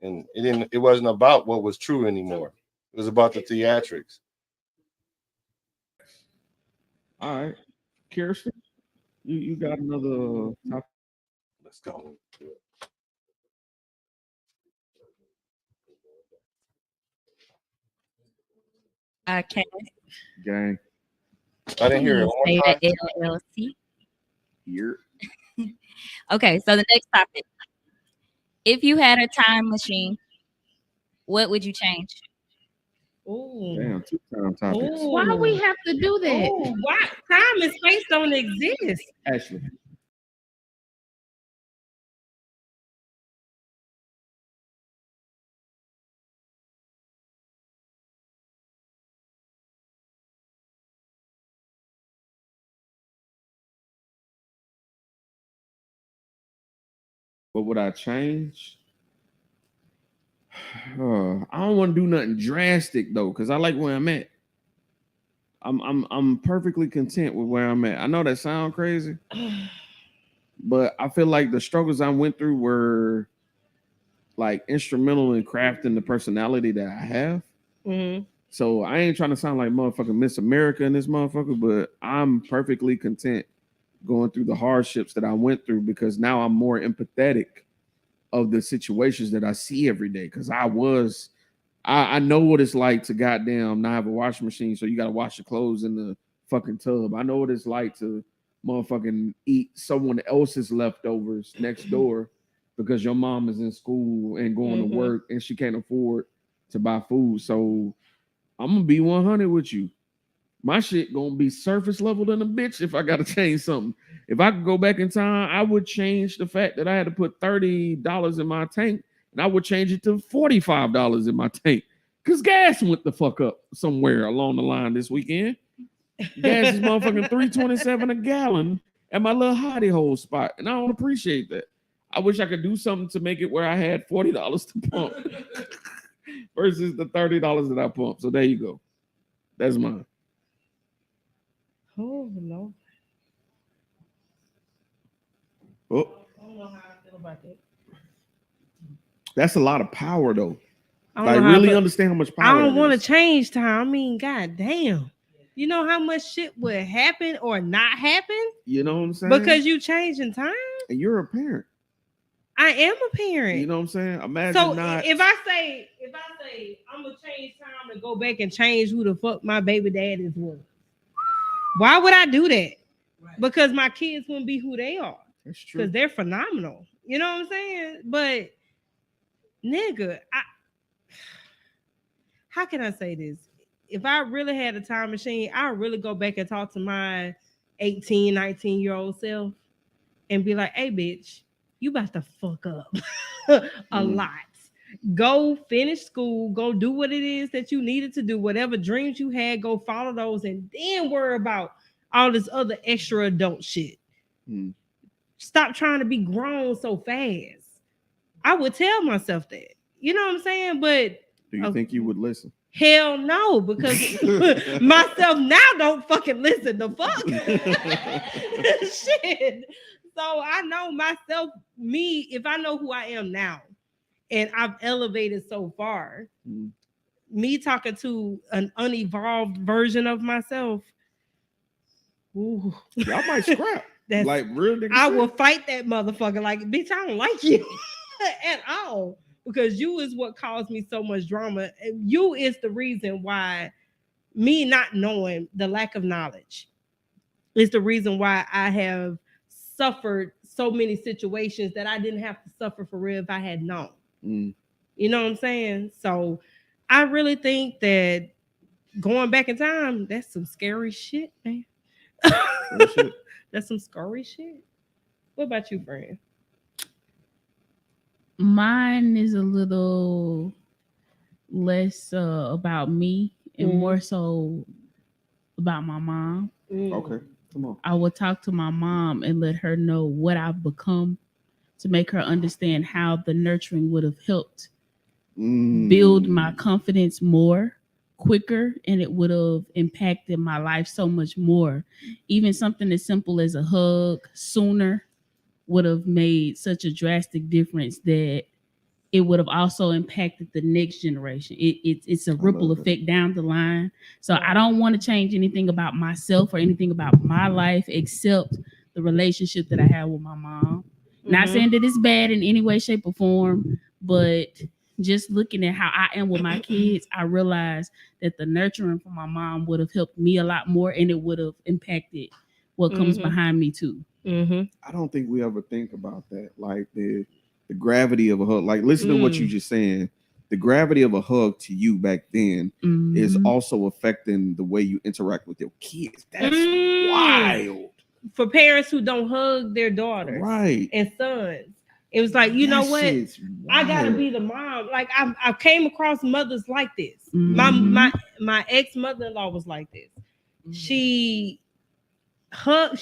and it wasn't about what was true anymore. It was about the theatrics. All right, Kirsten, you got another topic? Let's go. Okay. Gang. I didn't hear it. Say the LLC. Here. Okay, so the next topic. If you had a time machine, what would you change? Ooh. Damn, 2-time topics. Ooh. Why we have to do that? Ooh, why? Time and space don't exist. Ashley. What would I change? I don't want to do nothing drastic though, because I like where I'm at. I'm perfectly content with where I'm at. I know that sounds crazy, But I feel like the struggles I went through were like instrumental in crafting the personality that I have. Mm-hmm. So I ain't trying to sound like motherfucking Miss America in this motherfucker, but I'm perfectly content going through the hardships that I went through because now I'm more empathetic of the situations that I see every day. Because I know what it's like to goddamn not have a washing machine, so you got to wash your clothes in the fucking tub. I know what it's like to motherfucking eat someone else's leftovers next door because your mom is in school and going to work and she can't afford to buy food. So I'm gonna be 100 with you. My shit gonna be surface level than a bitch if I gotta change something. If I could go back in time, I would change the fact that I had to put $30 in my tank, and I would change it to $45 in my tank. Cause gas went the fuck up somewhere along the line this weekend. Gas is motherfucking $3.27 a gallon at my little hottie hole spot, and I don't appreciate that. I wish I could do something to make it where I had $40 to pump versus the $30 that I pump. So there you go. That's mine. Oh no. Oh, I don't know how I feel about that. that's a lot of power, though. I don't Like, know how I really feel- understand how much power. I don't it want to is. change time. I mean, goddamn. You know how much shit would happen or not happen You know what I'm saying? because you changing time? And you're a parent. I am a parent. You know what I'm saying? Imagine So not. if I say I'm gonna change time to go back and change who the fuck my baby daddies was, why would I do that? Right. Because my kids wouldn't be who they are. That's true. Because they're phenomenal. You know what I'm saying? But nigga, how can I say this? If I really had a time machine, I'd really go back and talk to my 18, 19-year-old self and be like, hey, bitch, you about to fuck up a lot. Go finish school, go do what it is that you needed to do, whatever dreams you had, go follow those, and then worry about all this other extra adult shit. Stop trying to be grown so fast. I would tell myself that. You know what I'm saying? But do you think you would listen? Hell no, because myself now don't fucking listen. The fuck? Shit. So I know myself, if I know who I am now, and I've elevated so far, me talking to an unevolved version of myself, ooh. Y'all might scrap. That's like real nigga I shit. will fight that motherfucker. Like, bitch, I don't like you at all. Because you is what caused me so much drama. And you is the reason why me not knowing, the lack of knowledge is the reason why I have suffered so many situations that I didn't have to suffer for real if I had known. You know what I'm saying? So I really think that going back in time, that's some scary shit, man. That's some scary shit. What about you, friend? Mine is a little less about me and more so about my mom. Okay, come on. I would talk to my mom and let her know what I've become to make her understand how the nurturing would have helped build my confidence more quicker, and it would have impacted my life so much more. Even something as simple as a hug sooner would have made such a drastic difference that it would have also impacted the next generation. It's a ripple effect down the line. So I don't want to change anything about myself or anything about my life except the relationship that I have with my mom. Not saying that it's bad in any way, shape, or form, but just looking at how I am with my kids, I realized that the nurturing from my mom would have helped me a lot more, and it would have impacted what comes behind me too. I don't think we ever think about that. Like the gravity of a hug. Like listen to what you just saying. The gravity of a hug to you back then is also affecting the way you interact with your kids. That's wild. For parents who don't hug their daughters and sons, it was like, you know what? I gotta be the mom. Like I came across mothers like this. My ex mother-in-law was like this. She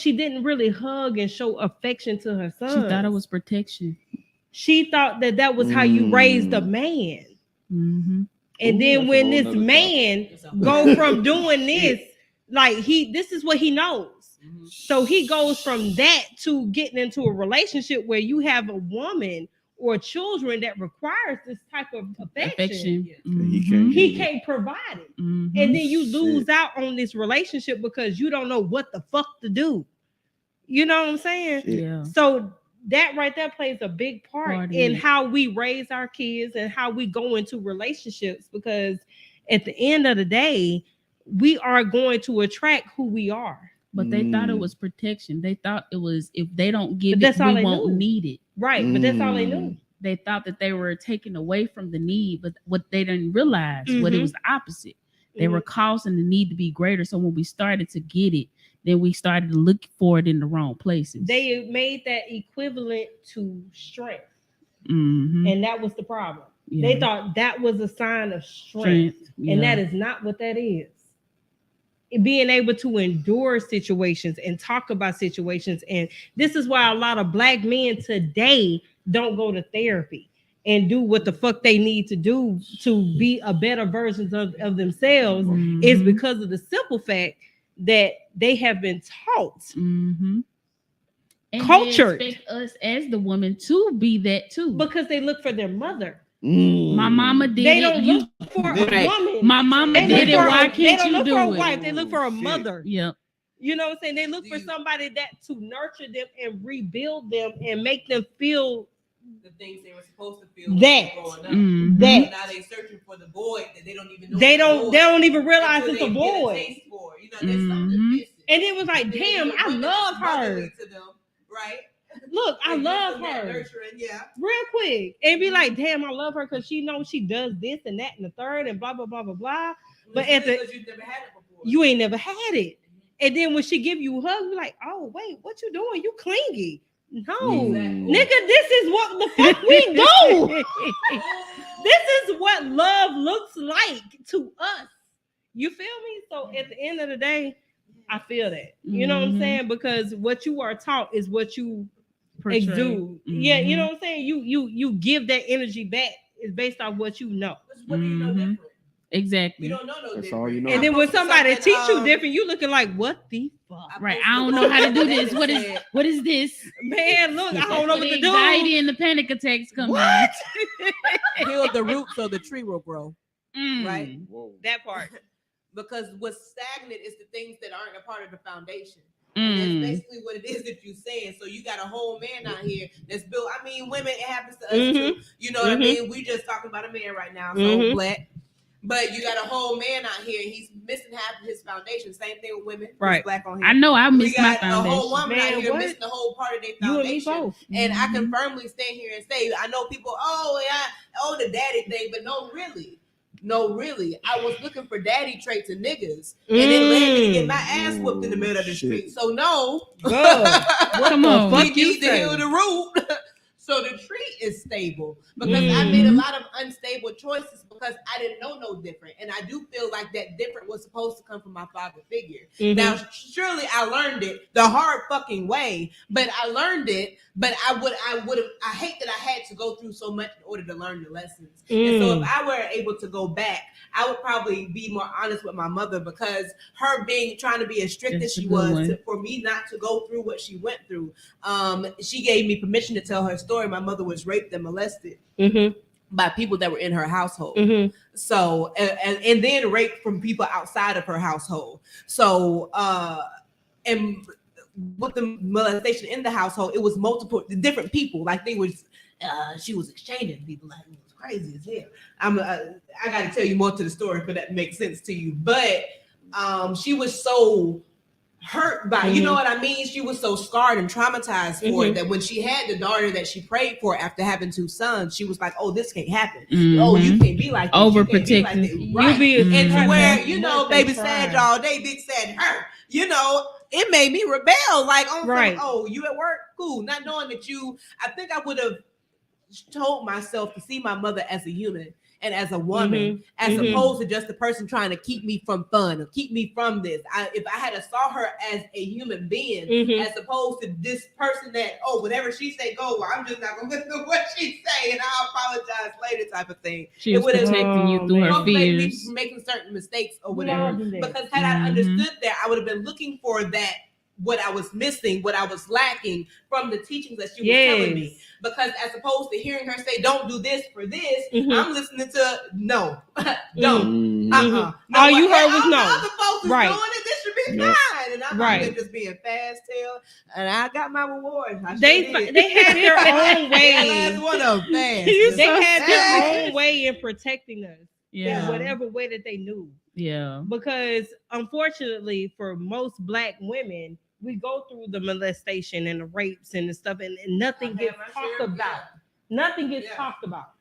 didn't really hug and show affection to her son. She thought it was protection. She thought that was how you raised a man. And then when this man go from doing this, like this is what he knows. So he goes from that to getting into a relationship where you have a woman or children that requires this type of affection. He can't provide it. And then you lose out on this relationship because you don't know what the fuck to do. You know what I'm saying? Yeah. So that right there plays a big part in how we raise our kids and how we go into relationships, because at the end of the day, we are going to attract who we are. But they thought it was protection. They thought it was, if they don't give it, we won't need it. Right, but that's all they knew. They thought that they were taking away from the need, but what they didn't realize, what it was the opposite. They were causing the need to be greater. So when we started to get it, then we started to look for it in the wrong places. They made that equivalent to strength. And that was the problem. Yeah. They thought that was a sign of strength. And that is not what that is. Being able to endure situations and talk about situations. And this is why a lot of Black men today don't go to therapy and do what the fuck they need to do to be a better version of themselves, is because of the simple fact that they have been taught, and cultured, they expect us as the woman to be that too, because they look for their mother. My mama did they it. Don't look for a woman. My mama did it. Why can't you do it? They don't look for a wife. They look for a mother. Yep. You know what I'm saying? They look for somebody that to nurture them and rebuild them and make them feel the things they were supposed to feel that growing up. That now they searching for the void that they don't even know. They don't even realize it's a void. You know, there's something missing. And it was like, damn, I love her. To them, right? Look, I love her. Nurturing, real quick. And be like, damn, I love her because she knows she does this and that and the third and blah, blah, blah, blah, blah. But at the you've never had it before. You ain't never had it. And then when she give you a hug, you're like, oh, wait, what you doing? You clingy. No, nigga, this is what the fuck we do. This is what love looks like to us. You feel me? So at the end of the day, I feel that. You know what I'm saying? Because what you are taught is what you exude. Yeah, you know what I'm saying? You give that energy back. It's based off what you know. What do you know different? Exactly. You don't know no That's different. all you know. And then when somebody teach you different, you looking like, what the fuck? Right. I don't know how to do this. What is this? Man, look, I don't know what to do. Anxiety and the panic attacks come in. Heal the root so the tree will grow. Right? Whoa. That part. Because what's stagnant is the things that aren't a part of the foundation. And that's basically what it is that you're saying. So you got a whole man out here that's built. I mean, women, it happens to us too. You know what I mean? We just talking about a man right now, so Black. But you got a whole man out here. He's missing half of his foundation. Same thing with women. Right. Black on here. I know I missed my a foundation. whole woman Man, out here what? missing the whole part of their You and me foundation. both. And I can firmly stand here and say, I know people, the daddy thing, but no, really. I was looking for daddy traits in niggas, and it led me to get my ass whooped in the middle of the street. So no, Come on, we need to heal the root. So the tree is stable, because I made a lot of unstable choices because I didn't know no different. And I do feel like that different was supposed to come from my father figure. Now, surely I learned it the hard fucking way, but I learned it. But I hate that I had to go through so much in order to learn the lessons. And so if I were able to go back, I would probably be more honest with my mother, because her trying to be as strict as she was for me not to go through what she went through. She gave me permission to tell her story. My mother was raped and molested by people that were in her household. So, and then raped from people outside of her household. So, and with the molestation in the household, it was multiple different people. Like she was exchanging people. Like, it was crazy as hell. I got to tell you more to the story for that to make sense to you. But she was so hurt by, you know what I mean? She was so scarred and traumatized for it that when she had the daughter that she prayed for after having 2 sons, she was like, oh, this can't happen. Oh, you can't be like this. Overprotective. Right. And to where, you know, baby sad all day, big sad her. You know, it made me rebel. Like, oh, you at work? Cool. Not knowing that I think I would have told myself to see my mother as a human and as a woman, as opposed to just a person trying to keep me from fun or keep me from this. If I had saw her as a human being, as opposed to this person that, whatever she say go, well, I'm just not gonna listen to what she say and I'll apologize later type of thing. She was protecting you through her fears, making certain mistakes or whatever. Because had I understood that, I would have been looking for that what I was missing, what I was lacking from the teachings that she was telling me. Because as opposed to hearing her say, "Don't do this for this," I'm listening to no, don't. No, all you heard was no. Other folks is doing it. This should be fine, and I'm just being fast tail, and I got my reward. They had their own way. Last one of fast. They had their own way in protecting us. Yeah. In whatever way that they knew. Yeah. Because unfortunately, for most Black women, we go through the molestation and the rapes and the stuff, and nothing gets talked about. Nothing gets talked about.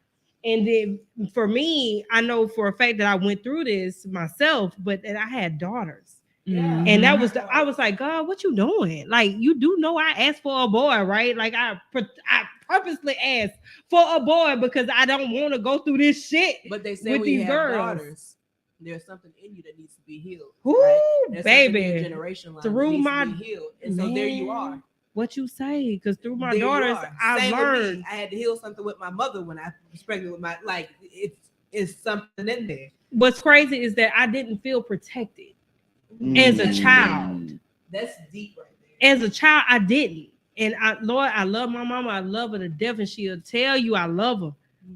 And then for me, I know for a fact that I went through this myself, but that I had daughters. And that was I was like, God, what you doing? Like, you do know I asked for a boy, right? Like I purposely asked for a boy because I don't want to go through this shit. But they say with when you these have girls. Daughters, there's something in you that needs to be healed. Ooh, right? baby, generation line through my to be healed. And so there you are. What you say? Because through my There daughters, I learned. I had to heal something with my mother when I was pregnant with my it's something in there. What's crazy is that I didn't feel protected as a child. That's deep right there. As a child, I didn't. And Lord, I love my mama. I love her to death, and she'll tell you I love her.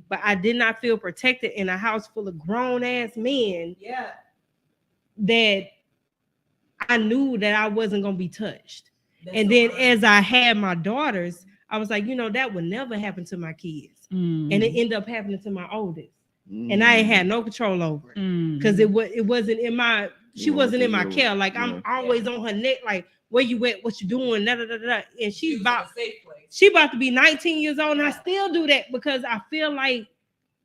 But I did not feel protected in a house full of grown ass men. Yeah. That I knew that I wasn't gonna be touched. And then as I had my daughters, I was like, that would never happen to my kids. And it ended up happening to my oldest. And I ain't had no control over it. Because it wasn't in my she wasn't in my care. Like I'm always on her neck, like, where you at, what you doing, da, da, da, da. And she about to be 19 years old, and I still do that because I feel like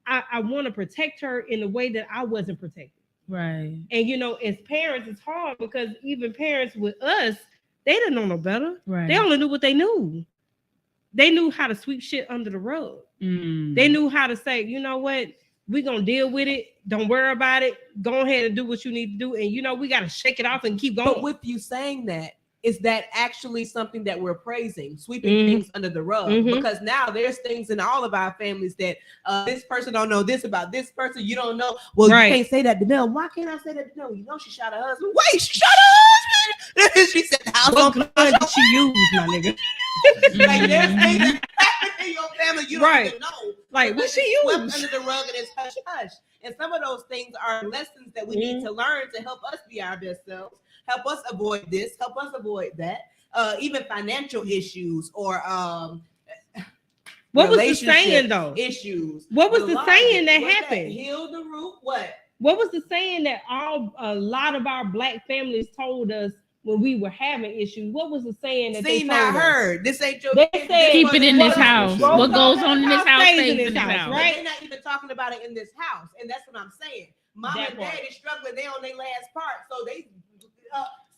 I want to protect her in a way that I wasn't protected. Right. And as parents, it's hard because even parents with us, they didn't know no better. Right. They only knew what they knew. They knew how to sweep shit under the rug. They knew how to say, you know what, we're gonna deal with it. Don't worry about it. Go ahead and do what you need to do. And we gotta shake it off and keep going. But with you saying that, is that actually something that we're praising, sweeping things under the rug? Because now there's things in all of our families that this person don't know this about this person. You don't know. Well, you can't say that to them. Why can't I say that to them? She shot her husband. Wait, she shot her husband. She said, "What gun did she use, my nigga?" Like there's things that happen in your family you don't even know. Like what she used under the rug, and it's hush hush. And some of those things are lessons that we need to learn to help us be our best selves. Help us avoid this, help us avoid that. Even financial issues or what was the saying though? Issues. What was the saying that happened? Heal the root. What was the saying that a lot of our Black families told us when we were having issues? What was the saying that they told us? Heard. This ain't your. They said, keep it in this house. What goes on in this house stays in this house, right? They're not even talking about it in this house, and that's what I'm saying. Mom and dad is struggling. They on their last part, so they.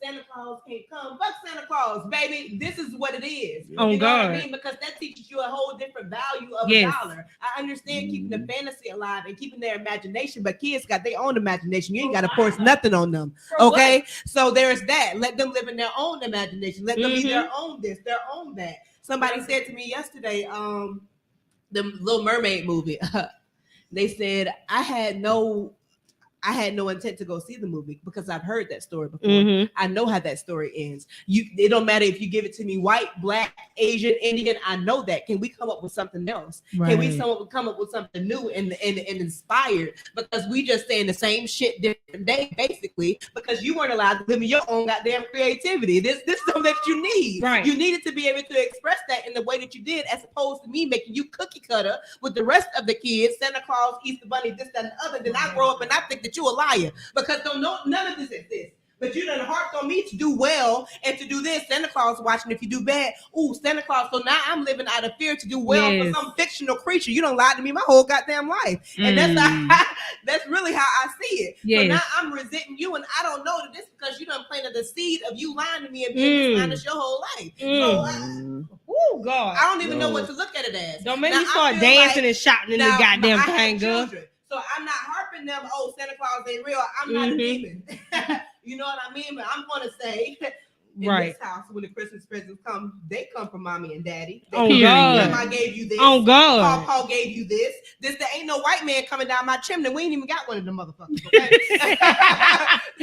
Santa Claus can't come. Fuck Santa Claus, baby. This is what it is. Oh, you know God. what I mean? Because that teaches you a whole different value of a dollar. I understand keeping the fantasy alive and keeping their imagination, but kids got their own imagination. You ain't got to force nothing on them. Okay? So there's that. Let them live in their own imagination. Let them be their own this, their own that. Somebody said to me yesterday, the Little Mermaid movie, they said, I had no intent to go see the movie because I've heard that story before. I know how that story ends. It don't matter if you give it to me white, Black, Asian, Indian. I know that. Can we come up with something else? Right. Can we come up with something new and inspired? Because we just saying the same shit different day, basically, because you weren't allowed to live in your own goddamn creativity. This is something that you need. Right. You needed to be able to express that in the way that you did, as opposed to me making you cookie cutter with the rest of the kids, Santa Claus, Easter Bunny, this, that, and the other. Then I grow up and I think that you a liar because none of this exists. But you done harped on me to do well and to do this. Santa Claus watching if you do bad. Ooh, Santa Claus. So now I'm living out of fear to do well for some fictional creature. You done lied to me my whole goddamn life. And that's really how I see it. Yes. So now I'm resenting you, and I don't know that this because you done planted the seed of you lying to me and being dishonest your whole life. So oh God. I don't even know what to look at it as. Don't make me start dancing and shouting in the goddamn thing, girl. So I'm not harping them, oh, Santa Claus ain't real. I'm not a demon. You know what I mean? But I'm going to say, In this house, when the Christmas presents come, they come from mommy and daddy. They Oh, come, God. Grandma gave you this. Oh, God. Paul gave you this. There ain't no white man coming down my chimney. We ain't even got one of them motherfuckers. Okay?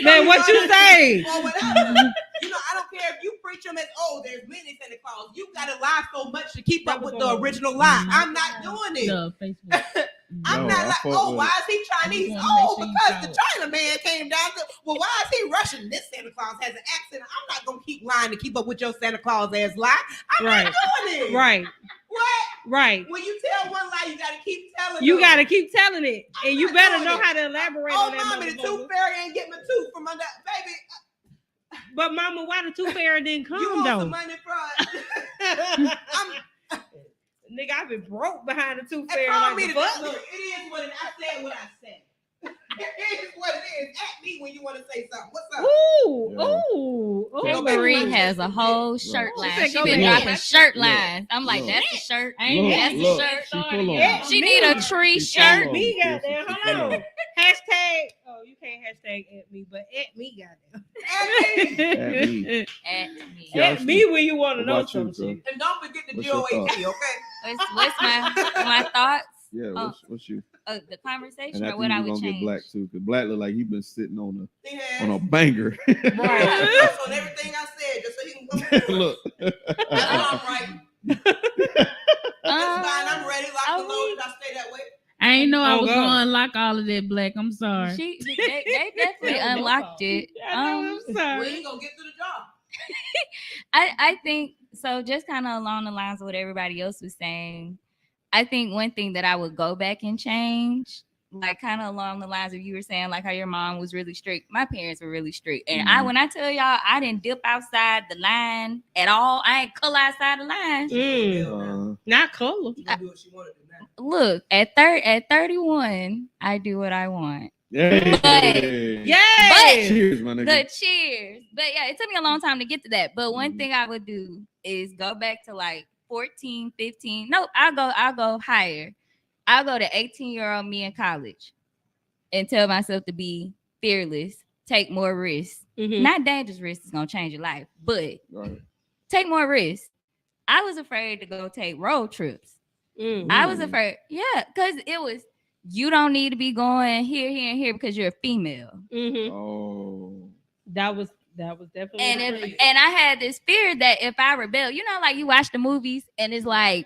Man, what you say? Or whatever. You know, I don't care if you preach them as, there's many Santa Claus. You gotta lie so much to keep up with the original lie. I'm not doing it. The Facebook. I'm not like, why is he Chinese? Because the China man came down. Well, why is he Russian? This Santa Claus has an accent. I'm not gonna keep lying to keep up with your Santa Claus ass lie. I'm not doing it. Right. What? Right. When you tell one lie, you gotta keep telling. You them. gotta keep telling it, I'm and you not better doing know it. how to elaborate Oh, on that. mommy, the tooth fairy ain't getting my tooth from under, baby. But mama, why the tooth fairy didn't come You want though? some money from? Nigga, I've been broke behind the tooth And fairy. call Like me the the fuck? look, it is what I said. What I said. It is what it is. At me when you want to say something. What's up? Ooh, Yeah. ooh, Hey, ooh. Marie has a whole shirt She line. said, She go been ahead. dropping shirt Look. lines. I'm like, Look. that's a shirt. Ain't Look, That's a look, shirt. she full on. She need a tree She full shirt. on. Me, Yes, goddamn. she Hold full on. on. Hashtag. Oh, you can't hashtag at me, but at me, goddamn. At me. At me. Yeah. At me when you want to What know about you, some shit. And don't forget the What's your GOAT, okay? What's my thoughts? Yeah, what's you? The conversation And I or what think I we're would gonna change? get Black too, because Black look like he been sitting on He a has. banger. Right. On everything I said, just so he can come through. Look. That's what I'm writing. That's fine. I'm ready. Lock and loaded. I stay that way. I ain't know I Oh, was God. gonna unlock all of that, Black. I'm sorry. They definitely unlocked it. I'm We sorry. ain't gonna get through the job. I think so. Just kind of along the lines of what everybody else was saying. I think one thing that I would go back and change, like kind of along the lines of you were saying, like how your mom was really strict. My parents were really strict, and when I tell y'all, I didn't dip outside the line at all. I ain't color outside the line. Not color. She gonna do what she wanted to now. Look, at 31, I do what I want. Hey. Yes. Cheers, my nigga. The cheers. But yeah, it took me a long time to get to that. But one thing I would do is go back to like 14, 15. Nope, I'll go higher. I'll go to 18-year-old me in college and tell myself to be fearless, take more risks. Not dangerous risks is gonna change your life, but take more risks. I was afraid to go take road trips. I was afraid, because it was you don't need to be going here, here, and here because you're a female. Oh. That was definitely. And I had this fear that if I rebel, like you watch the movies and it's like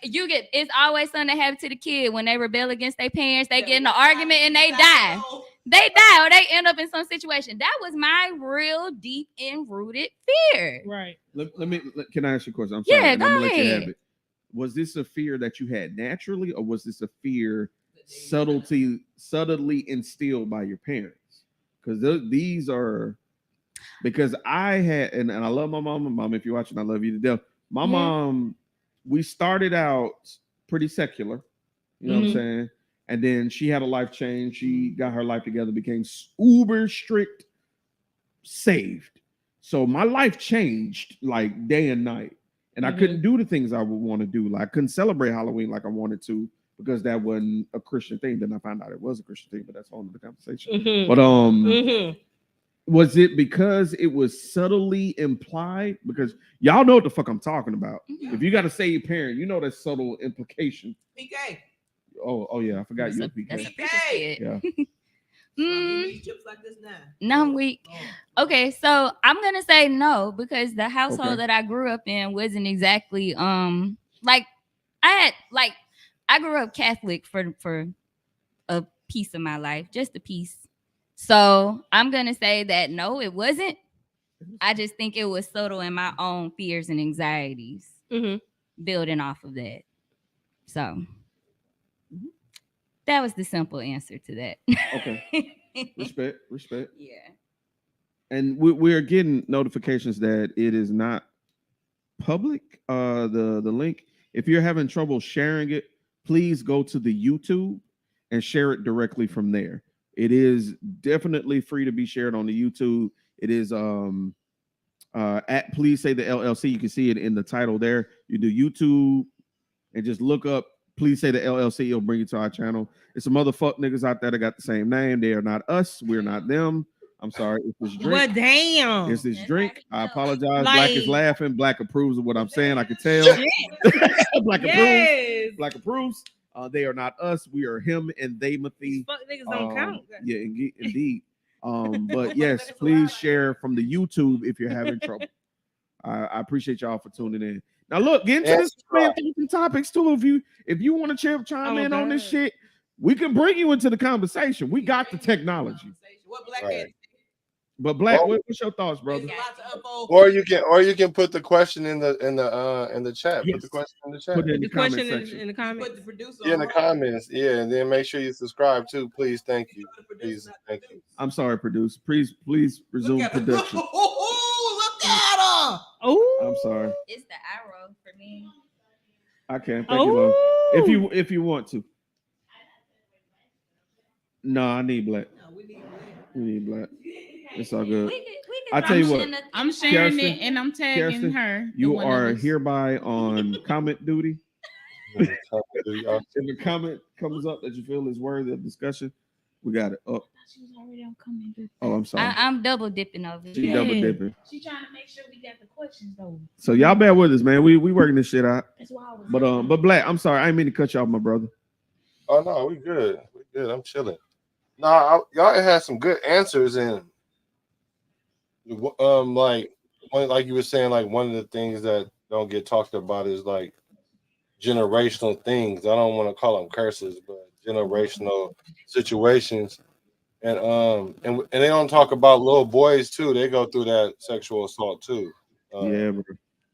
you get, it's always something that happens to the kid when they rebel against their parents. They get in an argument and they die. They die or they end up in some situation. That was my real deep and rooted fear. Right. Can I ask you a question? I'm sorry. Yeah, and I'm go gonna let you have ahead. it. Was this a fear that you had naturally, or was this a fear subtly instilled by your parents? Because these are, because I had, and I love my mom. Mom, if you're watching, I love you to death. My mom, we started out pretty secular, you know what I'm saying? And then she had a life change. She got her life together, became uber strict, saved. So my life changed like day and night. And I couldn't do the things I would want to do. Like I couldn't celebrate Halloween like I wanted to because that wasn't a Christian thing. Then I found out it was a Christian thing, but that's all another conversation. But was it because it was subtly implied? Because y'all know what the fuck I'm talking about. If you got to say your parent, you know that subtle implication. PK. Oh yeah, I forgot you. PK. That's a preacher's kid. Yeah. Chips like this now. No, I'm weak. Okay, so I'm gonna say no because the household Okay. that I grew up in wasn't exactly like I grew up Catholic for a piece of my life, just a piece. So I'm gonna say that no, it wasn't. I just think it was subtle in my own fears and anxieties, building off of that. So that was the simple answer to that. Okay. Respect. Yeah. And we're getting notifications that it is not public. The link. If you're having trouble sharing it, please go to the YouTube and share it directly from there. It is definitely free to be shared on the YouTube. It is at Please Say the LLC. You can see it in the title there. You do YouTube and just look up Please Say the LLC. It'll bring you to our channel. It's some other fuck niggas out there that got the same name. They are not us. We're not them. I'm sorry. It's this drink. But damn. It's this That's drink. how I I feel. apologize. Black is Like- laughing. Black approves of what I'm saying. I can tell. Black approves. Yes. Black approves. They are not us. We are him and they, Mathy. Fuck niggas don't count. Yeah, indeed. But yes, please share from the YouTube if you're having trouble. I appreciate y'all for tuning in. Now look, get into some topics too. If you want to chime in on this shit, we can bring you into the conversation. We got the technology. What Black Right. But Black, what's your thoughts, brother? Or you can put the question in the chat. Yes. Put the question in the chat. Put it in the The comment question section. in the comments. Put the producer Yeah, in the on. comments. Yeah, and then make sure you subscribe too. Please, thank you. Please, thank you. I'm sorry, producer. Please resume Look at her. production. Look at her. Oh, I'm sorry. It's the arrow for me. I can't. Thank you, love. If you want to. No, I need Black. No, we need Black. We need Black. It's all good. We could I tell you what, I'm sharing Kirsten, it and I'm tagging Kirsten, her. the You one are that was- hereby on comment duty. Yeah. If a comment comes up that you feel is worthy of discussion, we got it up. She was already on comment. Oh, I'm sorry. I'm double dipping over She here. double dipping. She trying to make sure we got the questions though. So y'all bear with us, man. We working this shit out. That's why I was. But Black, I'm sorry. I didn't mean to cut you off, my brother. Oh no, we good. We good. I'm chilling. Nah, y'all had some good answers, and like you were saying, like one of the things that don't get talked about is like generational things. I don't want to call them curses, but generational situations. And they don't talk about little boys too. They go through that sexual assault too. Yeah, bro.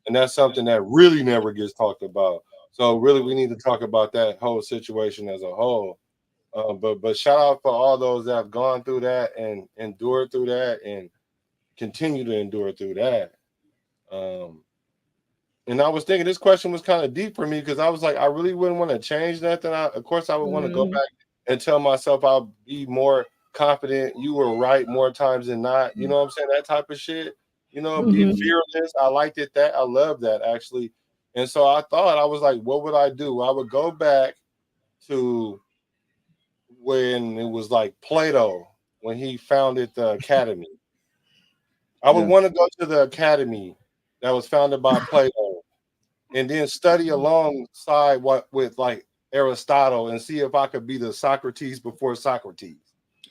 And that's something that really never gets talked about. So really, we need to talk about that whole situation as a whole. But shout out for all those that have gone through that and endured through that and continue to endure through that. And I was thinking this question was kind of deep for me because I was like, I really wouldn't want to change nothing. Of course, I would want to go back and tell myself I'll be more confident. You were right more times than not. You know what I'm saying? That type of shit. You know, be fearless. I liked it. That I love that actually. And so I thought, I was like, what would I do? I would go back to when it was like Plato, when he founded the academy. I would want to go to the academy that was founded by Plato and then study alongside with like Aristotle and see if I could be the Socrates before Socrates.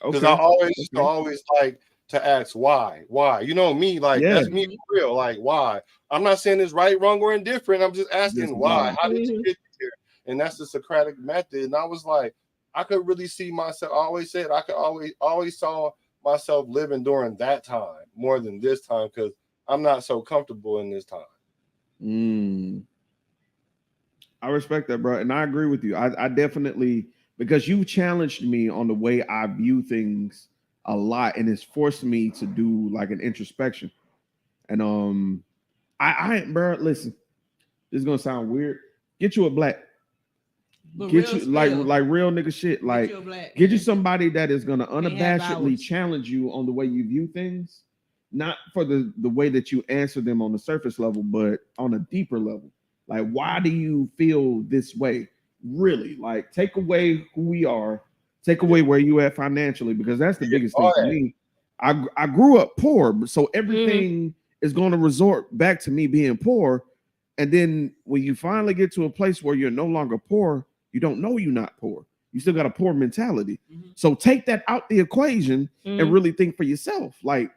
Because I always like to ask why. You know me, like that's me for real. Like why? I'm not saying it's right, wrong, or indifferent. I'm just asking why. How did you get here? And that's the Socratic method. And I was like, I could really see myself. I always said I could always saw myself living during that time more than this time because I'm not so comfortable in this time. I respect that, bro, and I agree with you. I definitely, because you challenged me on the way I view things a lot, and it's forced me to do like an introspection. And bro, listen, this is gonna sound weird. Get you a Black. Get you like real nigga shit. Like get you somebody that is gonna unabashedly challenge you on the way you view things, not for the way that you answer them on the surface level, but on a deeper level. Like, why do you feel this way? Really, like take away who we are, take away where you at financially, because that's the biggest thing for me. I grew up poor, so everything is going to resort back to me being poor. And then when you finally get to a place where you're no longer poor, you don't know you're not poor. You still got a poor mentality. So take that out the equation and really think for yourself. Like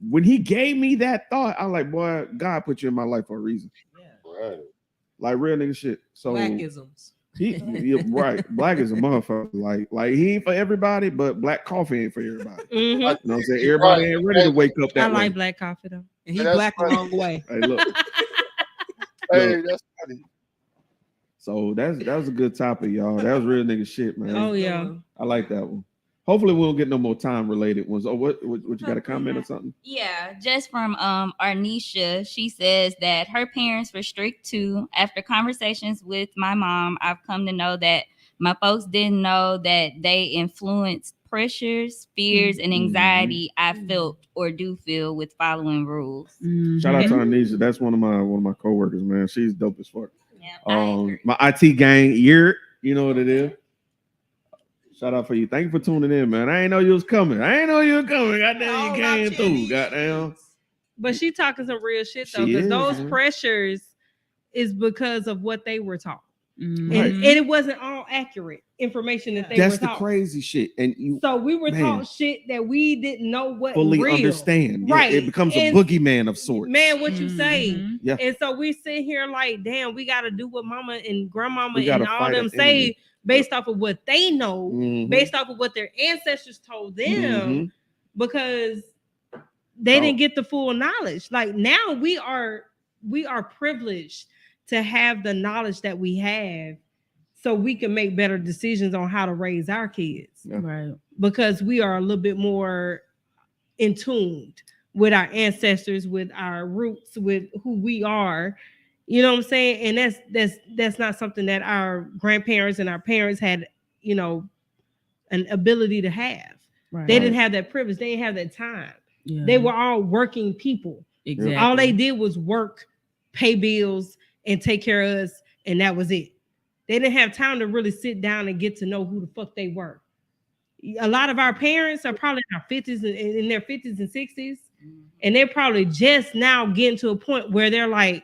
when he gave me that thought, I'm like, boy, God put you in my life for a reason. Right. Like real nigga shit. So Blackisms. Right. Black is a motherfucker. Like he ain't for everybody, but black coffee ain't for everybody. You know what I'm saying? Everybody ain't ready to wake up that way. I like black coffee though. And he black the wrong way. Hey, look. Hey, that's funny. So that was a good topic, y'all. That was real nigga shit, man. Oh yeah. I like that one. Hopefully we won't get no more time related ones. Oh, what you got a comment or something? Yeah, just from Arnisha, she says that her parents were strict too. After conversations with my mom, I've come to know that my folks didn't know that they influenced pressures, fears, and anxiety I felt or do feel with following rules. Shout out to Arnisha. That's one of my coworkers, man. She's dope as fuck. Yeah, My IT gang, you know what it is. Shout out for you. Thank you for tuning in, man. I ain't know you was coming. Goddamn, you came through. Goddamn. But she talking some real shit though, She because is, those man. pressures is because of what they were taught. Mhm. And it wasn't all accurate information that they That's were the taught. crazy shit. And you So we were man, taught shit that we didn't know what fully real. understand. Yeah, Right. it becomes And a boogeyman of sorts. Man, what you say? Mhm. Yeah. And so we sit here like, damn, we got to do what mama and grandmama We and gotta all fight them an say enemy. based off of what they know, Mhm. based off of what their ancestors told them, Mhm. because they didn't get the full knowledge. Like now we are privileged to have the knowledge that we have, so we can make better decisions on how to raise our kids. Yeah. Right. Because we are a little bit more in tune with our ancestors, with our roots, with who we are. You know what I'm saying? And that's not something that our grandparents and our parents had, you know, an ability to have. Right. They didn't have that privilege. They didn't have that time. Yeah. They were all working people. Exactly. All they did was work, pay bills, and take care of us, and that was it. They didn't have time to really sit down and get to know who the fuck they were. A lot of our parents are probably in our 50s and in their 50s and 60s, and they're probably just now getting to a point where they're like,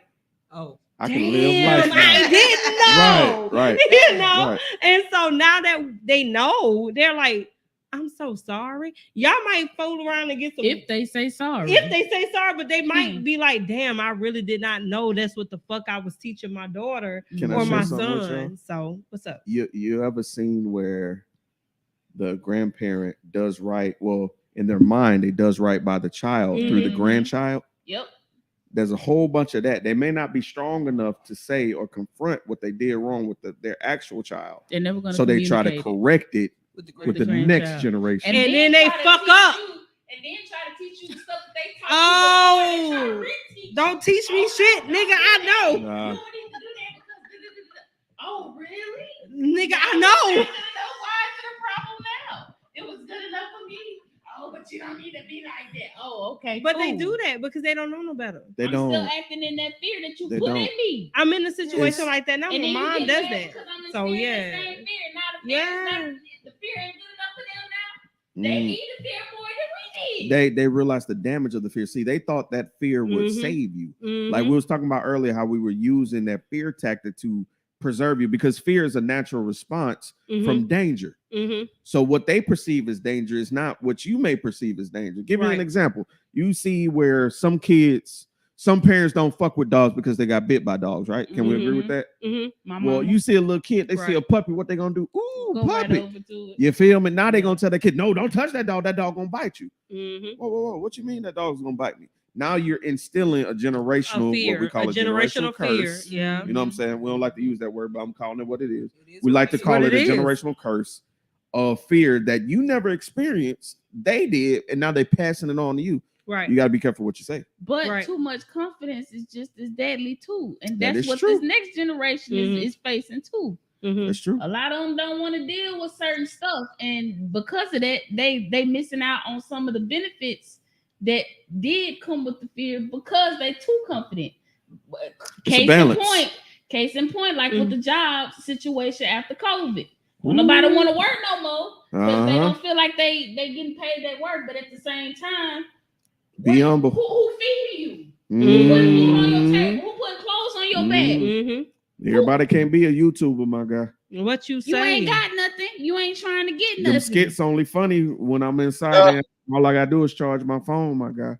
"Oh, I can live life now. I didn't know." Right. You know? Right. And so now that they know, they're like, "I'm so sorry." Y'all might fool around and get some. If they say sorry. If they say sorry, but they might be like, "Damn, I really did not know that's what the fuck I was teaching my daughter Can I or share my something with y'all? son." So what's up? You ever seen where the grandparent does right? Well, in their mind, they does right by the child through the Mhm. grandchild. Yep. There's a whole bunch of that. They may not be strong enough to say or confront what they did wrong with their actual child. They're never gonna. So they try to correct it with the next grandchild. generation. And then they try to fuck teach up. you- and then try to teach you the stuff that they taught you. But they try to reteach you. Don't teach me shit, nigga. I know. You don't need to do that because oh, really? Nigga, I know. Why is it a problem now? It was good enough for me. Oh, but you don't need to be like that. Oh, okay. But they cool. do that because they don't know no better. They I'm don't. still acting in that fear that you They put don't. in me. I'm in a situation It's- like that now. And My then you mom get does mad that. because I'm So experiencing yeah. the same fear. Now the fear is not, the fear ain't good enough for them now. They Mm. need the fear more than we need. They realize the damage of the fear. See, they thought that fear would Mhm. save you. Mhm. Like we was talking about earlier, how we were using that fear tactic to preserve you, because fear is a natural response from danger. Mhm. So what they perceive as danger is not what you may perceive as danger. Give you Right. an example. You see where some parents don't fuck with dogs because they got bit by dogs, right? Can we agree with that? Mhm. My Well, mama you see a little kid, they see Right. a puppy, what they gonna do? Ooh, go right puppy. over to it. You feel me? Now they gonna tell the kid, no, don't touch that dog. That dog gonna bite you. Mhm. Whoa. What you mean that dog's gonna bite me? Now you're instilling a generational, A fear, what we call a a generational fear. curse. Yeah. You know what I'm saying? We don't like to use that word, but I'm calling it what it is. It is We what like it to is. call What it a it is. generational curse of fear that you never experienced. They did, and now they're passing it on to you. Right. You got to be careful what you say. But Right. too much confidence is just as deadly too, and That that's is what true. this next generation is facing too. Mhm. That's true. A lot of them don't want to deal with certain stuff, and because of that, they missing out on some of the benefits that did come with the fear because they too confident. It's a balance. Case in point, like with the job situation after COVID. Well, nobody want to work no more because they don't feel like they getting paid their work, but at the same time, Be humble. Who feeding you? Mm. Who putting food on your table? Who putting clothes on your back? Mhm. Everybody can't be a YouTuber, my guy. What you say? you ain't got nothing. You ain't trying to get Them nothing. skits only funny when I'm inside there. All I gotta do is charge my phone, my guy.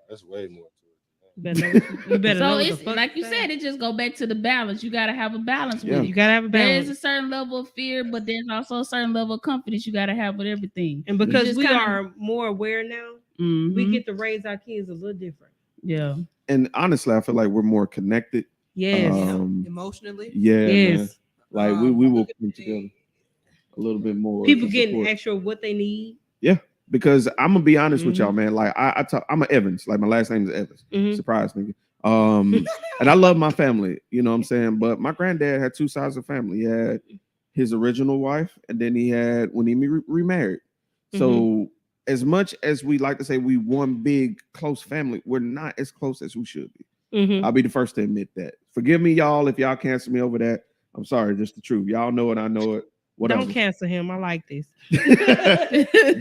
That's way more to it. You better So know what the it's fuck like you to said, say. it just go back to the balance. You gotta have a balance with it. You gotta have a There balance. is a certain level of fear, but there's also a certain level of confidence you gotta have with everything. And because just we kinda- are more aware now, we get to raise our kids a little different. yeah. And honestly, I feel like we're more connected. Yes. Emotionally. Yeah, Yes. man. Like we will come together a little bit more. People to getting support. extra what they need. Yeah, because I'm gonna be honest with y'all, man. Like I'm an Evans. Like my last name is Evans. Mhm. Surprise, nigga. And I love my family. You know what I'm saying. But my granddad had two sides of family. He had his original wife, and then he had when he remarried. So as much as we like to say we one big close family, we're not as close as we should be. I'll be the first to admit that. Forgive me, y'all, if y'all cancel me over that. I'm sorry, just the truth. Y'all know it. I know it. whatever. Don't cancel him. I like this.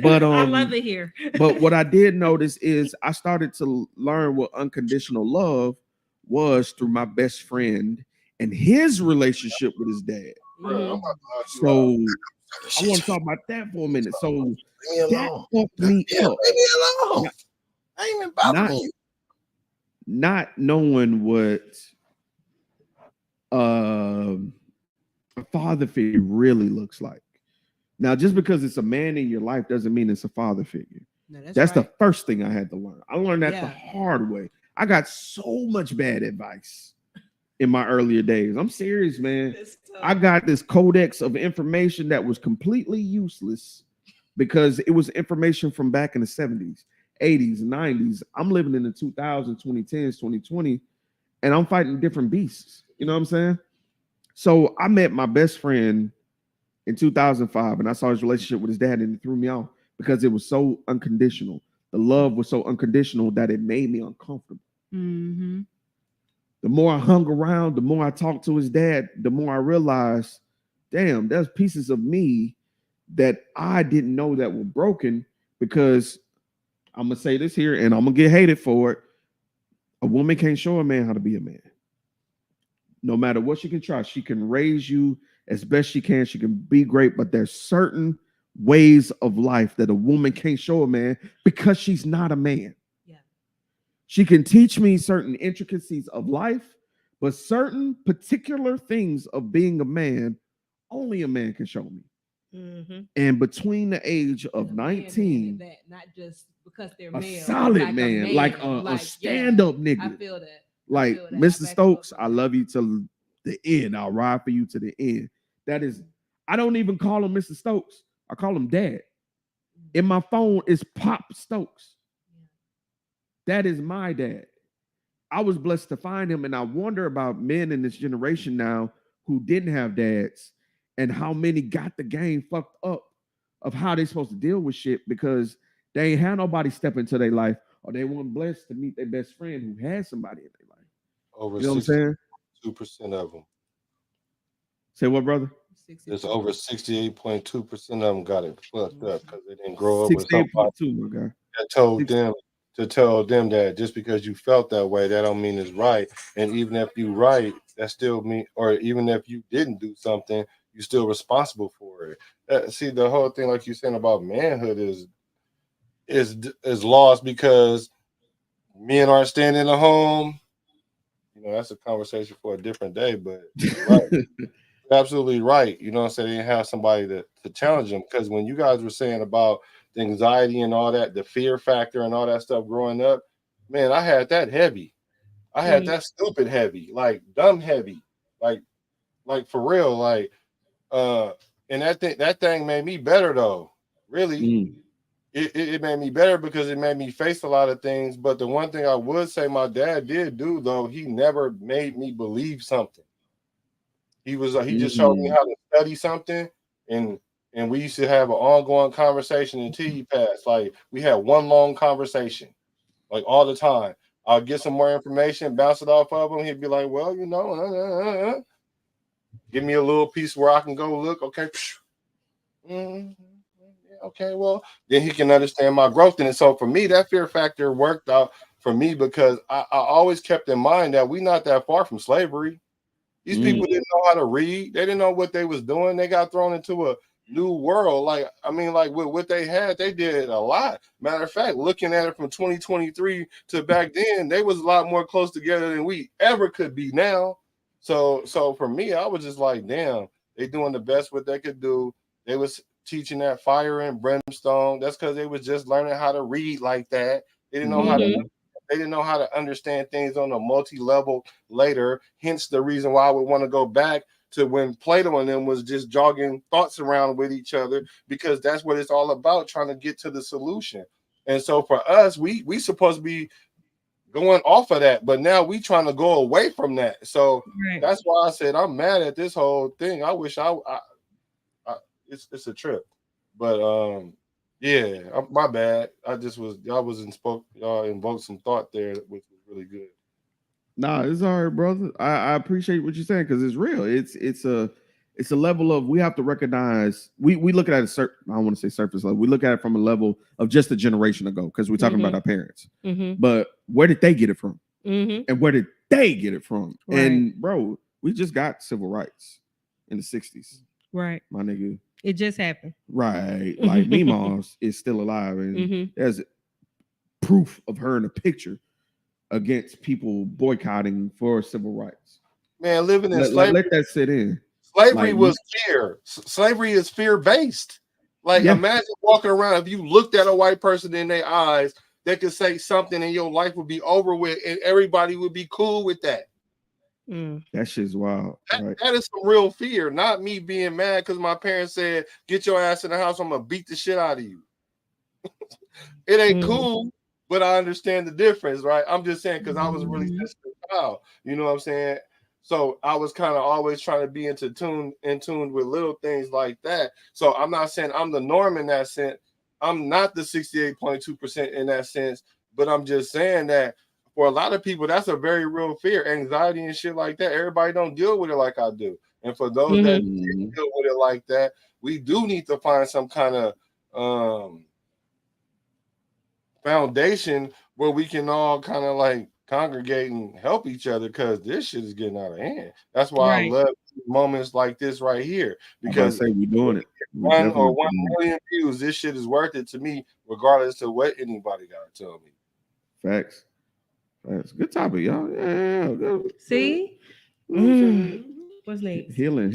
But I love it here. but what I did notice is I started to learn what unconditional love was through my best friend and his relationship with his dad. Bro, I'm Mhm. about to knock you So out. I want to talk about that for a minute. So Leave me that alone. fucked me Yeah, up. leave me alone. I ain't even bothering Not- you. Not knowing what a father figure really looks like. Now, just because it's a man in your life doesn't mean it's a father figure. No, That's right. the first thing I had to learn. I learned that the Yeah. hard way. I got so much bad advice in my earlier days. I'm serious, man. I got this codex of information that was completely useless because it was information from back in the 70s, 80s, 90s. I'm living in the 2000s, 2010s, 2020, and I'm fighting different beasts. You know what I'm saying? So I met my best friend in 2005, and I saw his relationship with his dad, and it threw me off because it was so unconditional. The love was so unconditional that it made me uncomfortable. Mm-hmm. The more I hung around, the more I talked to his dad, the more I realized, damn, there's pieces of me that I didn't know that were broken because I'm gonna say this here, and I'm gonna get hated for it. A woman can't show a man how to be a man. No matter what she can try, she can raise you as best she can. She can be great, but there's certain ways of life that a woman can't show a man because she's not a man. Yeah. She can teach me certain intricacies of life, but certain particular things of being a man, only a man can show me. Mhm. And between the age of And a man 19, that not just because they're a male, solid like man, like a stand-up yeah, I nigga. feel that. Like feel that. I Mr. back you Stokes, up I on that. love you till the end. I'll ride for you to the end. That is, I don't even call him Mr. Stokes. I call him Dad. In my phone is Pop Stokes. That is my dad. I was blessed to find him, and I wonder about men in this generation now who didn't have dads and how many got the game fucked up of how they're supposed to deal with shit because they ain't had nobody step into their life or they weren't blessed to meet their best friend who had somebody in their life. Over You know what I'm saying? 62% of them. Say what, brother? There's over 68.2% of them got it fucked up because they didn't grow up with somebody 68.2, my guy. that told 60. them to tell them that just because you felt that way, that don't mean it's right. And even if you right, that still mean, or even if you didn't do something, you're still responsible for it. See, the whole thing, like you saying about manhood, is lost because men aren't staying in the home. You know, that's a conversation for a different day. But you're right. Absolutely right. You know what I'm saying? They didn't have somebody to challenge them. Because when you guys were saying about the anxiety and all that, the fear factor and all that stuff growing up, man, I had that heavy. I had that stupid heavy, like dumb heavy, like for real, like and that thing made me better though. Really. Mm. It made me better because it made me face a lot of things. But the one thing I would say my dad did do though, he never made me believe something. He just showed me how to study something, and we used to have an ongoing conversation until he passed. Like we had one long conversation, like all the time. I'll get some more information, bounce it off of him. He'd be like, "Well, you know, give me a little piece where I can go look." Okay, okay. Well, then he can understand my growth. And so for me, that fear factor worked out for me because I always kept in mind that we're not that far from slavery. These people didn't know how to read. They didn't know what they was doing. They got thrown into a new world. Like, I mean, like with what they had, they did a lot. Matter of fact, looking at it from 2023 to back then, they was a lot more close together than we ever could be now. So for me, I was just like, damn, they doing the best what they could do. They was teaching that fire and brimstone. That's because they was just learning how to read like that. They didn't know how to. They didn't know how to understand things on a multi-level later. Hence the reason why I would want to go back to when Plato and them was just jogging thoughts around with each other, because that's what it's all about, trying to get to the solution. And so for us, we supposed to be going off of that, but now we trying to go away from that. So that's why I said I'm mad at this whole thing. I wish I it's a trip. But yeah, my bad. Y'all invoked some thought there, which was really good. Nah, it's all right, brother. I appreciate what you're saying because it's real. It's it's a level of we have to recognize. We look at it at I don't want to say surface level. We look at it from a level of just a generation ago because we're talking about our parents. But where did they get it from? And where did they get it from? Right. And bro, we just got civil rights in the 60s. Right. My nigga. It just happened. Right. Like Meemaws is still alive. And there's proof of her in a picture against people boycotting for civil rights. Man, living in slavery. Let that sit in. Slavery was fear. Slavery is fear-based. Like, imagine walking around. If you looked at a white person in their eyes, they could say something and your life would be over with and everybody would be cool with that. That shit's wild. That is some real fear, not me being mad because my parents said, get your ass in the house, I'm going to beat the shit out of you. It ain't cool, but I understand the difference, right? I'm just saying because I was a really sensitive child. You know what I'm saying? So I was kind of always trying to be in tune with little things like that. So I'm not saying I'm the norm in that sense. I'm not the 68.2% in that sense, but I'm just saying that for a lot of people, that's a very real fear, anxiety and shit like that. Everybody don't deal with it like I do. And for those that deal with it like that, we do need to find some kind of foundation where we can all kind of like congregate and help each other because this shit is getting out of hand. That's why I love moments like this right here because we're doing it. 1 million views, this shit is worth it to me, regardless of what anybody got to tell me. Facts. Good topic, y'all. Yeah. See? What's next? Healing.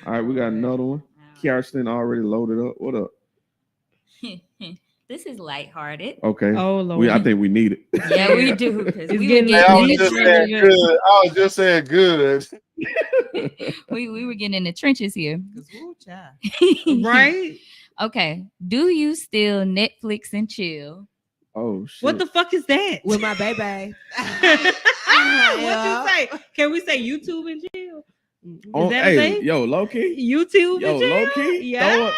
All right, we got another one. Kirsten already loaded up. What up? This is lighthearted. Okay. Oh, Lord. I think we need it. Yeah, we do. I was just saying good. We were getting in the trenches here. Right? Okay. Do you still Netflix and chill? Oh shit. What the fuck is that? With my baby. What you say? Can we say YouTube and chill? Is that a thing? Yo, low key. YouTube Yo, and chill? low key. Yeah.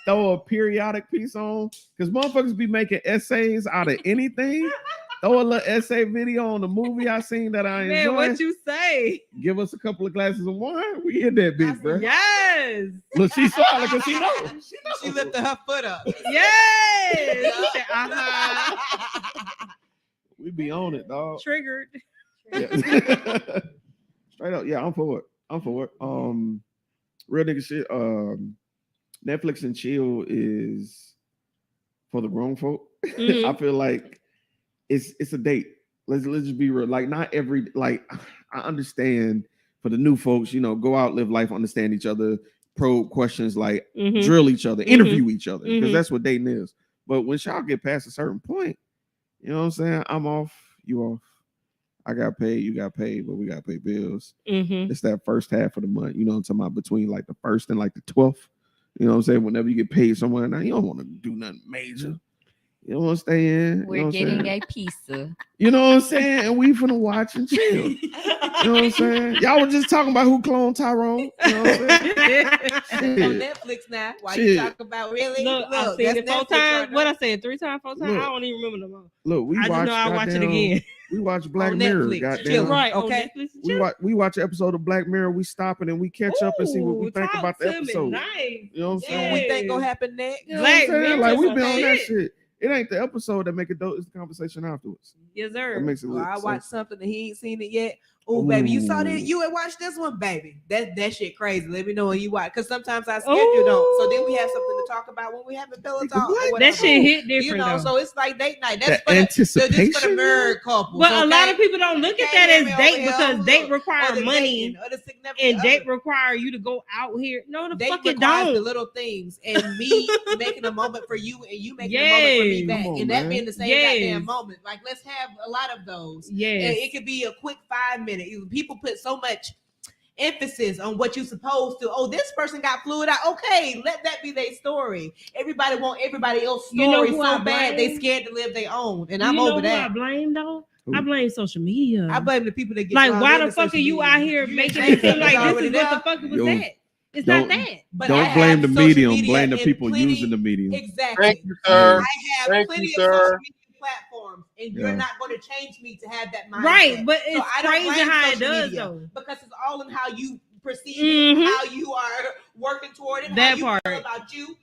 Throw a periodic piece on because motherfuckers be making essays out of anything. Throw a little essay video on the movie I seen that I enjoy. Man, what you say? Give us a couple of glasses of wine. We in that bitch, bro. Yes. Look, she's smiling because she knows. She lifted her foot up. Yes. She said, We be on it, dog. Triggered. Yeah. Straight up, yeah, I'm for it. Real nigga shit. Netflix and chill is for the grown folk. I feel like it's a date. Let's just be real. Like not every I understand for the new folks, go out, live life, understand each other, probe questions, like drill each other, interview each other, because that's what dating is. But when y'all get past a certain point, you know what I'm saying? I'm off, you off. I got paid, you got paid, but we got to pay bills. It's that first half of the month, you know what I'm talking about, between like the 1st and like the 12th. You know what I'm saying? Whenever you get paid somewhere, now you don't want to do nothing major. You don't want to stay in. We're getting a pizza. You know what I'm saying? And we finna watch and chill. You know what I'm saying? Y'all were just talking about who cloned Tyrone. You know what I'm saying? On Netflix now. Why you talking about really? Look, I've seen it 4 times. What I said, 3 times, 4 times? I don't even remember no more. Look, I just know I watch it again. We watch Black Mirror. Goddamn. Right, okay. We watch an episode of Black Mirror. We stop it and we catch up and see what we think about the episode. Nice. You know what I'm saying? What we think gonna happen next? You know what I'm saying? Like we been on that shit. It ain't the episode that make it dope. It's the conversation afterwards. Yes, sir. That makes it look, I watched something and he ain't seen it yet. Oh, baby, you saw that? You had watched this one, baby. That shit crazy. Let me know when you watch, because sometimes our schedule don't. So then we have something to talk about when we have a pillow talk. That shit hit different, though. So it's like date night. That's the anticipation. for the married couples. But a lot of people don't look at that as date because date require money and date require you to go out here. No, the fuck it don't. The little things and me making a moment for you and you making a moment for me back, and that being the same goddamn moment. Like let's have a lot of those. Yeah, it could be a quick 5 minute. People put so much emphasis on what you're supposed to. Oh, this person got fluid out. Okay, let that be their story. Everybody want everybody else's story so bad they scared to live their own. And I'm over that. I blame though. I blame social media. I blame the people that get like. Why the fuck are you out here making it seem like this is what the fuck was that? It's not that. But don't blame the medium. Blame the people using the medium. Exactly. Thank you, sir. I have plenty of social media platforms, and you're not going to change me to have that mindset. Right, but it's so crazy how it does though, because it's all in how you perceiving, Mhm. how you are working toward it, That how you part. feel about you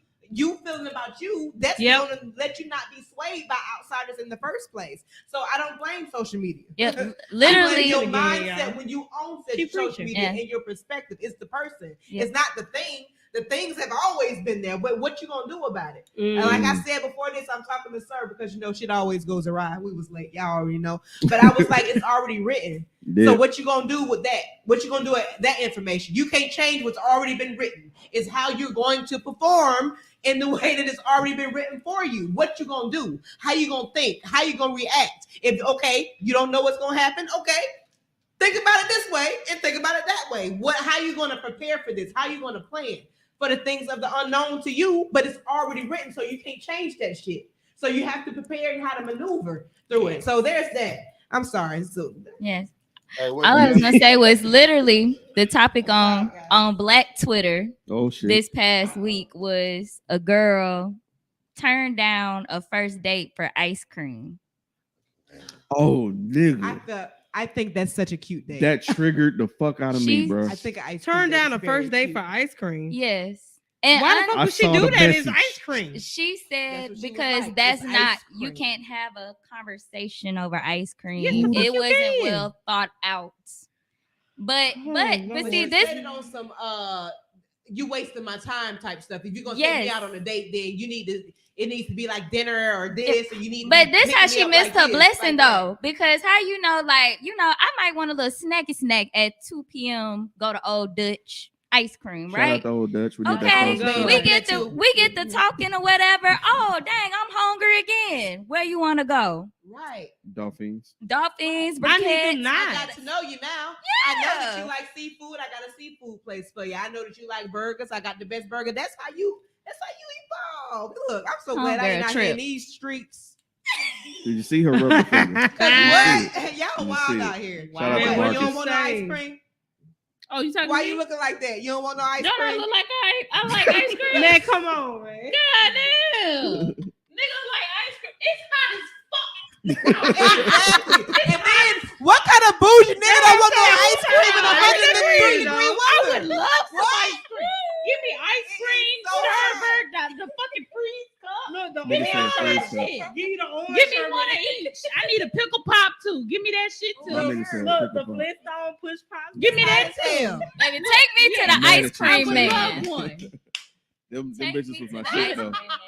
feeling about you. That's Yep. going to let you not be swayed by outsiders in the first place. So I don't blame social media. Yep, I blame literally. your Again, mindset y'all. when you own such Keep social preaching. media Yeah. and your perspective. It's the person. Yep. It's not the thing. The things have always been there, but what you gonna do about it? Mhm. And like I said before this, I'm talking to Sir because shit always goes awry. We was late, y'all already know. But I was like, it's already written. Yeah. So what you gonna do with that? What you gonna do with that information? You can't change what's already been written. It's how you're going to perform in the way that it's already been written for you. What you gonna do? How you gonna think? How you gonna react? If you don't know what's gonna happen, think about it this way and think about it that way. How you gonna prepare for this? How you gonna plan for the things of the unknown to you? But it's already written, so you can't change that shit. So you have to prepare and how to maneuver through it. So there's that. I'm sorry. So Yes. Hey, All I was gonna say was literally the topic on Black Twitter Oh shit. this past week was a girl turned down a first date for ice cream. Oh nigga. I think that's such a cute date. That triggered the fuck out of me, She's- bro. I think I Turn down a first date for ice cream. Yes. And Why the fuck I would she saw do the that? It's message. ice cream. she That's said what she was because like. that's It's not ice you cream. can't have a conversation over ice cream. Yes, the fuck It you wasn't can. well thought out. But Lord. but But see you this said it on some you wasting my time type stuff. If you're gonna take me Yes. out on a date, then it needs to be like dinner or this, or you need. But to this pick how me she up missed like her this, blessing like that. though, because how I might want a little snacky snack at 2 p.m. Go to Old Dutch ice cream, Shout right? out to Old Dutch. We did Okay, that Good. first. we Yeah. get to That too. talking or whatever. Oh dang, I'm hungry again. Where you want to go? Right. Dolphins. Dolphins, I need briquettes. them not. I got to know you now. I know that you like seafood. I got a seafood place for you. I know that you like burgers. I got the best burger. That's how you evolve. Look, I'm so glad I ain't Homegirl out here in trip. these streets. Did you see her rub the finger? Cause what? Y'all You wild see it. out here. Shout out to Man, What, what you Marcus. don't want no ice Saying. cream? Oh, you talking Why to you me? looking like that? You don't want no ice Don't I cream? look like I like ice cream? Man, come on, man. God damn. Nigga like ice cream. It's hot as fuck. Exactly. And then what kind of bougie nigga don't want no ice cream in 103 degree I weather? would love some What? ice cream. Give me ice cream, so sherbet, the fucking freeze cup. Look, the Nigga said orange freeze sherbet. cup. Give me the orange Give me sherbet. one of each. I need a pickle pop too. Give me that shit My too. nigga said Look, pickle the pop. Flintstone push pop. Give me that Hot as hell. Baby, take me to the Mad ice at you. I cream would man. love one. Them Take bitches me was to my the shit ice though. cream man.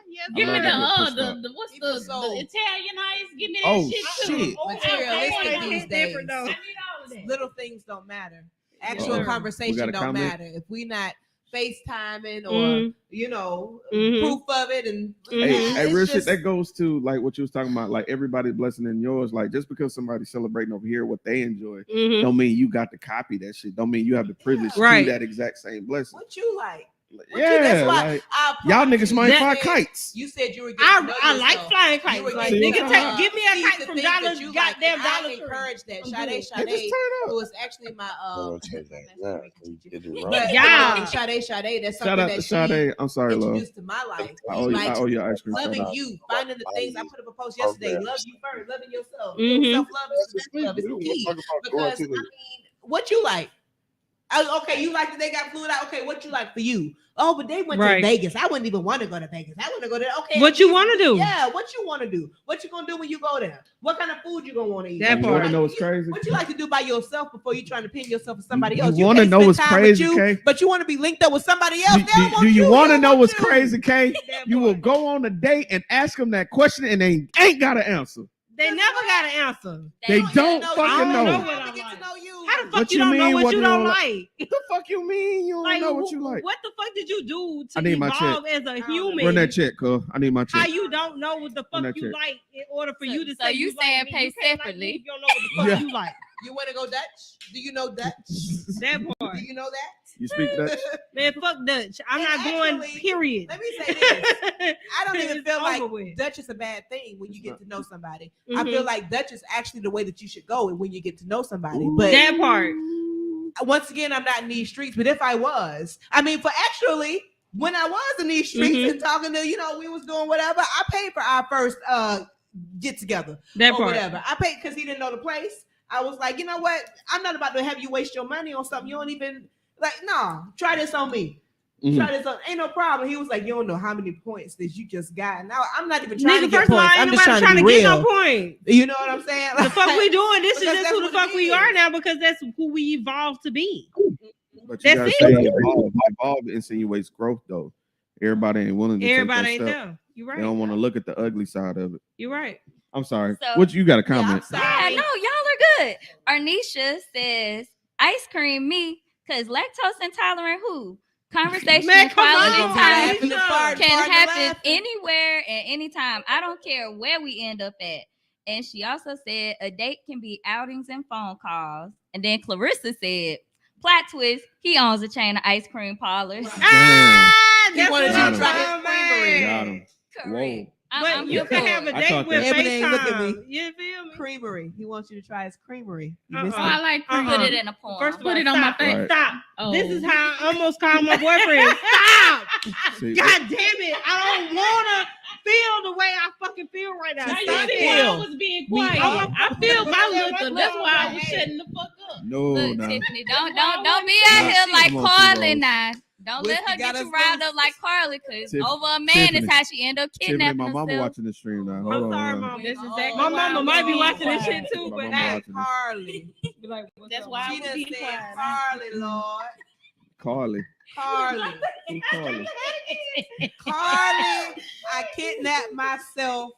Yes, Give me love the that little push the what's People the so- Italian ice? Give me that Oh, shit too. shit. Oh, Materialistic I these need days. different though. all of that. Little things don't matter. Actual Uh-oh. We conversation got a don't comment? matter. If we not FaceTiming or Mhm. Mhm. proof of it and Hey, it's hey, real shit. just- That goes to like what you was talking about. Like everybody's blessing in yours. Like just because somebody's celebrating over here what they enjoy, Mhm. don't mean you got to copy that shit. Don't mean you have the privilege Right. to that exact same blessing. what you like. What you- Yeah, that's why like I y'all applaud niggas you. might You fly said- kites. You said you were getting to know I like yourself. flying You kites. were Like, getting See nigga, what I'm give me a see kite the from things that Dollar you like, goddamn and Dollar I Tree. encourage that. I'm Sade, good. Hey, just Sade, turn who up. was actually my Don't take that. Yeah, you get it wrong. but Yeah. Sade, that's Shout something out to that she Sade. I'm sorry, love. introduced to my life. I owe you, Like, I owe you ice cream. Shout loving out. you, finding the things. I put up a post yesterday. Programs. Love you first, loving yourself. Mhm. Self love is That's the the best love. It's We the don't key. talk about going Because to I the mean, what you like? Okay, you like that they got fluid out. Okay, what you like for you? Oh, but they went Right. to Vegas. I wouldn't even want to go to Vegas. I want to go there. Okay, What you want to do? Yeah, what you want to do? What you gonna do when you go there? What kind of food you gonna want to eat? That You part. want to know what's crazy? What you like to do by yourself before you trying to pin yourself with somebody You else? wanna can't know spend what's time with crazy, you, Kay? but you want to be linked up with somebody else. Do, They don't do want you They want to don't know want what's you. crazy, Kay? That You will part. go on a date and ask them that question and they ain't got an answer. They never got an answer. They They don't know fucking you. I don't know. know They what want I to get like. to know you. How the fuck What you you don't know mean, what what you you don't don't like? What the fuck you mean? You don't Like, know what you like. What the fuck did you do to I need my evolve as a human? Run that check, cuz. I need my How check. you don't know what the Run fuck that you check. like in order for So- you to so say you like saying me. pay You can't like separately. me if you don't know what the fuck Yeah. you like. You want to go Dutch? Do you know Dutch? That Do part. you know that? You speak Dutch? Man, fuck Dutch. I'm And not going, actually, period. Let me say this. I don't even It's feel over like with. Dutch is a bad thing when you get to know somebody. I Mhm. feel like Dutch is actually the way that you should go when you get to know somebody. Ooh. But That part. once again, I'm not in these streets. But if I was, I mean, for actually, when I was in these streets Mhm. and talking to, we was doing whatever, I paid for our first get together That or part. whatever. I paid because he didn't know the place. I was like, you know what? I'm not about to have you waste your money on something you don't even Like, no, try this on me. Try this on. Ain't no problem. He was like, you don't know how many points that you just got. Now I'm not even trying to get first of all, points. ain't I'm just nobody trying to be get real. no point. You know what I'm saying? The fuck we doing? This is Because just that's who the what fuck it we is. are now because that's who we evolved to be. But you That's gotta it. say evolve. Evolve insinuates growth, though. Everybody ain't willing to Everybody take ain't that step. there. You're right. They don't want to look at the ugly side of it. You're right. I'm sorry. So- What you got a comment? Yeah, no, y'all are good. Arnisha says ice cream me because lactose intolerant who? Conversation Man, and come quality on, time Arnisha. can happen anywhere and anytime. I don't care where we end up at. And she also said a date can be outings and phone calls. And then Clarissa said, plot twist, he owns a chain of ice cream parlors. He wanted you to try his creamery. Got him. Correct. Whoa. I'm you here can for have it. a I date caught with that. Ebony, look at me. FaceTime. You feel me? Creamery. He wants you to try his creamery. You Uh-uh. missed Oh, it. I like cream. Put it in a poem. First of all, Put it on my stop. face. Right. Stop. Oh. This is how I almost called my boyfriend. Stop. See, God damn it. I don't want to feel the way I fucking feel right now. Now, Stop you see it. why I was being quiet. I feel my liquor. That's why I was Hey. shutting the fuck up. No, Look, no. Tiffany, don't be out Nah, here like come on, Carly T-Rose. now. Don't let her Whiskey get got you us riled loose. up like Carly, because Tiff- over a man Tiffany. is how she end up Tiffany, kidnapping my mama herself. watching the stream now. I'm Hold on. sorry, hold on. Mom. This is Oh, exactly My why I mama was might be being watching this quiet. shit too, My but mama that watching this. Carly. be like, what's That's up? why I She was done being said quiet. Carly, Lord. Carly. Carly. Who Carly? Carly, I kidnapped myself.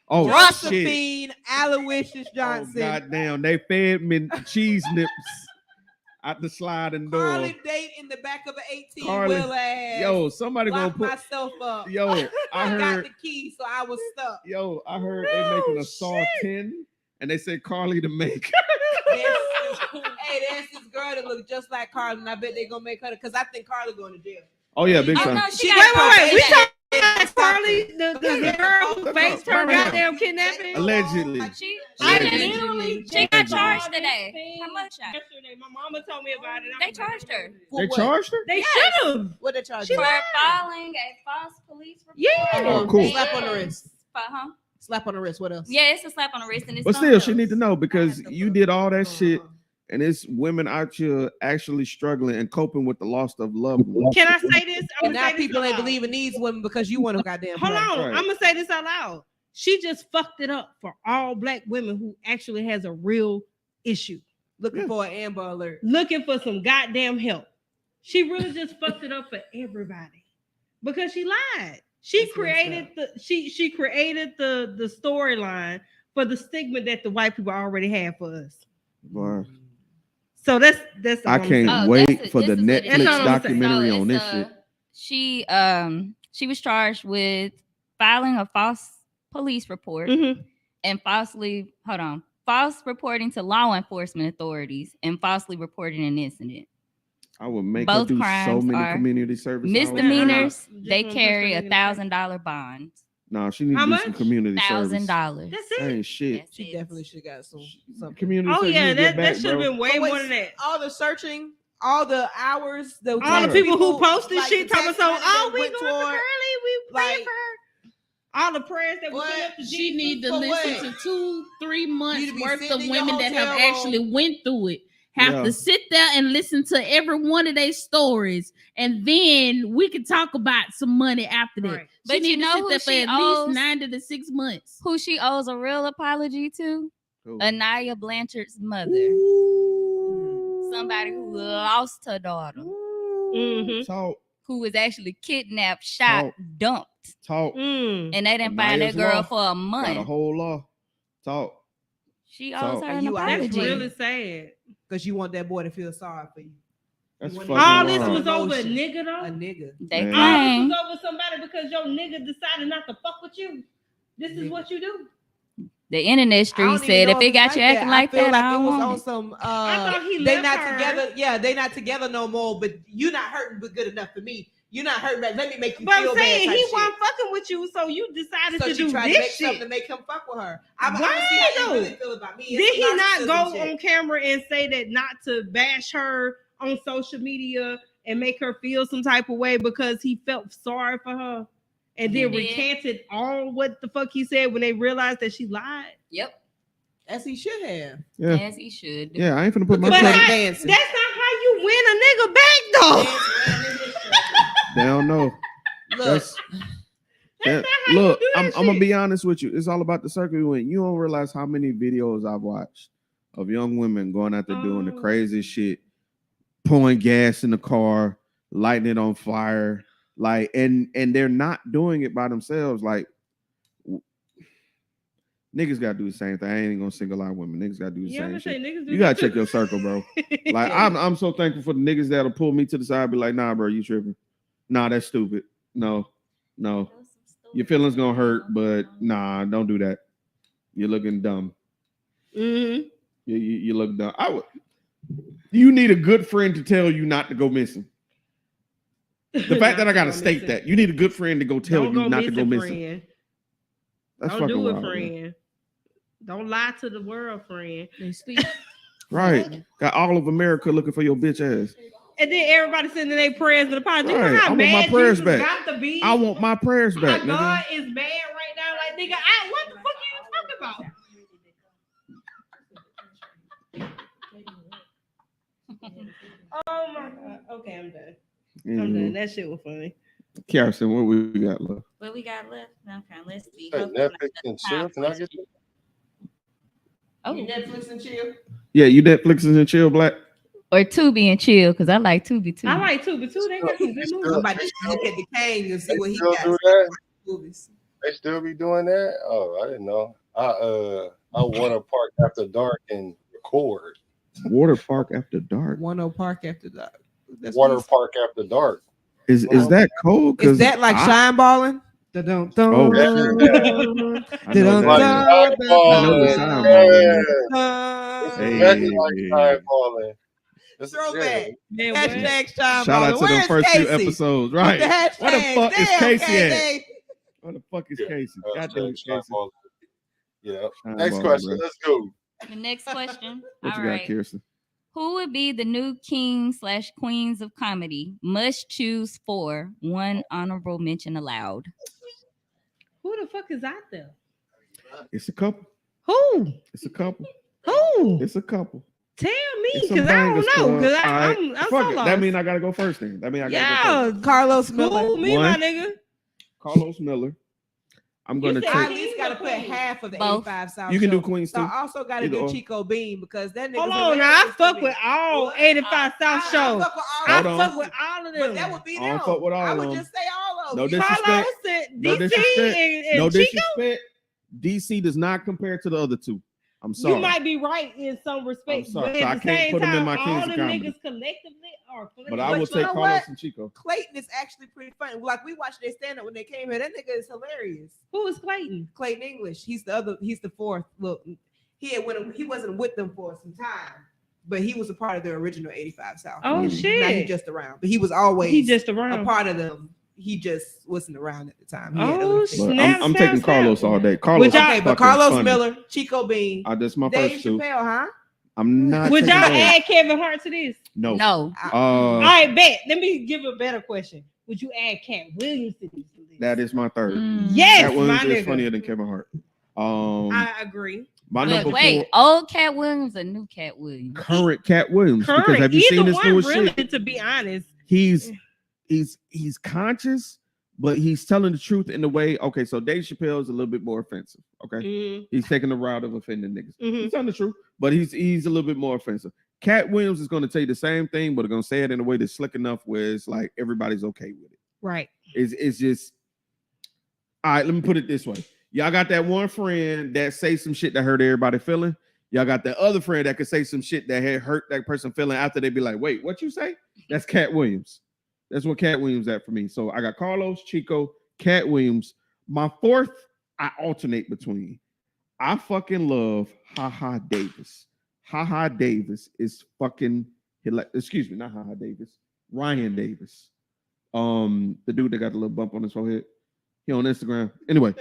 Oh, shit. Josephine Aloysius Oh, Johnson. goddamn. They fed me cheese nips out the sliding door. Carly date in the back of an 18 Carly. wheeler ass. Yo, somebody gonna Locked put. myself up. Yo, I I got heard. the key, so I was stuck. Yo, I heard they making a Saw 10, and they said Carly to make. There's this girl that looks just like Carly, and I bet they're gonna make her because I think Carly going to jail. Oh yeah, big Oh, time. no, She she got got Wait. We probation. talking about Carly, the girl who faced her goddamn kidnapping? Allegedly. She Allegedly. literally she got charged today. How much? Yesterday, my mama told me about it. They charged her For They what? charged her? They Yes. should have. What they charge She you? for filing a false police report. Yeah. Oh, cool. Slap on the wrist. Huh? Slap on the wrist. What else? Yeah, it's a slap on the wrist, and it's But still, she thumbs need to up. know because you did all that shit, and it's women out here actually struggling and coping with the loss of loved ones. Can I say this? And now people ain't believing these women because you want to goddamn. Hold play. on, Right. I'm gonna say this out loud. She just fucked it up for all black women who actually has a real issue, Looking Yeah. for an Amber Alert. looking for some goddamn help. She really just fucked it up for everybody because she lied. She That's created she created the storyline for the stigma that the white people already have for us. Boy, So that's all I I'm can't saying. wait for the this is what it Netflix is. That's all I'm saying. documentary So on it's, this shit. She was charged with filing a false police report Mhm. and false reporting to law enforcement authorities and falsely reporting an incident. I would make Both her do so crimes many are community service hours. Misdemeanors, Just they one carry person $1,000 bond. No, she needs How to do some much? community service. $1,000. That's That it. ain't shit. That's She it. definitely should got some. Community Oh service. yeah, you need to that get back, should have bro. been way But more wait, than that. all the searching, all the hours, All the people who posted like, shit the talking text so, messages oh, that we went going for toward, Curly, we praying like, for her. All the prayers that we What? put up to She Jesus. need to For listen what? to 2-3 months You to be worth sitting of in your women that have hotel room. actually went through it. Have Yeah. to sit there and listen to every one of their stories, and then we can talk about some money after that. Right. But She need you to know sit who there for she at owes? least 9 to 6 months. Who she owes a real apology to? Cool. Anaya Blanchard's mother. Somebody who lost her daughter, Mhm. Talk, who was actually kidnapped, shot, Talk. dumped, talk. Mm. and they didn't find Anaya's that girl law. for a Got a month. whole law. Talk. She Talk. owes her And an you out That's apology. here really sad. because you want that boy to feel sorry for you. That's You fucking wanna- All this wild. was over a Emotion. nigga A though. nigga. They Man. All claim this was over somebody because your nigga decided not to fuck with you. This is what you do. the internet I don't street even said know if it got you acting like I feel that, like I it don't was want on it. some. I thought he they left not her. together. Yeah, they not together no more. But you not hurting, but good enough for me. You not hurting, but let me make you But feel I'm bad. saying type he shit. wasn't fucking with you, so you decided So to she do tried to make this something to shit. make him fuck with her. I'm Why gonna see how you though? really feel about me. It's Did some he not narcissism go shit. on camera and say that not to bash her on social media and make her feel some type of way because he felt sorry for her and He then did. recanted all what the fuck he said when they realized that she lied? Yep, As he should have. Yeah. as he should. Yeah, I ain't finna put my But Credit credit. dancing. that's not how you you win a nigga back though? They don't know. Look, Look, I'm gonna be honest with you. It's all about the circle you win. You don't realize how many videos I've watched of young women going out there doing the crazy shit, pouring gas in the car, lighting it on fire, like, and they're not doing it by themselves. Like, niggas gotta do the same thing. I ain't gonna single out women. Niggas gotta do the same shit. You gotta check your circle, bro. Like, I'm so thankful for the niggas that'll pull me to the side, be like, nah, bro, you tripping. Nah, that's stupid. No. Your feelings gonna hurt, but nah, don't do that. You're looking dumb. Mm-hmm. You look dumb. You need a good friend to tell you not to go missing. The fact that I gotta state that, you need a good friend to go tell you not to go missing. That's don't fucking do it, wild, friend. Man. Don't lie to the world, friend. Right. Got all of America looking for your bitch ass. And then everybody sending their prayers to the apology. Right. You know how I want mad my prayers Jesus back. got to be? I want my prayers back. My God is mad right now. Like, nigga, what the fuck are you talking about? Oh my God. Okay, I'm done. I'm done. That shit was funny. Kirsten, what we got left? What we got left? Okay, let's see. Netflix and chill. Can I get that? Oh, Netflix and chill. Yeah, you Netflix and chill, Black. or Tubi and chill, because I like Tubi too. I like Tubi too. They got some good movies. Somebody look at the Kane and see what he Still got. do that? Movies. They still be doing that? Oh, I didn't know. I want to park after dark and record. Water Park After Dark. 10 Park After Dark. Water Park After dark. Is that cold? Is that like shine balling? Oh, Yeah. I know Like that. shine I know the balling. sound. It's exactly like shine balling. It's Throwback. Man, Hashtag shine Shout out to balling. them first few episodes. Right. Where the fuck is Casey at? Where the fuck is Casey? God damn it, shine Casey. balling. Yeah. Shine Next balling, question. bro. Let's go. The next question. What All you right. got, Kirsten? Who would be the new king/queens of comedy? Must choose 4. 1 honorable mention allowed. Who the fuck is out there? It's a couple. Who? It's a couple. Who? It's a couple. Tell me, It's some because I don't bangers, know. cuz. Because All right. I'm Fuck so it. lost. That means I gotta go first then. That means I gotta go first. Carlos Miller. Cool, me, One. my nigga. Carlos Miller. I'm gonna said I at take. least got to put half of the Both. 85 South. You can do Show. Queens So too. I also got to Either do or. Chico Bean because that nigga. Hold on, now I fuck with all 85 South I shows. fuck with all I Hold on. fuck with all of them. But that would be I don't them. fuck with all I of would them. just say all of No them. disrespect. Carlos said No DC disrespect. and No Chico. disrespect. DC does not compare to the other two. I'm sorry. You might be right in some respect, I'm sorry. but So at I the can't same put 'em in time, my all Kings of them Comedy. niggas collectively are. But I But will you take know Carlos what? and Chico. Clayton is actually pretty funny. Like we watched their stand up when they came here. That nigga is hilarious. Who is Clayton? Clayton English. He's the other. He's the fourth. Look, he wasn't with them for some time, but he was a part of the original 85 South. Oh, Now shit. he's just around, but he was always He just a around. part of them. He just wasn't around at the time. He had Oh, other things. But Snap, I'm snap, taking snap. Carlos all day. Carlos, y'all- Okay, but fucking Carlos funny. Miller, Chico Bean, That's my Dave first two. Chappelle, huh? I'm not. Would taking y'all those. add Kevin Hart to this? No. No. All right, bet. Let me give a better question. Would you add Cat Williams to this list? That is my third. Yes, Cat my Williams is nigga. funnier than Kevin Hart. I agree. My But number wait, 4, old Cat Williams or new Cat Williams? current Cat Williams. Because Current. have you Either seen his one, newest really, shit? to be honest. He's conscious, but he's telling the truth in the way. Okay, so Dave Chappelle is a little bit more offensive. Okay, Mhm. he's taking the route of offending niggas. Mhm. He's telling the truth, but he's a little bit more offensive. Cat Williams is going to tell you the same thing, but going to say it in a way that's slick enough where it's like everybody's okay with it. Right. It's just all right. Let me put it this way: y'all got that one friend that say some shit that hurt everybody feeling. Y'all got that other friend that could say some shit that had hurt that person feeling after they be like, "Wait, what you say?" That's Cat Williams. That's what Cat Williams at for me. So I got Carlos, Chico, Cat Williams. My fourth, I alternate between. I fucking love Ha Davis. Ha Davis is fucking excuse me, not Ha Davis. Ryan Davis. The dude that got the little bump on his forehead. He on Instagram. Anyway,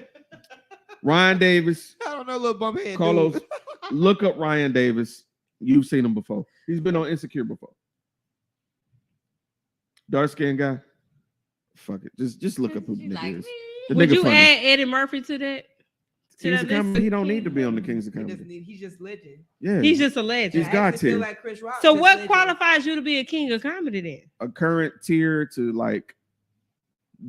Ryan Davis. I don't know, little bump head. Carlos, dude. look up Ryan Davis. You've seen him before. He's been on Insecure before. Dark skinned guy. Fuck it. Just look up who the You nigga like is. me? The Would nigga you funny. add Eddie Murphy to that? Kings of Comedy, he don't need to be on the Kings of He Comedy. doesn't need. He's just legend. Yeah, He's just a legend. He's I God actually feel tier. like Chris Rock. So just what legend. qualifies you to be a king of comedy then? a current tier to like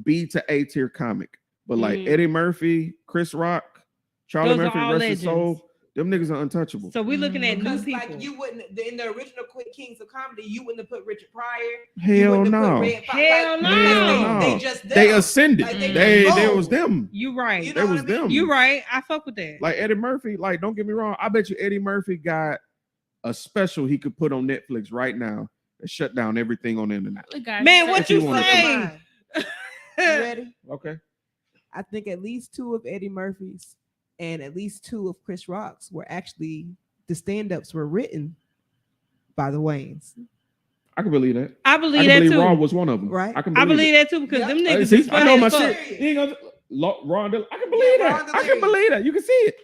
B to A tier comic. But like Mm. Eddie Murphy, Chris Rock, Charlie Those are Murphy, all Rest legends. His Soul, them niggas are untouchable. So we're looking at new Because people. like you wouldn't in the original Kings of Comedy, you wouldn't have put Richard Pryor. You Hell wouldn't have put no. Red Fox, Hell like, no. Hell They no. just They them. ascended. Like, they just was bold. them. You right. You They know was what I mean? them. You right. I fuck with that. Like Eddie Murphy, like don't get me wrong. I bet you Eddie Murphy got a special he could put on Netflix right now that shut down everything on the internet. Man, what If you you wanna say? You ready? Okay. I think at least 2 of Eddie Murphy's and at least 2 of Chris Rock's were actually the stand-ups were written by the Wayans. I can believe that. I I believe can that believe too. Raw was one of them. Right. I can I believe believe it. that too because Yep. them niggas See, is I funny know as my fuck. shit. You ain't gonna Raw. I can believe Yeah, that. Raw I can Delirious. believe that. You can see it.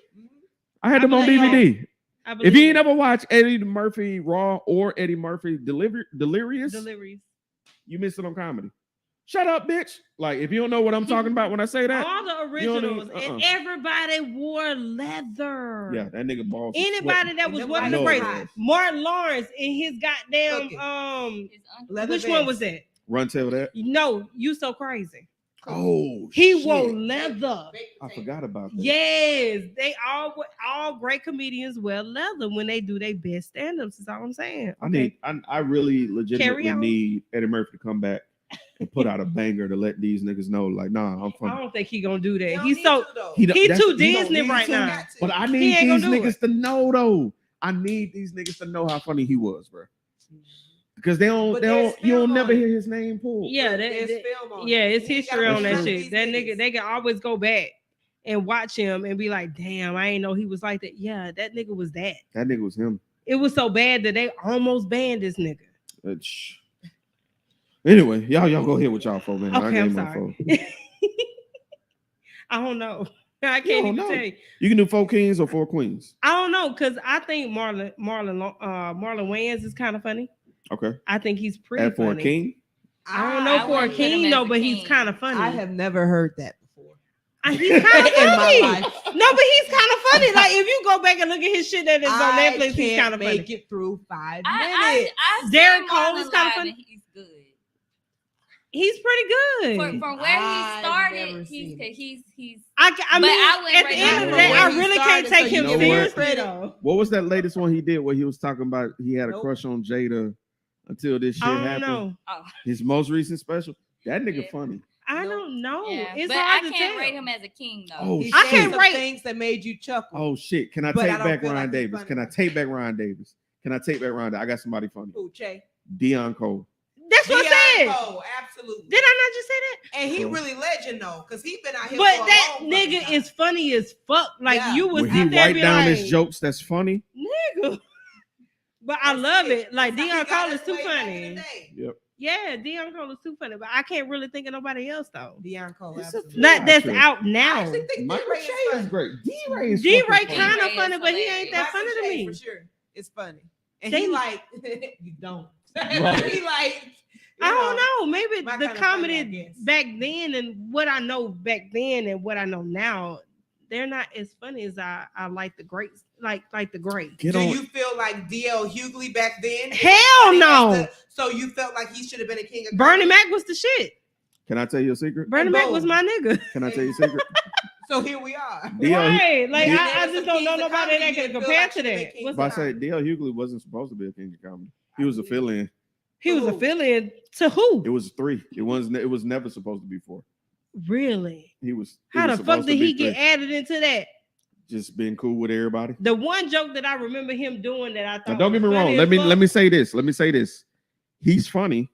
I had I them on believe DVD. I believe If you ain't that. ever watched Eddie Murphy Raw or Eddie Murphy Delirious, Deliveries. you miss it on comedy. Shut up, bitch. Like if you don't know what I'm talking about when I say that, All the you don't originals, even- and everybody wore leather. yeah, that nigga balls. Anybody that And was them wearing the white bracelet. guys. Martin Lawrence and his goddamn Cooking. His uncle. Leather which one vest. was that? Run tell that. No, you so crazy. Oh, He shit. wore leather. I forgot about that. Yes, they all great comedians wear leather when they do their best stand-ups. Is all I'm saying. I really legitimately on. need Eddie Murphy to come back and put out a banger to let these niggas know, like, nah, I'm I funny. don't think he gonna do that. You don't He's need so to, though. He he that's- too he don't Disney need right to. now. Got to. But I He need ain't these gonna do niggas to know though. I need these niggas to know how funny he was, bro. Because But you there's don't film never on it. hear his name pulled. Yeah, There's film on yeah, it. it's You ain't history gotta on that prove shit. these That niggas. nigga, they can always go back and watch him and be like, damn, I ain't know he was like that. Yeah, that nigga was that. That nigga was him. It was so bad that they almost banned this nigga. Shh. Anyway, y'all go ahead with y'all for man. Okay, I'm gave my sorry. four. I don't know. I You can't don't even know. tell you. You can do 4 kings or 4 queens. I don't know because I think Marlon Wayans is kind of funny. Okay. I think he's pretty And for a funny. king, I don't know I for a wouldn't put him king as though, a but he's king. kind of funny. I have never heard that before. He's kind of In my funny. life. No, but he's kind of funny. Like if you go back and look at his shit that is on I Netflix, he's can't kind of funny. make it through 5 I minutes. Derek seen Cole Marlon is kinda live funny. and He's good. He's pretty good. From where he I've started, never he's seen it. he's I But mean, I wouldn't at the rate end him of the day, for I where he really can't started, take so him you know what? seriously though. what was that latest one he did where he was talking about he had a Nope. crush on Jada until this shit I don't happened? know. oh His most recent special. That nigga Yeah. funny. I Nope. don't know. yeah. It's but hard I to can't tell. rate him as a king though. Oh He shit. I said can't some rate- things that made you chuckle. Oh shit. Can I But I take don't back feel like Ryan he's Davis? funny. Can I take back Ryan Davis? Can I take back Ryan Davis? I got somebody funny. Ooh, Che. Deion Cole. That's what I said. Oh, absolutely. Did I not just say that? And he Cool. really legend though, because he been out here. But for a that long fucking nigga time. is funny as fuck. Like Yeah. you would When he sit there and write be down like, his jokes, that's funny. nigga. But I That's love it. Like That's how Deion he got Cole is us too way back in funny. the day. Yep. Yeah, Deion Cole is too funny. But I can't really think of nobody else though. Deion Cole, It's a absolutely. Not that's Gotcha. out I now. actually think Michael D-Ray Che is is funny. great. D-Ray is D-Ray fucking kind funny. of D-Ray funny, is but he ain't that Michael funny to Che, me. for sure. It's funny. And They- he like you don't. Right. He like I don't know. Maybe my the kinda funny, I comedy guess. back then and what I know back then and what I know now, they're not as funny as I like the greats, like the greats. Get Do on. you feel like D.L. Hughley back then? Hell Funny no. as so you felt like he should have been a king of Bernie comedy? Mac was the shit. Can I tell you a secret? Bernie Mac was boom. my nigga. Can I tell you a secret? So here we are. D.L. Right. Like D- I just don't know nobody that can compare to that. What's If I say D.L. Hughley wasn't supposed to be a king of comedy. He was a fill-in. He was a Who? fill-in to who? It was 3. It was never supposed to be 4. Really? He was. it How was the fuck supposed to did be he get 3. added into that? Just being cool with everybody. The one joke that I remember him doing that I thought Now, don't get me was wrong. funny Let as me fuck- let me say this. Let me say this. He's funny,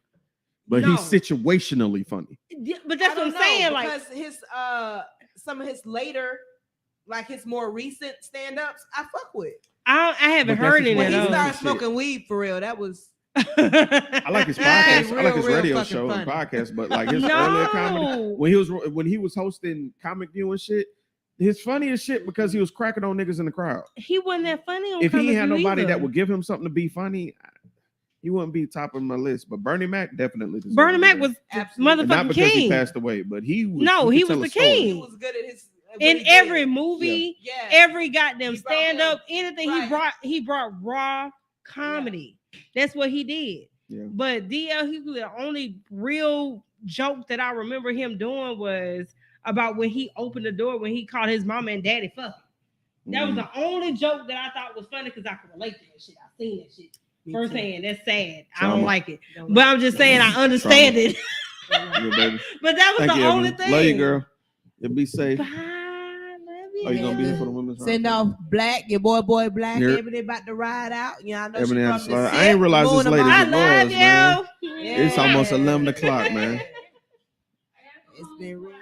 but No. he's situationally funny. Yeah, but that's I what I'm don't saying. know, Like because his some of his later, like his more recent stand-ups, I fuck with. I haven't But that's heard just any When of he those. started Shit. smoking weed for real, that was I like his podcast. I like his real radio fucking show and funny. podcast, but like his earlier comedy No. when he was hosting Comic View and shit, his funniest shit because he was cracking on niggas in the crowd. He wasn't that funny on If he Comic had View nobody either. that would give him something to be funny, he wouldn't be top of my list. But Bernie Mac definitely deserved Bernie to be Mac there. was the Absolutely. And not motherfucking because he king. passed away, but he was. No, you he could was tell the a story. he king. was good at his in every movie, every goddamn He brought stand up, them. anything Right. he brought raw comedy. That's what he did. Yeah. But DL Hughley, the only real joke that I remember him doing was about when he opened the door when he called his mama and daddy fucking. That was the only joke that I thought was funny because I could relate to that shit. I seen that shit firsthand. That's sad. I don't like it. But I'm just saying I understand it. Yeah, baby. But that was Thank the you, only Evelyn. thing. Love you, girl. You'll be safe. Bye. Love you. Are you gonna be here for the women's Send round? off Black, your boy Black. Here. Everybody about to ride out. Yeah, I know Ebony she on from the the slide. set. I ain't realized this Moon late of as it I was, love man. you. It's almost 11 o'clock, man. It's been real.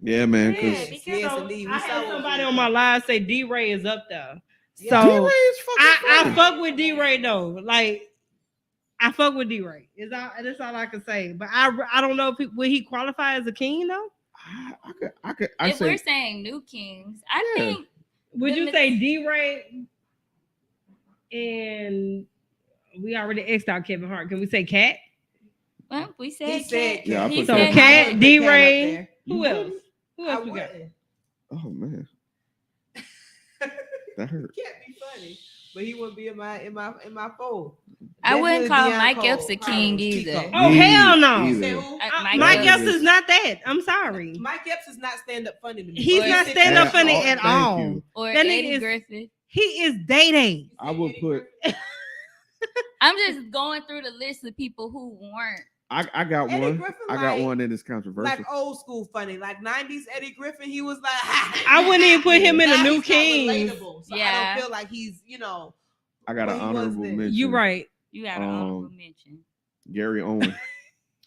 Yeah, man. Yes, Cause yes, indeed. I had somebody on my live say D-Ray is up there. So Yeah. D-Ray is fucking I funny. fuck with D-Ray though. Like I fuck with D-Ray. That's all I can say. But I don't know if will he qualify as a king though? I If we're say saying new kings, I Yeah. think Would you Them- say D-Ray and we already X'd out Kevin Hart? Can we say Cat? well, we said He said, Cat. Yeah, I He put So said Cat, Cat. D-Ray. Who You else? Who I else we got? wouldn't. oh man, that hurt. Can't be funny, but he wouldn't be in my fold. I wouldn't call Deion Mike Cole, Epps a king Carlos, either. Kiko. Oh Me hell no! either. Say who? Mike Mike Epps Epps is not that. I'm sorry. Mike Epps is not stand up funny to me. He's Or not is it- stand up At funny all. at Thank all. you. Or That nigga Eddie is- Griffith. He is Day. I would put. I'm just going through the list of people who weren't. I got Eddie one. Griffin, I got like- one that is controversial. Like old school funny, like 90s Eddie Griffin. He was like, I wouldn't even put him in the Now new he's not Kings. relatable, so I Yeah. don't feel like he's, I got Well, an he was honorable there. mention. You right. You got an honorable mention. Gary Owen.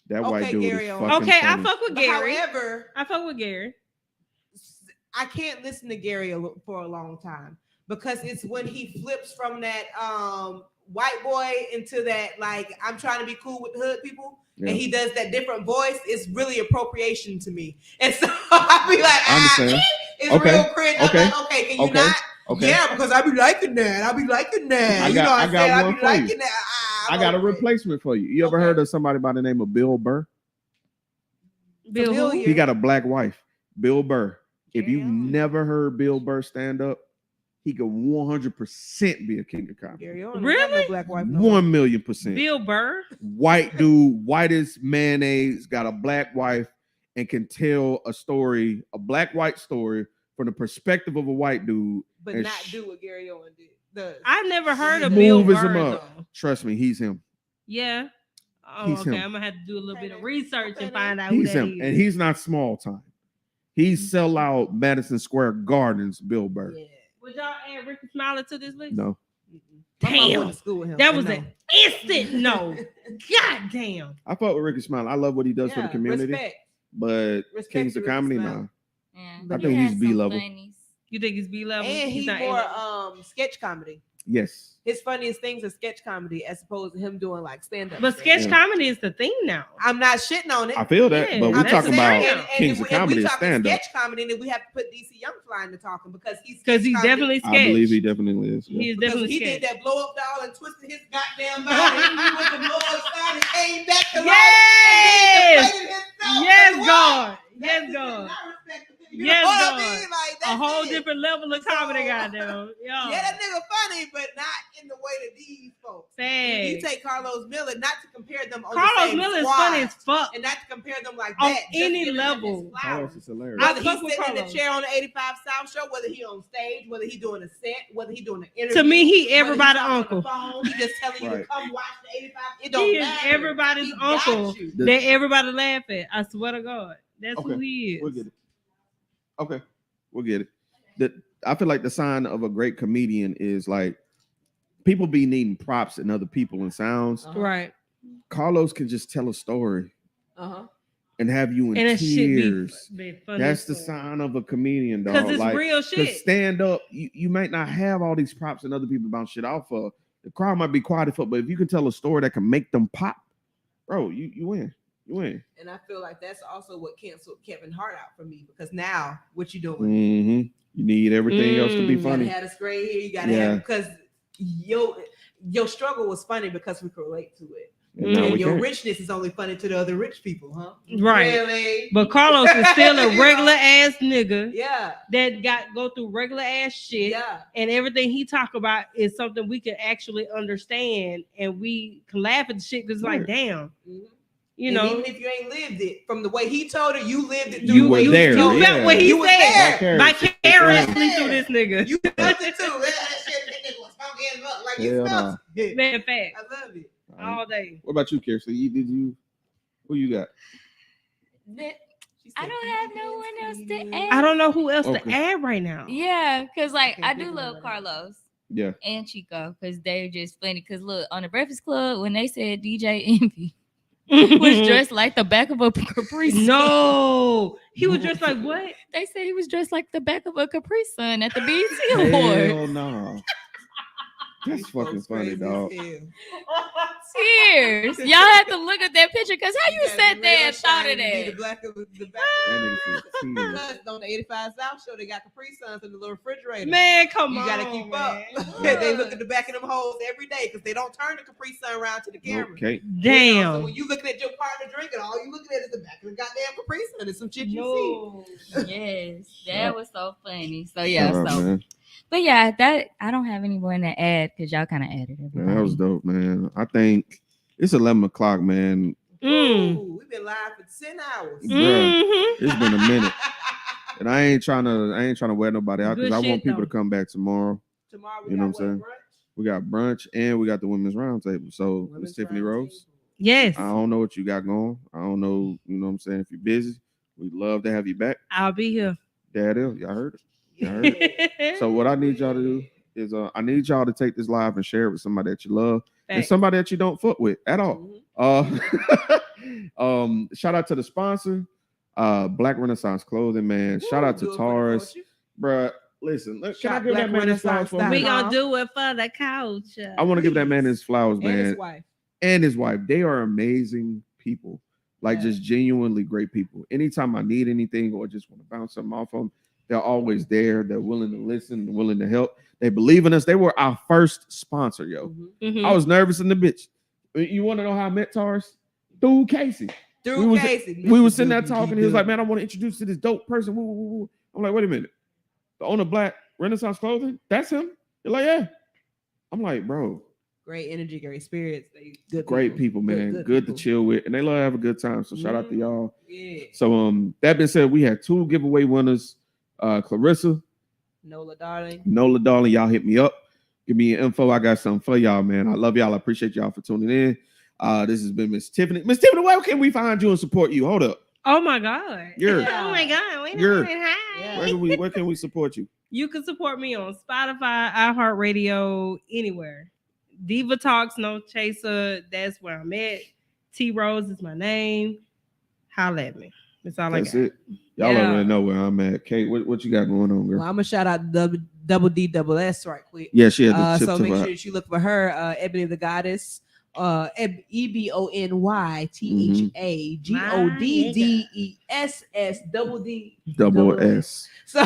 That Okay, white dude Gary is Owen. fucking Okay, funny. I fuck with But Gary. however, I fuck with Gary. I can't listen to Gary for a long time because it's when he flips from that white boy into that, like, I'm trying to be cool with the hood people. Yeah. And he does that different voice. It's really appropriation to me. And so I be like, I understand. it's Okay, real cringe. I'm okay, like, okay, can you okay, not? Okay. Yeah, because I be liking that. I be liking that. I You got- know what I I'm got saying? one I be for you. liking that. I got a over it. replacement for you. You ever Okay. heard of somebody by the name of Bill Burr? Bill who? Familiar. He got a black wife, Bill Burr. If Gary you've Owen. never heard Bill Burr stand up, he could 100% be a king of comedy. Gary Owen, Really? ain't got no black wife no more. 1,000,000%. Bill Burr. White dude, white as mayonnaise, got a black wife, and can tell a story, a black-white story, from the perspective of a white dude. But and not do what Gary Owen does. I've never heard of Bill Move his Burr. him up. Though. Trust me, he's him. Yeah. Oh, He's okay. him. I'm gonna have to do a little bit of Okay, research okay, and find out who He's that him, is. and he's not small time. He's sell out Madison Square Gardens, Bill Burr. Yeah. Would y'all add Ricky Smiley to this list? No, My mom Damn. went to school with him. That I was know. an instant no. God damn. I fuck with Ricky Smiley. I love what he does for the Yeah, community, Respect. but Respect Kings to of Ricky Comedy, Smiley. nah. Yeah. I He think had he's some B-level. funnies. You think he's B level? And he's not more A-level? sketch comedy. Yes, His funniest things are sketch comedy as opposed to him doing like stand up. But sketch Yeah. comedy is the thing now. I'm not shitting on it. I feel that, Yeah, but we're I'm talking just about saying. Kings of Comedy we and talking stand up. sketch comedy, then we have to put DC Young Fly into talking because he's Definitely sketch. I believe he definitely is. Yeah. He is because definitely he sketch. did that blow up doll and twisted his goddamn body. He was the blow up doll and came back to life. Yes! And he deflated himself Yes, as well. God. That's Yes, the God. shit I respect. You Yes, know what God. I mean? Like, A that's whole it. different level of comedy, So- goddamn. Yeah, that nigga funny, but not in the way that these folks. Facts. You take Carlos Miller, not to compare them on the Carlos same Miller is squad, funny as fuck. and not to compare them like On that. just any giving him his level. flowers. Carlos is hilarious. I Whether fuck he's with sitting in the Carlos. chair on the 85 South Show, whether he on stage, whether he doing a set, whether he doing an interview. To me, he whether everybody's talking on uncle. the phone, he just telling you to Right. come watch the 85. It don't He is matter. everybody's He got uncle you. that everybody laugh at. I swear to God. That's Okay, who he is. We'll get it. Okay, we'll get it. I feel like the sign of a great comedian is like people be needing props and other people and sounds. Right. Carlos can just tell a story Uh-huh. and have you in And it should tears. be funny. That's the sign of a comedian, dog. Because it's like, real 'cause shit. stand up, you might not have all these props and other people bounce shit off of. The crowd might be quiet for, but if you can tell a story that can make them pop, bro, you win. You win. And I feel like that's also what canceled Kevin Hart out for me because now what you doing? Mm-hmm. You need everything else to be You gotta funny. have a straight hair. You gotta Yeah. have because your struggle was funny because we could relate to it. And now And we your can't. richness is only funny to the other rich people, huh? Right. Really? But Carlos is still a You regular know? ass nigga Yeah. that go through regular ass shit. Yeah. And everything he talk about is something we can actually understand, and we can laugh at the shit because like, damn, you And know. even if you ain't lived it, from the way he told it, you lived it. You were there. You felt what he You was said. there. Vicariously through this nigga. You felt it too. That shit was funky up. Like you Hell felt it. Man, fact. I love it. All day. What about you, Kirsten? Who you got? I don't have no one else to add. I don't know who else Okay. to add right now. Yeah, because like can't I think do of love nobody. Carlos Yeah. and Chico because they're just funny. Because look, on the Breakfast Club, when they said DJ Envy was dressed like the back of a Capri Sun. No, he was dressed like what? They said he was dressed like the back of a Capri Sun at the BET Awards. Hell no. That's These fucking folks funny, crazy as dog. hell. Tears. Y'all have to look at that picture because how you gotta sat be there real and thought shy of to be that? The back of the back That nigga said tears. Plus, on the 85 South show, they got Capri Suns in the little refrigerator. Man, come You on. gotta keep up. man. They look at the back of them holes every day because they don't turn the Capri Sun around to the camera. Okay. You know, so Damn. when you looking at your partner drinking, all you looking at is the back of the goddamn Capri Sun and some shit you No. Yes, that was so funny. So yeah, Shout out, so man. but yeah, that I don't have anyone to add because y'all kind of added everybody. Man, that was dope, man. I think it's 11 o'clock, man. Ooh, we've been live for 10 hours. Bruh, Mm-hmm. it's been a minute. And I ain't trying to wear nobody out because Good I shit, want people though. to come back tomorrow. Tomorrow we You know got what I'm saying? brunch? We got brunch and we got the women's roundtable. So, Miss Women's Tiffany round Rose, table. Yes, I don't know what you got going. I don't know, you know what I'm saying? If you're busy, we'd love to have you back. I'll be here. Y'all heard it. Y'all heard it. So what I need y'all to do is I need y'all to take this live and share it with somebody that you love and Facts. somebody that you don't fuck with at all. Shout out to the sponsor, Black Renaissance Clothing, man. Shout out to Taurus, bruh. Listen, can I Shop give that Black man his flowers for Renaissance me? We style. gonna do it for the culture. I want to give that man his flowers, And man, his wife. and his wife. They are amazing people, like Yeah. just genuinely great people. Anytime I need anything or just want to bounce something off them, they're always there. They're willing to listen, willing to help. They believe in us. They were our first sponsor, yo. Mhm. I was nervous in the bitch. You want to know how I met Taurus? Through Casey. Through we Casey. We was Mr. sitting there Doogie, talking. He was like, man, I want to introduce you to this dope person. Woo, woo, woo, woo. I'm like, wait a minute. The owner of Black Renaissance Clothing? That's him? You're like, yeah. I'm like, bro, Great energy, great spirits. They good great people, man. Good to people. chill with. And they love to have a good time. So shout out to y'all. Yeah. So that being said, we had 2 giveaway winners. Clarissa, Nola, darling. Nola, darling, y'all hit me up. Give me your info. I got something for y'all, man. I love y'all. I appreciate y'all for tuning in. This has been Miss Tiffany. Miss Tiffany, where can we find you and support you? Hold up. Oh my God. You're- Oh my God. Wait a You're- minute. Hi. Yeah. Where can we support you? You can support me on Spotify, iHeartRadio, anywhere. Diva Talks, No Chaser. That's where I'm at. T Rose is my name. Holla at me. That's all That's I got. it. Y'all Yeah. already know where I'm at. Kate, what you got going on, girl? Well, I'm gonna shout out Double D Double S right quick. Yeah, she had the tip So to make her. sure that you look for her, Ebony the Goddess, EBONYTHAGODDESS Double S. So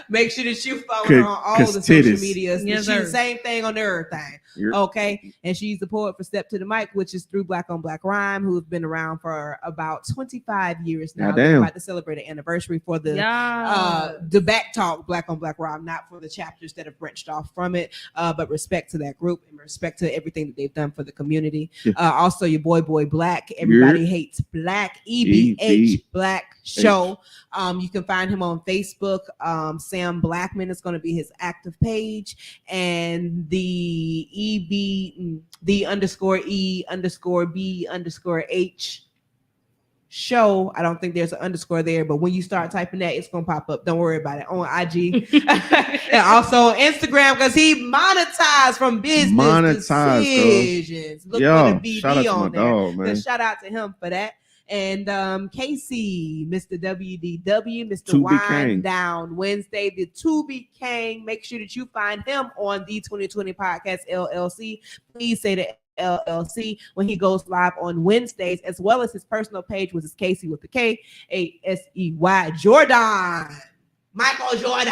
make sure that you follow her on all the social titties. medias. Yes, She's sir. the same thing on everything. You're- Okay. And she's the poet for Step to the Mic, which is through Black on Black Rhyme, who's been around for about 25 years now. Goddamn. They're about to celebrate an anniversary for the Yeah. the back talk Black on Black Rhyme, not for the chapters that have branched off from it, but respect to that group and respect to everything that they've done for the community. Yeah. Also your boy Black, everybody hates Black, EBH Black Show. You can find him on Facebook. Sam Blackman is going to be his active page, and the _E_B_H show. I don't think there's an underscore there, but when you start typing that, it's gonna pop up. Don't worry about it. On IG and also on Instagram, because he monetized from business decisions. Look for the shout out BD to my on there. dog, man. So shout out to him for that. And Casey, Mr. WDW, Mr. To Be Wind King. Down Wednesday, the To Be King. Make sure that you find him on the 2020 Podcast LLC. Please say the LLC when he goes live on Wednesdays, as well as his personal page, which is Casey with the KASEY Jordan. Michael Jordan.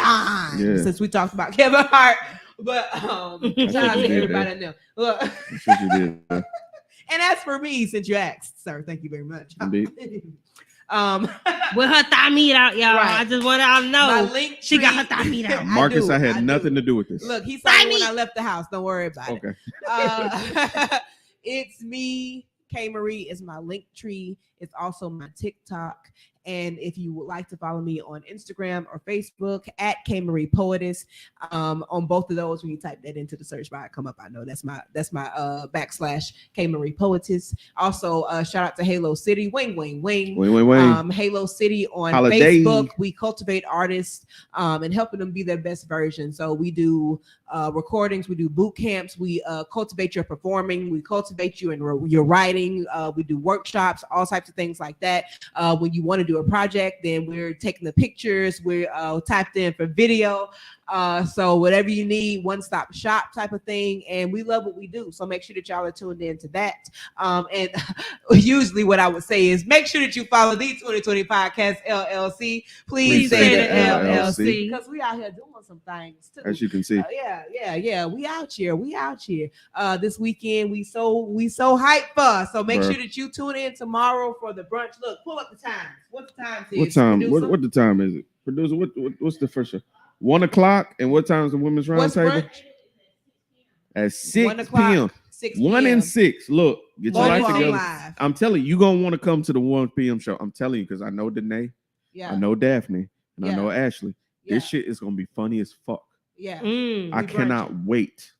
Yeah. Since we talked about Kevin Hart. But shout out what you to did everybody I know. Look. That's what you did. And as for me, since you asked, sir, thank you very much. Indeed. With her thigh meat out, y'all. Right. I just want y'all to know My link she got her tree- thigh meat out. Marcus, I do. had nothing to do with this. Look, he saw me when I left the house. Don't worry about it. Okay. It's me. K Marie is my link tree. It's also my TikTok. And if you would like to follow me on Instagram or Facebook at K Marie Poetess, on both of those, when you type that into the search bar, come up. I know that's my / K Marie Poetess. Also, shout out to Halo City, wing. Halo City on Holiday. Facebook. We cultivate artists and helping them be their best version. So we do recordings, we do boot camps, we cultivate your performing, we cultivate you in your writing, we do workshops, all types of things like that. When you want to do a project, then we're taking the pictures, we're typed in for video. So whatever you need, one-stop shop type of thing, and we love what we do. So make sure that y'all are tuned in to that. And usually what I would say is make sure that you follow the 2020 Podcast LLC. Please say the LLC, because we out here doing some things too. As you can see. Yeah. We out here. This weekend we so hyped for. So make sure that you tune in tomorrow for the brunch. Look, pull up the times. What the time is? What time? Producer? What the time is it? Producer, what's the first show? 1 o'clock, and what time is the women's What's roundtable? brunch? At 6 1 o'clock, p.m. 6 1 p.m. and 6. Look, get your One life o'clock together. live. I'm telling you, you're gonna want to come to the 1 p.m. show. I'm telling you, because I know Danae, I know Daphne, and I know Ashley. Yeah. This shit is gonna be funny as fuck. Yeah. I cannot wait.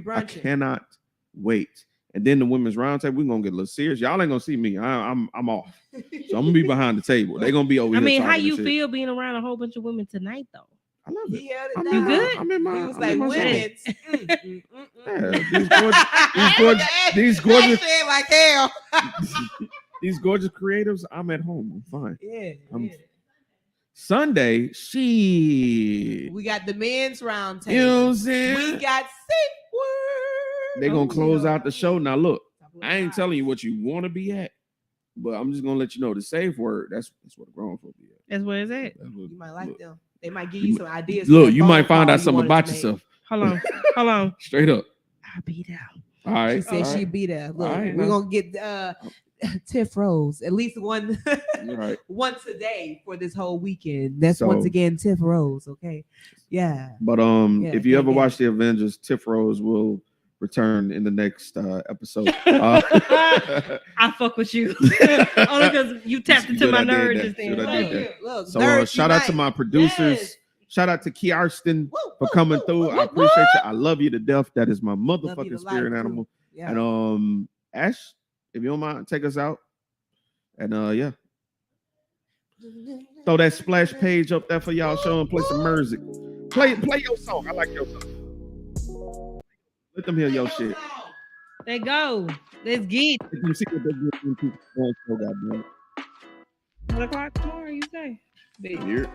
I cannot wait. And then the women's roundtable, we're gonna get a little serious. Y'all ain't gonna see me. I'm off. So I'm gonna be behind the table. They're gonna be over here. I mean, how talking you shit. feel being around a whole bunch of women tonight, though? I love it. You good? I'm in my. He was I'm like, in my women. Yeah, these gorgeous, like hell. these gorgeous creatives. I'm at home. I'm fine. Yeah. Sunday, shit. We got the men's round table. You know what I'm saying? We got safe word. They're gonna close out the show. Now look, I ain't telling you what you want to be at, but I'm just gonna let you know the safe word. That's what a grown folk be at. That's where it's at. You might like them. They might give you some ideas. Look, you might find out something about yourself. Hold on. Straight up. I'll be there. All right. She said she'd be there. Look, right, we're gonna get Tiff Rose at least one Right. once a day for this whole weekend. That's So- once again Tiff Rose. Okay. Yeah. But if you ever watch the Avengers, Tiff Rose will return in the next episode. I fuck with you only because you tapped into my nerves just then. Look, So shout out to my producers. Yes. Shout out to Kiarston for coming through. I appreciate you. I love you to death. That is my motherfucking spirit animal. Yeah. And Ash, if you don't mind, take us out. And yeah. Throw that splash page up there for y'all show and play some music. Play your song. I like your song. Let them hear your shit. They go. Let's get. Let them see what they're doing. 1 o'clock tomorrow, you say? Here.